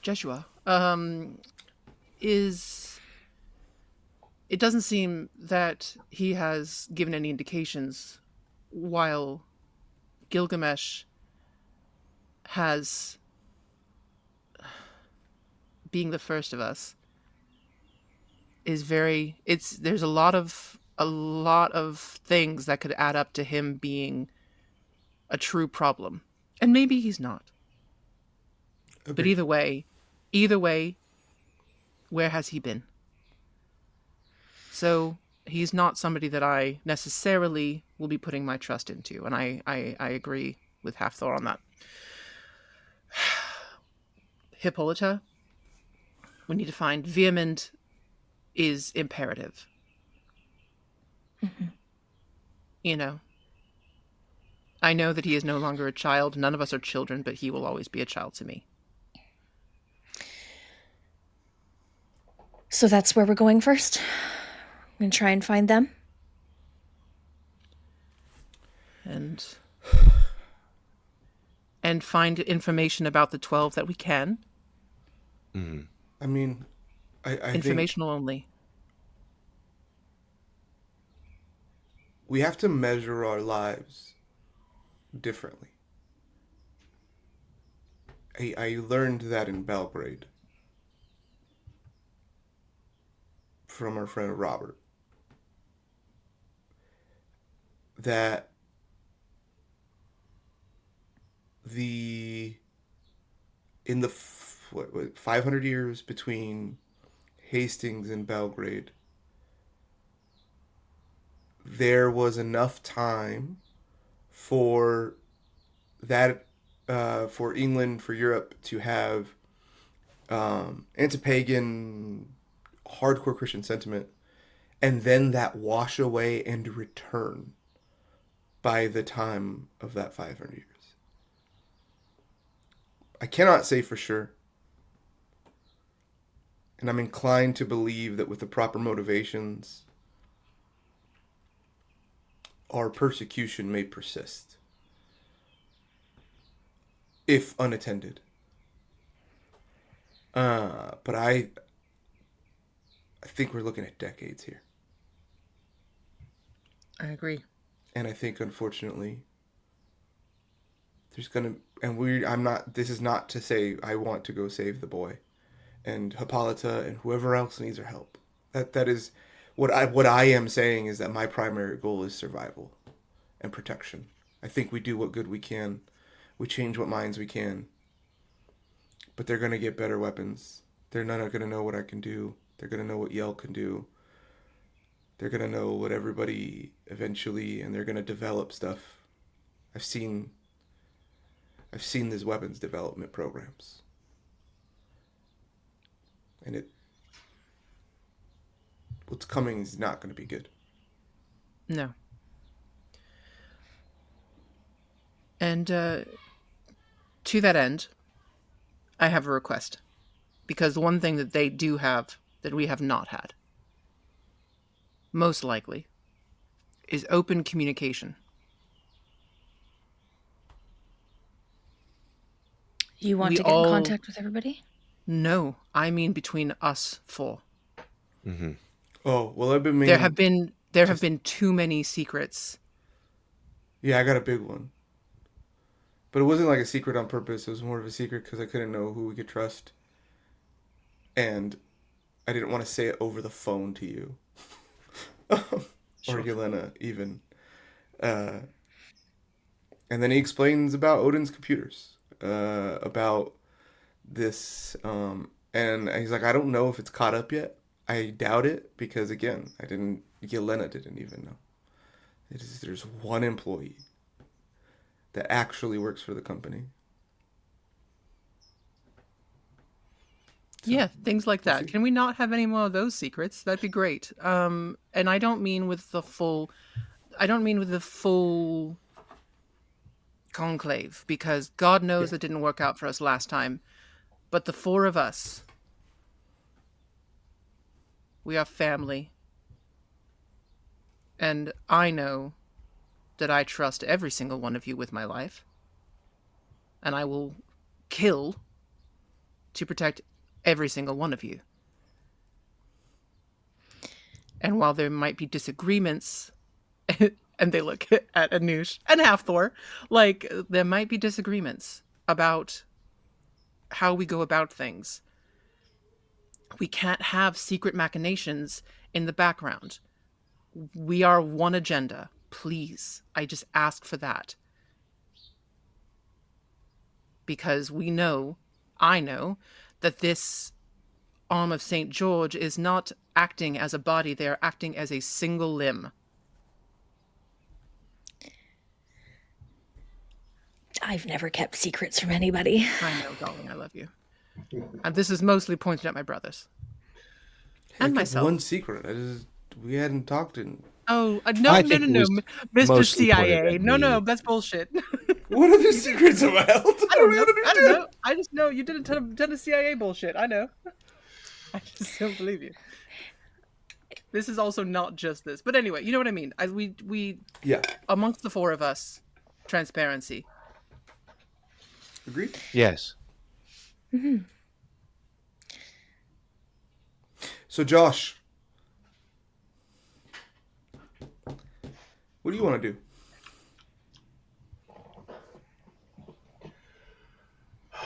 Jeshua, is. It doesn't seem that he has given any indications, while Gilgamesh has, being the first of us, is very. There's a lot of things that could add up to him being a true problem, and maybe he's not. Okay. But either way, where has he been? So he's not somebody that I necessarily will be putting my trust into. And I agree with Halfthor on that. Hippolyta, we need to find. Vehement is imperative. Mm-hmm. You know, I know that he is no longer a child. None of us are children, but he will always be a child to me. So that's where we're going first. I'm going to try and find them. And find information about the 12 that we can. Mm-hmm. I mean, I informational only. We have to measure our lives differently. I learned that in Belgrade from our friend Robert. That in the 500 years between Hastings and Belgrade, there was enough time for that, for England, for Europe to have anti-pagan, hardcore Christian sentiment, and then that wash away and return by the time of that 500 years. I cannot say for sure. And I'm inclined to believe that with the proper motivations, our persecution may persist, if unattended. But I think we're looking at decades here. I agree. And I think, unfortunately, there's gonna, this is not to say I want to go save the boy and Hippolyta and whoever else needs our help. That is what I am saying is that my primary goal is survival and protection. I think we do what good we can. We change what minds we can. But they're gonna get better weapons. They're not gonna know what I can do. They're gonna know what Yell can do. They're gonna know what everybody eventually, and they're gonna develop stuff. I've seen these weapons development programs. And what's coming is not going to be good. No. And to that end, I have a request. Because the one thing that they do have that we have not had, most likely, is open communication. You want to get in contact with everybody? No, I mean between us four. Mm-hmm. Oh, well, I've been meaning... There have been too many secrets. Yeah, I got a big one. But it wasn't like a secret on purpose. It was more of a secret because I couldn't know who we could trust. And I didn't want to say it over the phone to you. Or Yelena, even. And then he explains about Odin's computers. About this. And he's like, I don't know if it's caught up yet. I doubt it because, again, Yelena didn't even know. There's one employee that actually works for the company. So, yeah, things like that. Can we not have any more of those secrets? That'd be great. And I don't mean with the full conclave, because God knows it didn't work out for us last time. But the four of us, we are family. And I know that I trust every single one of you with my life. And I will kill to protect every single one of you. And while there might be disagreements, and they look at Anoush and Halfthor, like, there might be disagreements about how we go about things. We can't have secret machinations in the background. We are one agenda. Please, I just ask for that. Because I know, that arm of St. George is not acting as a body. They are acting as a single limb. I've never kept secrets from anybody. I know, darling, I love you. And this is mostly pointed at my brothers. And myself. One secret. We hadn't talked in... Oh, I no, think it was Mr. mostly pointed CIA. at No, me. that's bullshit. What are the secrets about? I don't know. I just know you did a ton of CIA bullshit. I know. I just don't believe you. This is also not just this. But anyway, you know what I mean. We amongst the four of us, transparency. Agreed? Yes. Mm-hmm. So, Josh, what do you want to do?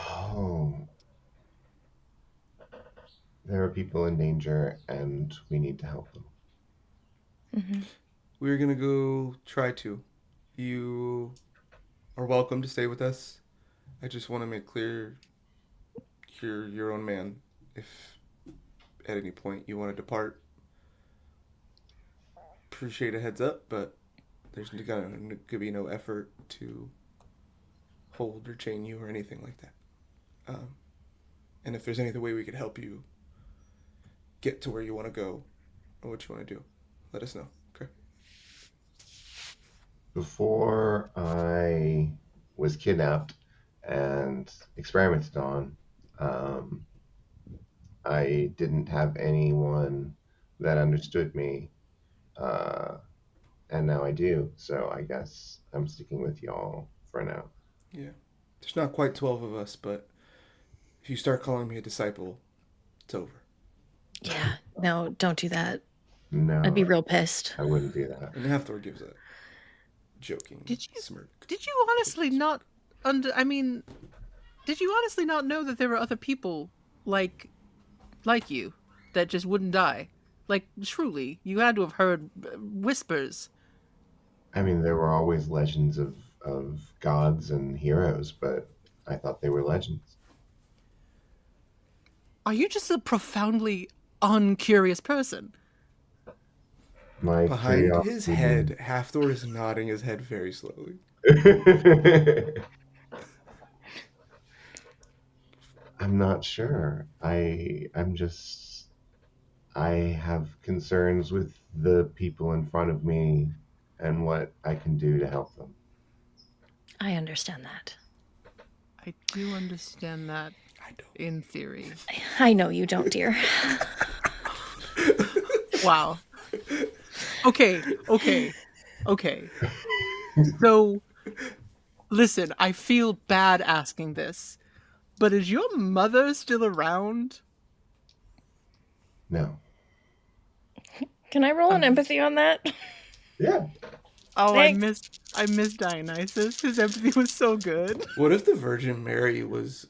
Oh. There are people in danger, and we need to help them. Mm-hmm. We're going to go try to. You are welcome to stay with us. I just want to make clear you're your own man. If at any point you want to depart, appreciate a heads up, but there's going to be no effort to hold or chain you or anything like that. And if there's any other way we could help you get to where you want to go or what you want to do, let us know. Okay? Before I was kidnapped and experimented on, I didn't have anyone that understood me, and now I do. So I guess I'm sticking with y'all for now. Yeah. There's not quite 12 of us, but if you start calling me a disciple, it's over. Yeah, no, don't do that. No, I'd be real pissed. I wouldn't do that. And Halfthor gives a joking smirk. Did you honestly not did you honestly not know that there were other people like you that just wouldn't die? Like, truly, you had to have heard whispers. I mean, there were always legends of gods and heroes, but I thought they were legends. Are you just a profoundly uncurious person? Behind his head, Halfthor is nodding his head very slowly. I'm not sure. I have concerns with the people in front of me and what I can do to help them. I understand that. I do understand that. I don't. In theory. I know you don't, dear. Wow. Okay. So, listen, I feel bad asking this, but is your mother still around? No. Can I roll an empathy on that? Yeah. Oh, Thanks. I miss Dionysus. His empathy was so good. What if the Virgin Mary was,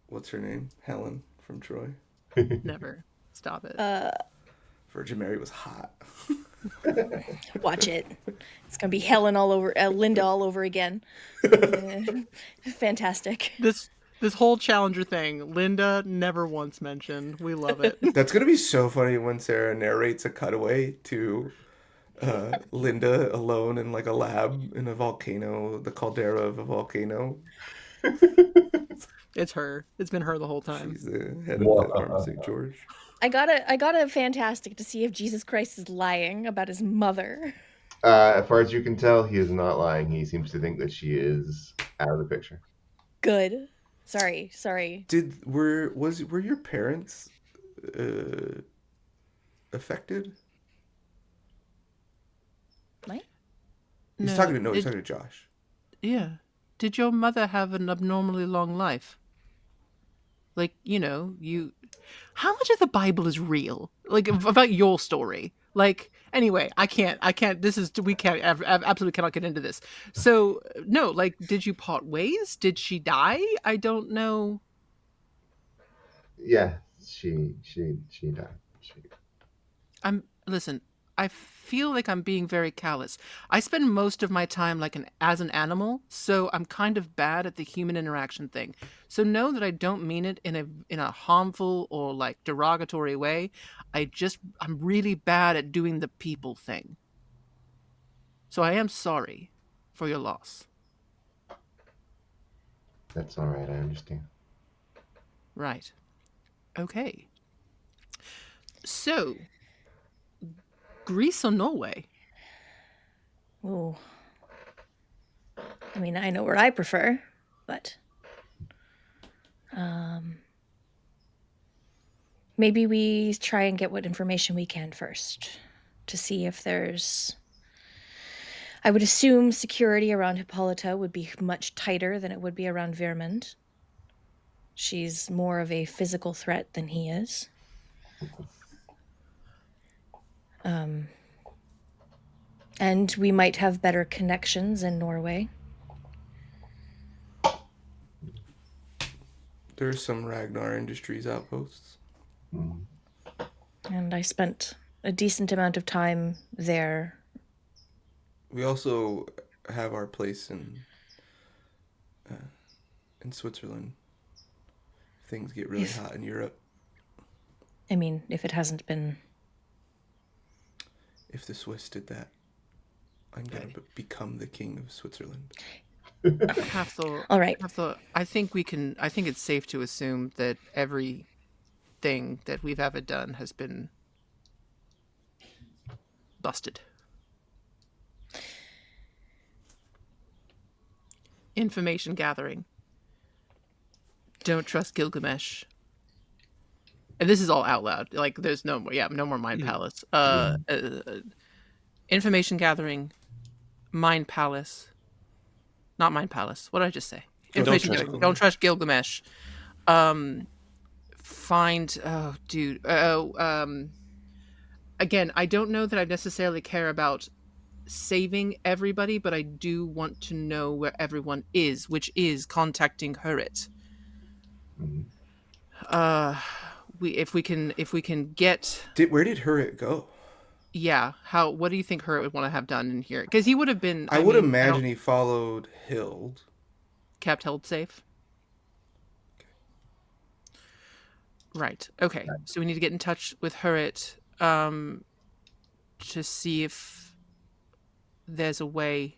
what's her name? Helen from Troy. Never. Stop it. Virgin Mary was hot. Watch it. It's gonna be Helen all over, Linda all over again. Fantastic. This whole Challenger thing, Linda never once mentioned. We love it. That's gonna be so funny when Sarah narrates a cutaway to Linda alone in like a lab in a volcano, the caldera of a volcano. It's her. It's been her the whole time. She's the head of the Arm of St. George. I got a fantastic to see if Jesus Christ is lying about his mother. As far as you can tell, he is not lying. He seems to think that she is out of the picture. Good. Sorry. Were your parents affected? What? He's talking to Josh. Yeah. Did your mother have an abnormally long life? Like, how much of the Bible is real? Like, about your story? Like, anyway, we absolutely cannot get into this. So, no, like, did you part ways? Did she die? I don't know. Yeah, she died. Listen, I feel like I'm being very callous. I spend most of my time as an animal, so I'm kind of bad at the human interaction thing. So know that I don't mean it in a harmful or like derogatory way. I'm really bad at doing the people thing. So I am sorry for your loss. That's all right. I understand. Right. Okay. So, Greece or Norway? Ooh. I mean, I know what I prefer, but maybe we try and get what information we can first to see if there's... I would assume security around Hippolyta would be much tighter than it would be around Vermund. She's more of a physical threat than he is. And we might have better connections in Norway. There's some Ragnar Industries outposts. Mm. And I spent a decent amount of time there. We also have our place in Switzerland. Things get really hot in Europe. I mean, if it hasn't been... If the Swiss did that, I'm going to become the king of Switzerland. All right. I think it's safe to assume that everything that we've ever done has been busted. Information gathering. Don't trust Gilgamesh. And this is all out loud. Like, there's no more Mind Palace. Information gathering, Mind Palace. Not Mind Palace. What did I just say? Information gathering. Don't trust Gilgamesh. Again, I don't know that I necessarily care about saving everybody, but I do want to know where everyone is, which is contacting Hurrit. If we can get... Where did Hurrit go? Yeah, what do you think Hurrit would want to have done in here? Because he would have been... I would imagine he followed Hild. Kept Hild safe? Right. Okay. So we need to get in touch with Hurrit to see if there's a way.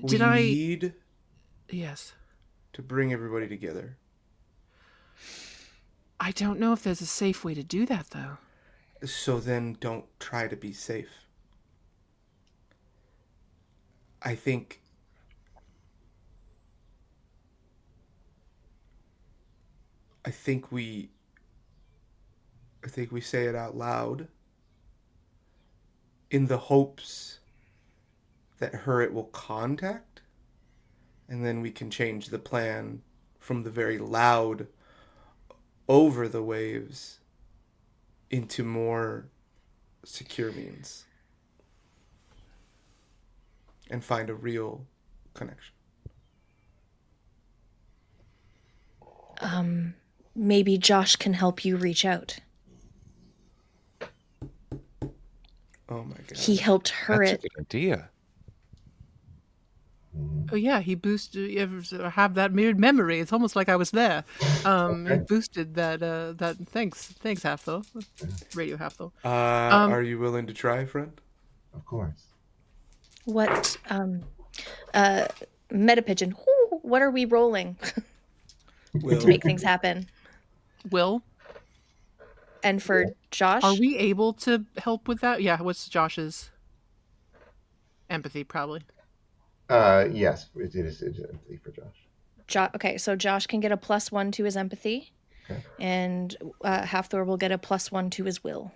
We need Yes. to bring everybody together. I don't know if there's a safe way to do that, though. So then don't try to be safe. I think we say it out loud in the hopes that Hurrit will contact, and then we can change the plan from the very loud over the waves into more secure means and find a real connection. Maybe Josh can help you reach out. Oh my god. He helped Hurrit. That's a good idea. Oh yeah, he boosted. You have that mirrored memory. It's almost like I was there. He boosted that. That thanks, Hathor. Radio Hathor. Are you willing to try, friend? Of course. What? Metapigeon. What are we rolling to make things happen? Will. And for Josh, are we able to help with that? Yeah. What's Josh's empathy? Probably. Yes, it is empathy for Josh. Okay, so Josh can get a +1 to his empathy, okay. And Hathor will get a +1 to his will.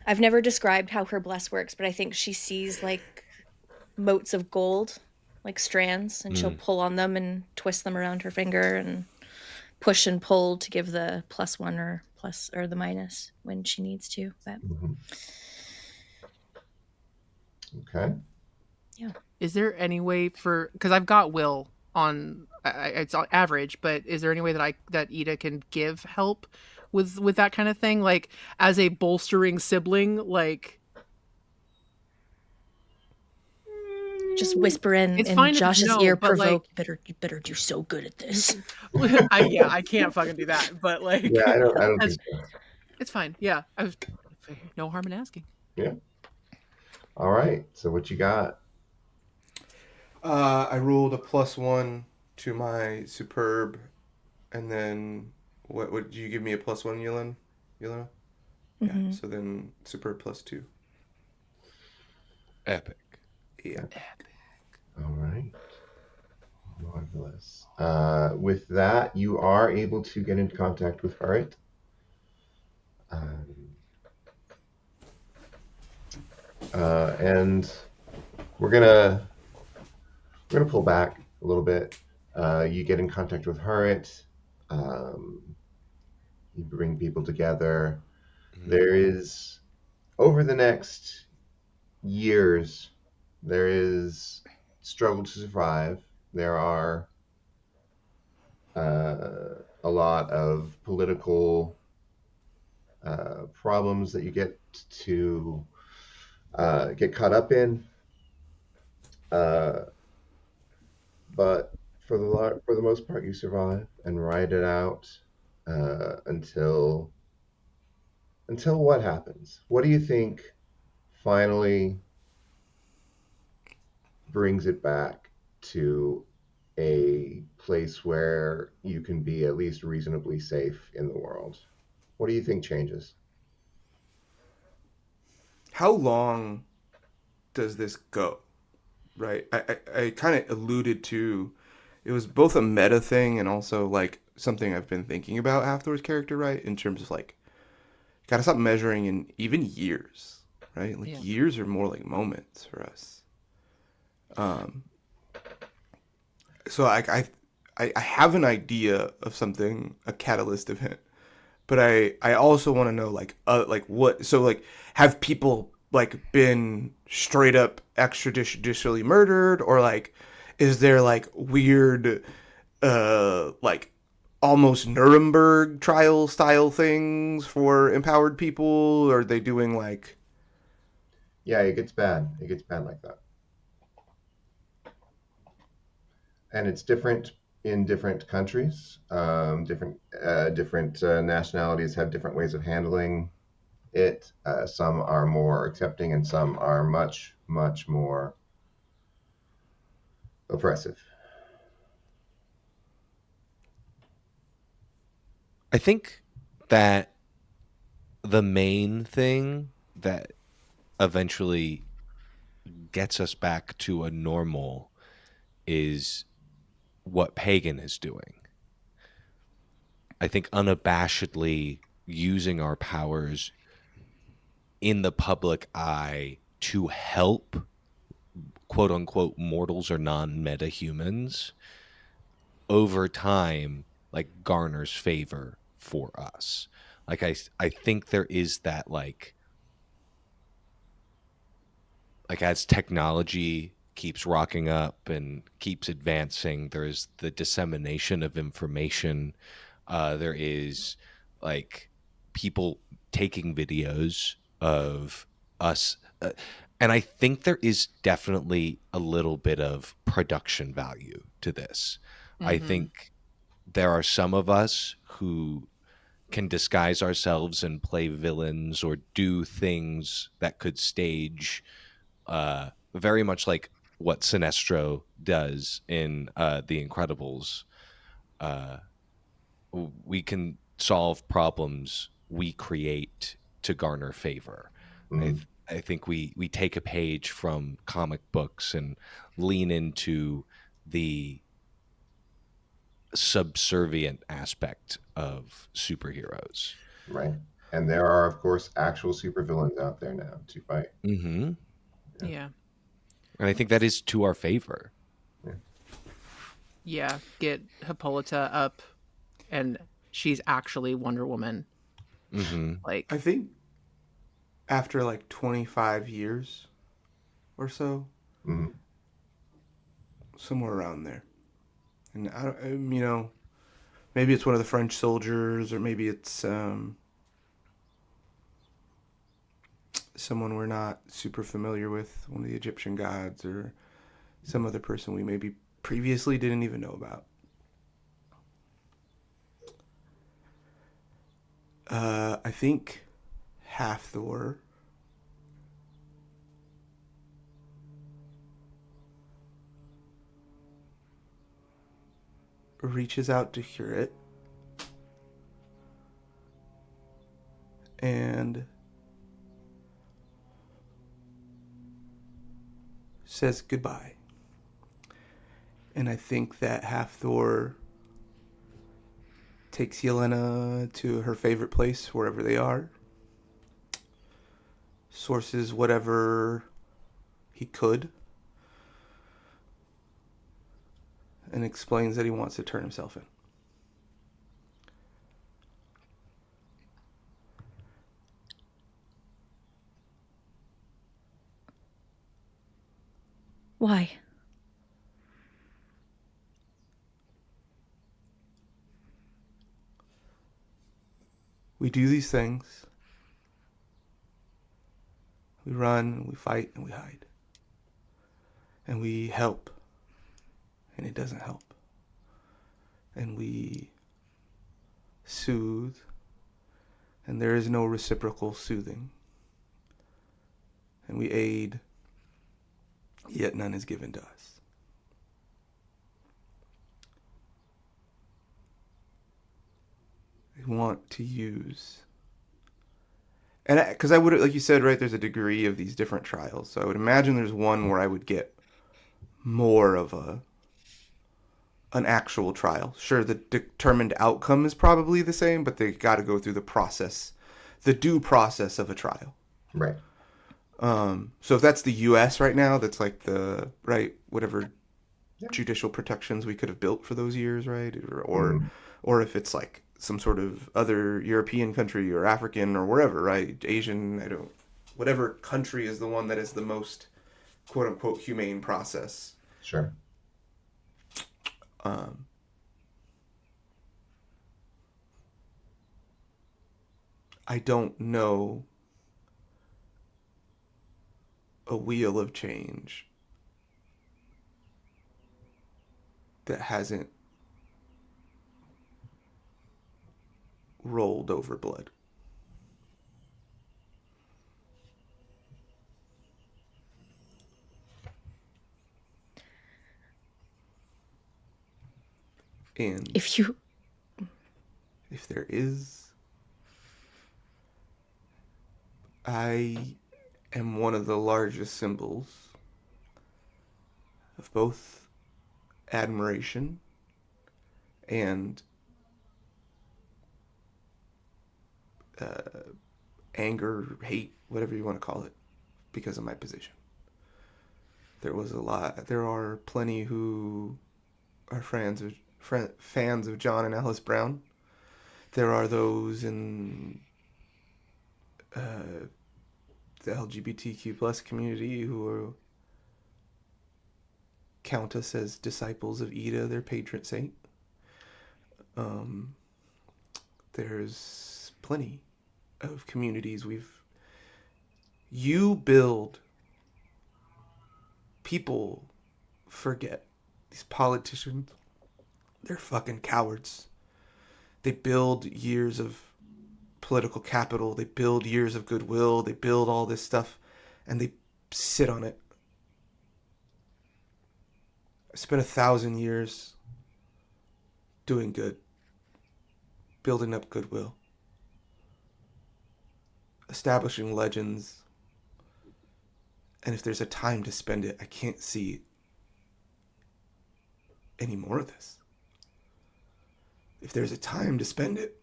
I've never described how her bless works, but I think she sees like motes of gold, like strands, and she'll pull on them and twist them around her finger and push and pull to give the +1 or the minus when she needs to. But... Okay. Yeah. Is there any way because I've got will on it's on average, but is there any way that Ida can give help with that kind of thing, like as a bolstering sibling, like Just whisper it's in fine if it's Josh's no, ear, but like, provoke. You better do so good at this. I can't fucking do that. But like, Yeah, I don't think so. it's fine. Yeah, no harm in asking. Yeah. All right. So what you got? I rolled a +1 to my superb, and then what did you give me a +1, Yelena? Yeah. So then superb +2. Epic. Yeah. All right. Marvelous. With that, you are able to get into contact with Hurrit. And we're gonna pull back a little bit. You get in contact with Hurrit. You bring people together. There is, over the next years, there is struggle to survive. There are a lot of political problems that you get to get caught up in. But for the most part, you survive and ride it out until what happens? What do you think finally brings it back to a place where you can be at least reasonably safe in the world? What do you think changes? How long does this go? Right. I kind of alluded to it was both a meta thing and also like something I've been thinking about afterwards, character, right? In terms of like, gotta stop measuring in even years, right? Like years are more like moments for us. So I have an idea of something, a catalyst event, but I also want to know like what, so like have people like been straight up extrajudicially murdered, or like is there like weird like almost Nuremberg trial style things for empowered people? Or are they doing like... Yeah, it gets bad. It gets bad like that. And it's different in different countries. Different nationalities have different ways of handling it. Some are more accepting, and some are much, much more oppressive. I think that the main thing that eventually gets us back to a normal is what Pagan is doing. I think unabashedly using our powers in the public eye to help quote unquote mortals or non-meta humans over time like garners favor for us. Like I think there is that like as technology keeps rocking up and keeps advancing, there's the dissemination of information. There is like people taking videos of us. And I think there is definitely a little bit of production value to this. I think there are some of us who can disguise ourselves and play villains or do things that could stage very much like what Sinestro does in The Incredibles. We can solve problems we create to garner favor. I think we take a page from comic books and lean into the subservient aspect of superheroes. Right. And there are, of course, actual supervillains out there now to fight. Mm-hmm. Yeah. And I think that is to our favor. Yeah. Get Hippolyta up, and she's actually Wonder Woman. Mm-hmm. Like, I think after like 25 years or so, somewhere around there. And I don't, Maybe it's one of the French soldiers, or maybe it's someone we're not super familiar with, one of the Egyptian gods, or some other person we maybe previously didn't even know about. I think Hathor reaches out to hear it and says goodbye. And I think that Hathor takes Yelena to her favorite place, wherever they are. Sources whatever he could. And explains that he wants to turn himself in. Why? We do these things. We run, we fight, and we hide. And we help. And it doesn't help. And we soothe. And there is no reciprocal soothing. And we aid, yet none is given to us. They want to use... And because I would, like you said, right, there's a degree of these different trials. So I would imagine there's one where I would get more of an actual trial. Sure, the determined outcome is probably the same, but they got to go through the process, the due process of a trial. Right. So if that's the U.S. right now, that's like the, right, whatever judicial protections we could have built for those years, right? Or if it's like some sort of other European country or African or wherever, right? Asian, whatever country is the one that is the most quote unquote humane process. Sure. I don't know a wheel of change that hasn't rolled over blood. And If there is, I am one of the largest symbols of both admiration and anger, hate, whatever you want to call it, because of my position. There are plenty who are fans of John and Alice Brown. There are those in the LGBTQ plus community who count us as disciples of Ida, their patron saint. There's plenty of communities you build. People forget. These politicians, they're fucking cowards. They build years of political capital. They build years of goodwill. They build all this stuff, and they sit on it. I spent 1,000 years doing good, building up goodwill, establishing legends. And if there's a time to spend it, I can't see any more of this. If there's a time to spend it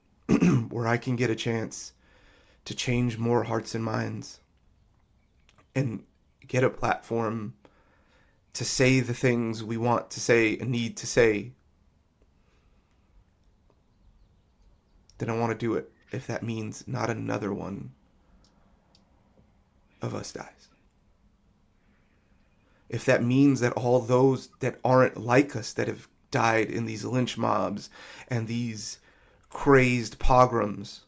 where I can get a chance to change more hearts and minds and get a platform to say the things we want to say and need to say, then I want to do it, if that means not another one of us dies. If that means that all those that aren't like us, that have died in these lynch mobs and these crazed pogroms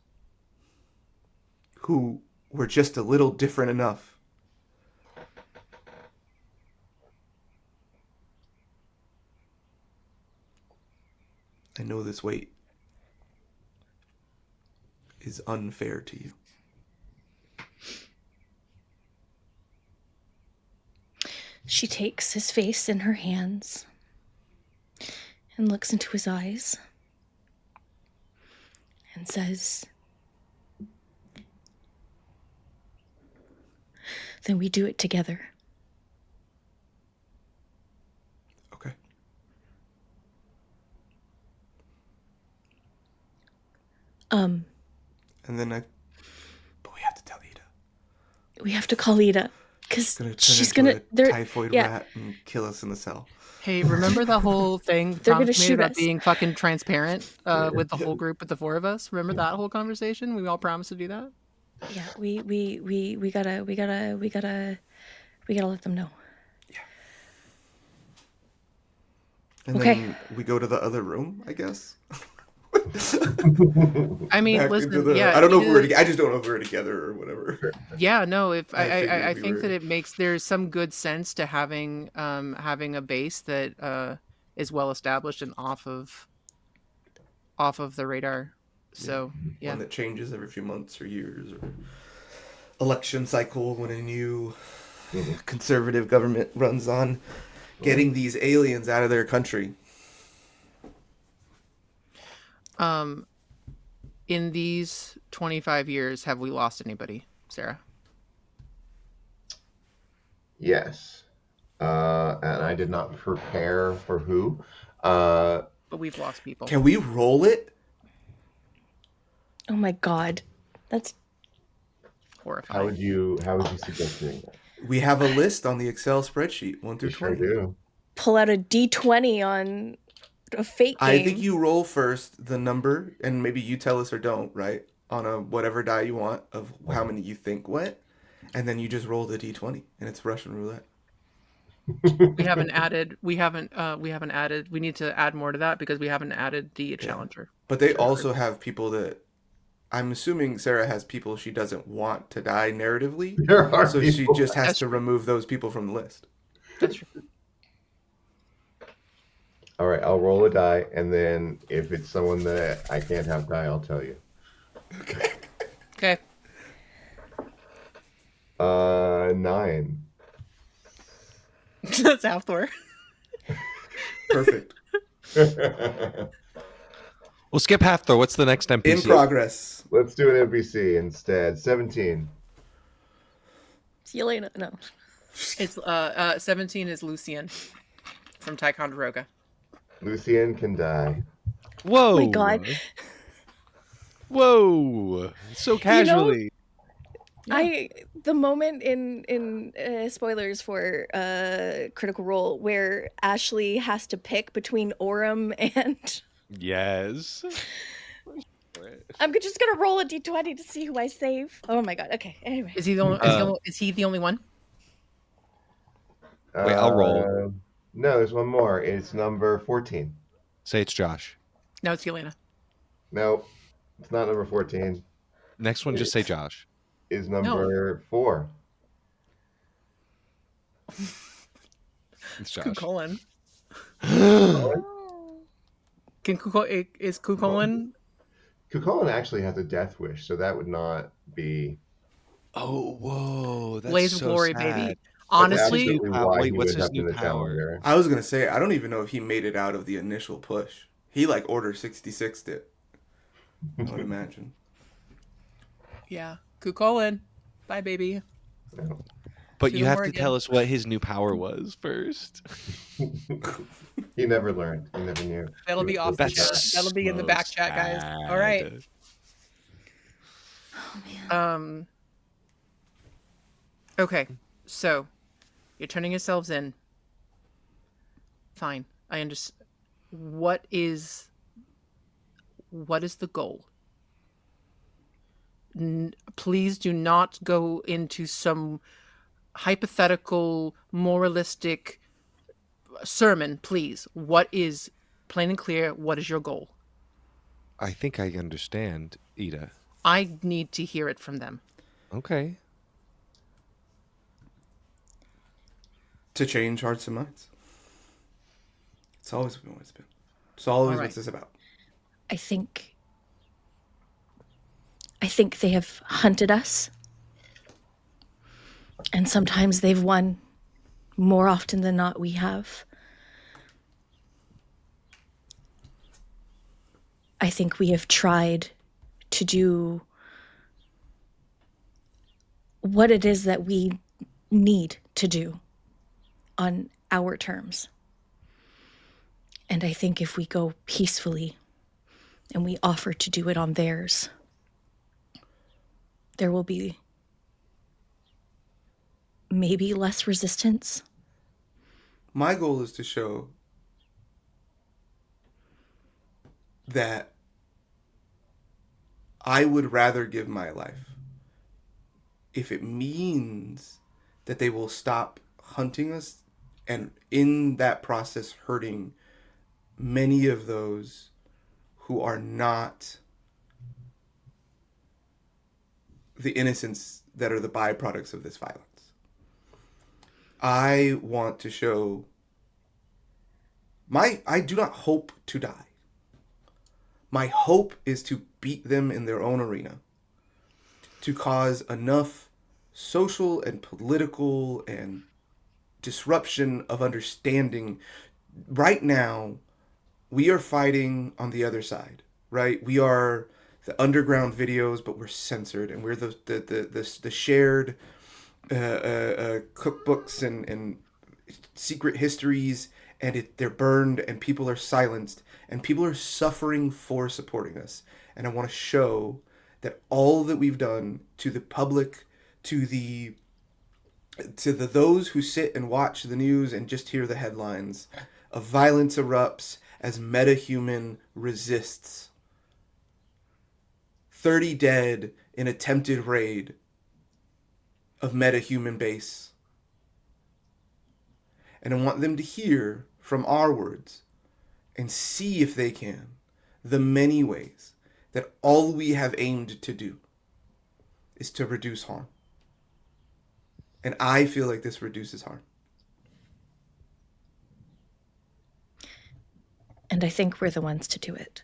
who were just a little different enough. I know this weight is unfair to you. She takes his face in her hands and looks into his eyes and says, "Then we do it together." Okay. And then but we have to tell Ida. We have to call Ida because she's gonna typhoid rat and kill us in the cell. Hey, remember the whole thing They're gonna Thomas made shoot about us. being fucking transparent with the whole group, with the four of us? Remember that whole conversation? We all promised to do that. Yeah, we gotta let them know. Yeah. And Okay. then we go to the other room, I guess. I mean, listen, yeah. I don't know if we're I just don't know if we're together or whatever. Yeah, no. If I I think that it makes there's some good sense to having a base that is well established and off of the radar. So yeah, One that changes every few months or years, or election cycle when a new conservative government runs on getting these aliens out of their country. In these 25 years, have we lost anybody, Sarah? Yes. And I did not prepare for who. But we've lost people. Can we roll it? Oh my god, that's Horrifying. How would you suggest doing that? We have a list on the Excel spreadsheet, 1 through You sure 20. do. pull out a D20 on a fake game. I think you roll first the number, and maybe you tell us or don't, right? On a whatever die you want of how many you think went, and then you just roll the D20, and it's Russian roulette. We haven't added. We need to add more to that because we haven't added the challenger. But they also have people that I'm assuming Sarah has people she doesn't want to die narratively, There are so she people. just has to remove those people from the list. That's true. All right, I'll roll a die, and then if it's someone that I can't have die, I'll tell you. Okay. 9. That's Althor. Perfect. We'll skip half though. What's the next NPC? In progress. Let's do an NPC instead. 17. It's Yelena. No. It's 17 is Lucien from Ticonderoga. Lucien can die. Whoa! Oh my god. Whoa! So casually. The moment in spoilers for Critical Role where Ashley has to pick between Orem and Yes. I'm just gonna roll a D20 to see who I save. Oh my god. Okay. Anyway. Is he the only? Is he the only one? Wait, I'll roll. No, there's one more. It's number 14. Say it's Josh. No, it's Yelena. No, it's not number 14. Next one, just say Josh. Is number 4. It's Josh. Kukulin. Is Kukulin? Kukulin actually has a death wish, so that would not be. Oh, whoa! That's Blaze of so Glory, sad. baby. Honestly, Absolutely why wait, he what's would his have been new the power? challenger. I was gonna say I don't even know if he made it out of the initial push. He like order 66'd it. I would imagine. yeah. Kukulin. Bye, baby. But See you the have more to again. tell us what his new power was first. He never learned. He never knew. That'll be off the chat. That's That'll be in the so back chat, guys. All right. sad. Oh man. Okay. So, you're turning yourselves in. Fine. I understand. What is the goal? Please do not go into some hypothetical moralistic sermon, please. What is plain and clear, what is your goal? I think I understand, Ida. I need to hear it from them. Okay. To change hearts and minds. It's always been what it's been. It's always All what this is about. I think they have hunted us. And sometimes they've won. More often than not, we have. I think we have tried to do what it is that we need to do on our terms. And I think if we go peacefully and we offer to do it on theirs, there will be maybe less resistance. My goal is to show that I would rather give my life if it means that they will stop hunting us and in that process hurting many of those who are not the innocents that are the byproducts of this violence. I want to show I do not hope to die. My hope is to beat them in their own arena, to cause enough social and political and disruption of understanding. Right now, we are fighting on the other side, right? We are the underground videos, but we're censored, and we're the shared cookbooks and secret histories, and they're burned, and people are silenced, and people are suffering for supporting us. And I want to show that all that we've done to the public, to the those who sit and watch the news and just hear the headlines of violence erupts as metahuman resists. 30 dead in attempted raid of metahuman base. And I want them to hear from our words and see if they can the many ways that all we have aimed to do is to reduce harm. And I feel like this reduces harm. And I think we're the ones to do it.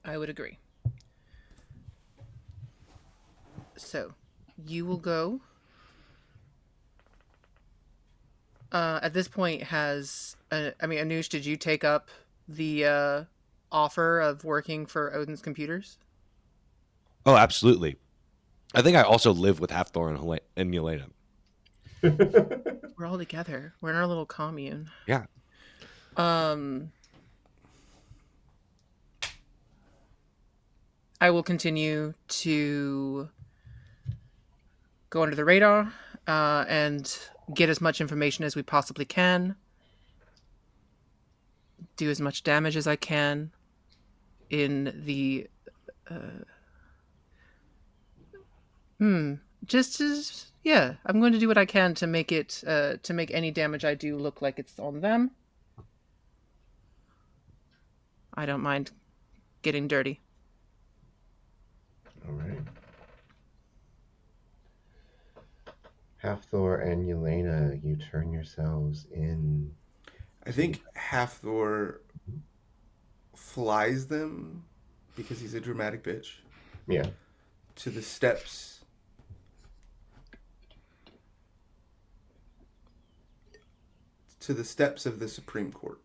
I would agree. So, you will go. At this point, Anush, did you take up the offer of working for Odin's Computers? Oh, absolutely. I think I also live with Hathor and Milena. We're all together. We're in our little commune. Yeah. I will continue to go under the radar and get as much information as we possibly can. Do as much damage as I can in the I'm going to do what I can to make it to make any damage I do look like it's on them. I don't mind getting dirty. All right. Hathor and Yelena, you turn yourselves in. I think Hathor flies them, because he's a dramatic bitch, Yeah. to the steps of the Supreme Court.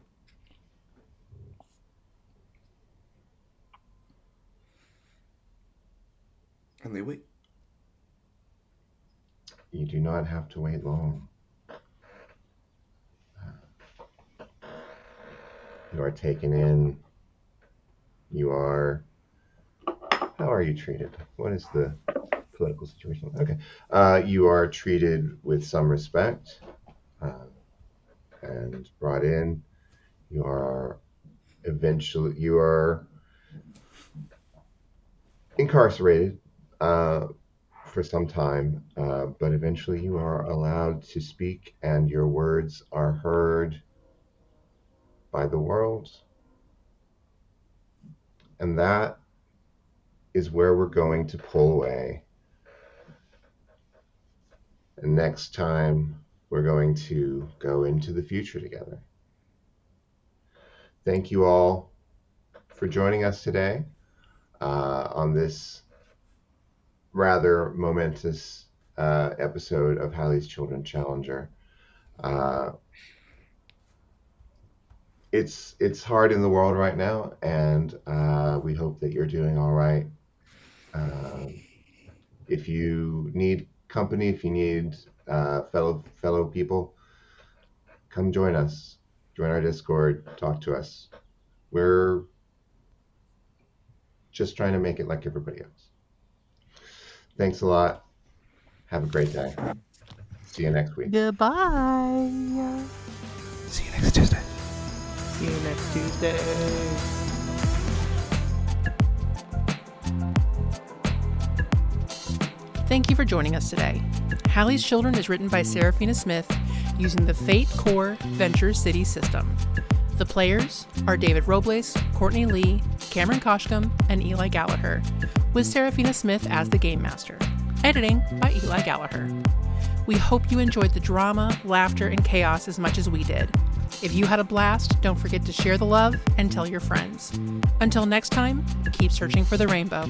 And they wait. You do not have to wait long. You are taken in. How are you treated? What is the political situation? Okay. You are treated with some respect and brought in. You are incarcerated for for some time, but eventually you are allowed to speak and your words are heard by the world. And that is where we're going to pull away. And next time, we're going to go into the future together. Thank you all for joining us today on this rather momentous episode of Halley's Children Challenger. It's hard in the world right now, and we hope that you're doing all right. If you need company, if you need fellow people, come join us. Join our Discord. Talk to us. We're just trying to make it like everybody else. Thanks a lot. Have a great day. See you next week. Goodbye. See you next Tuesday. See you next Tuesday. Thank you for joining us today. Halley's Children is written by Serafina Smith using the Fate Core Venture City system. The players are David Robles, Courtney Lee, Cameron Khosgham, and Eli Galliher, with Serafina Smith as the Game Master. Editing by Eli Galliher. We hope you enjoyed the drama, laughter, and chaos as much as we did. If you had a blast, don't forget to share the love and tell your friends. Until next time, keep searching for the rainbow.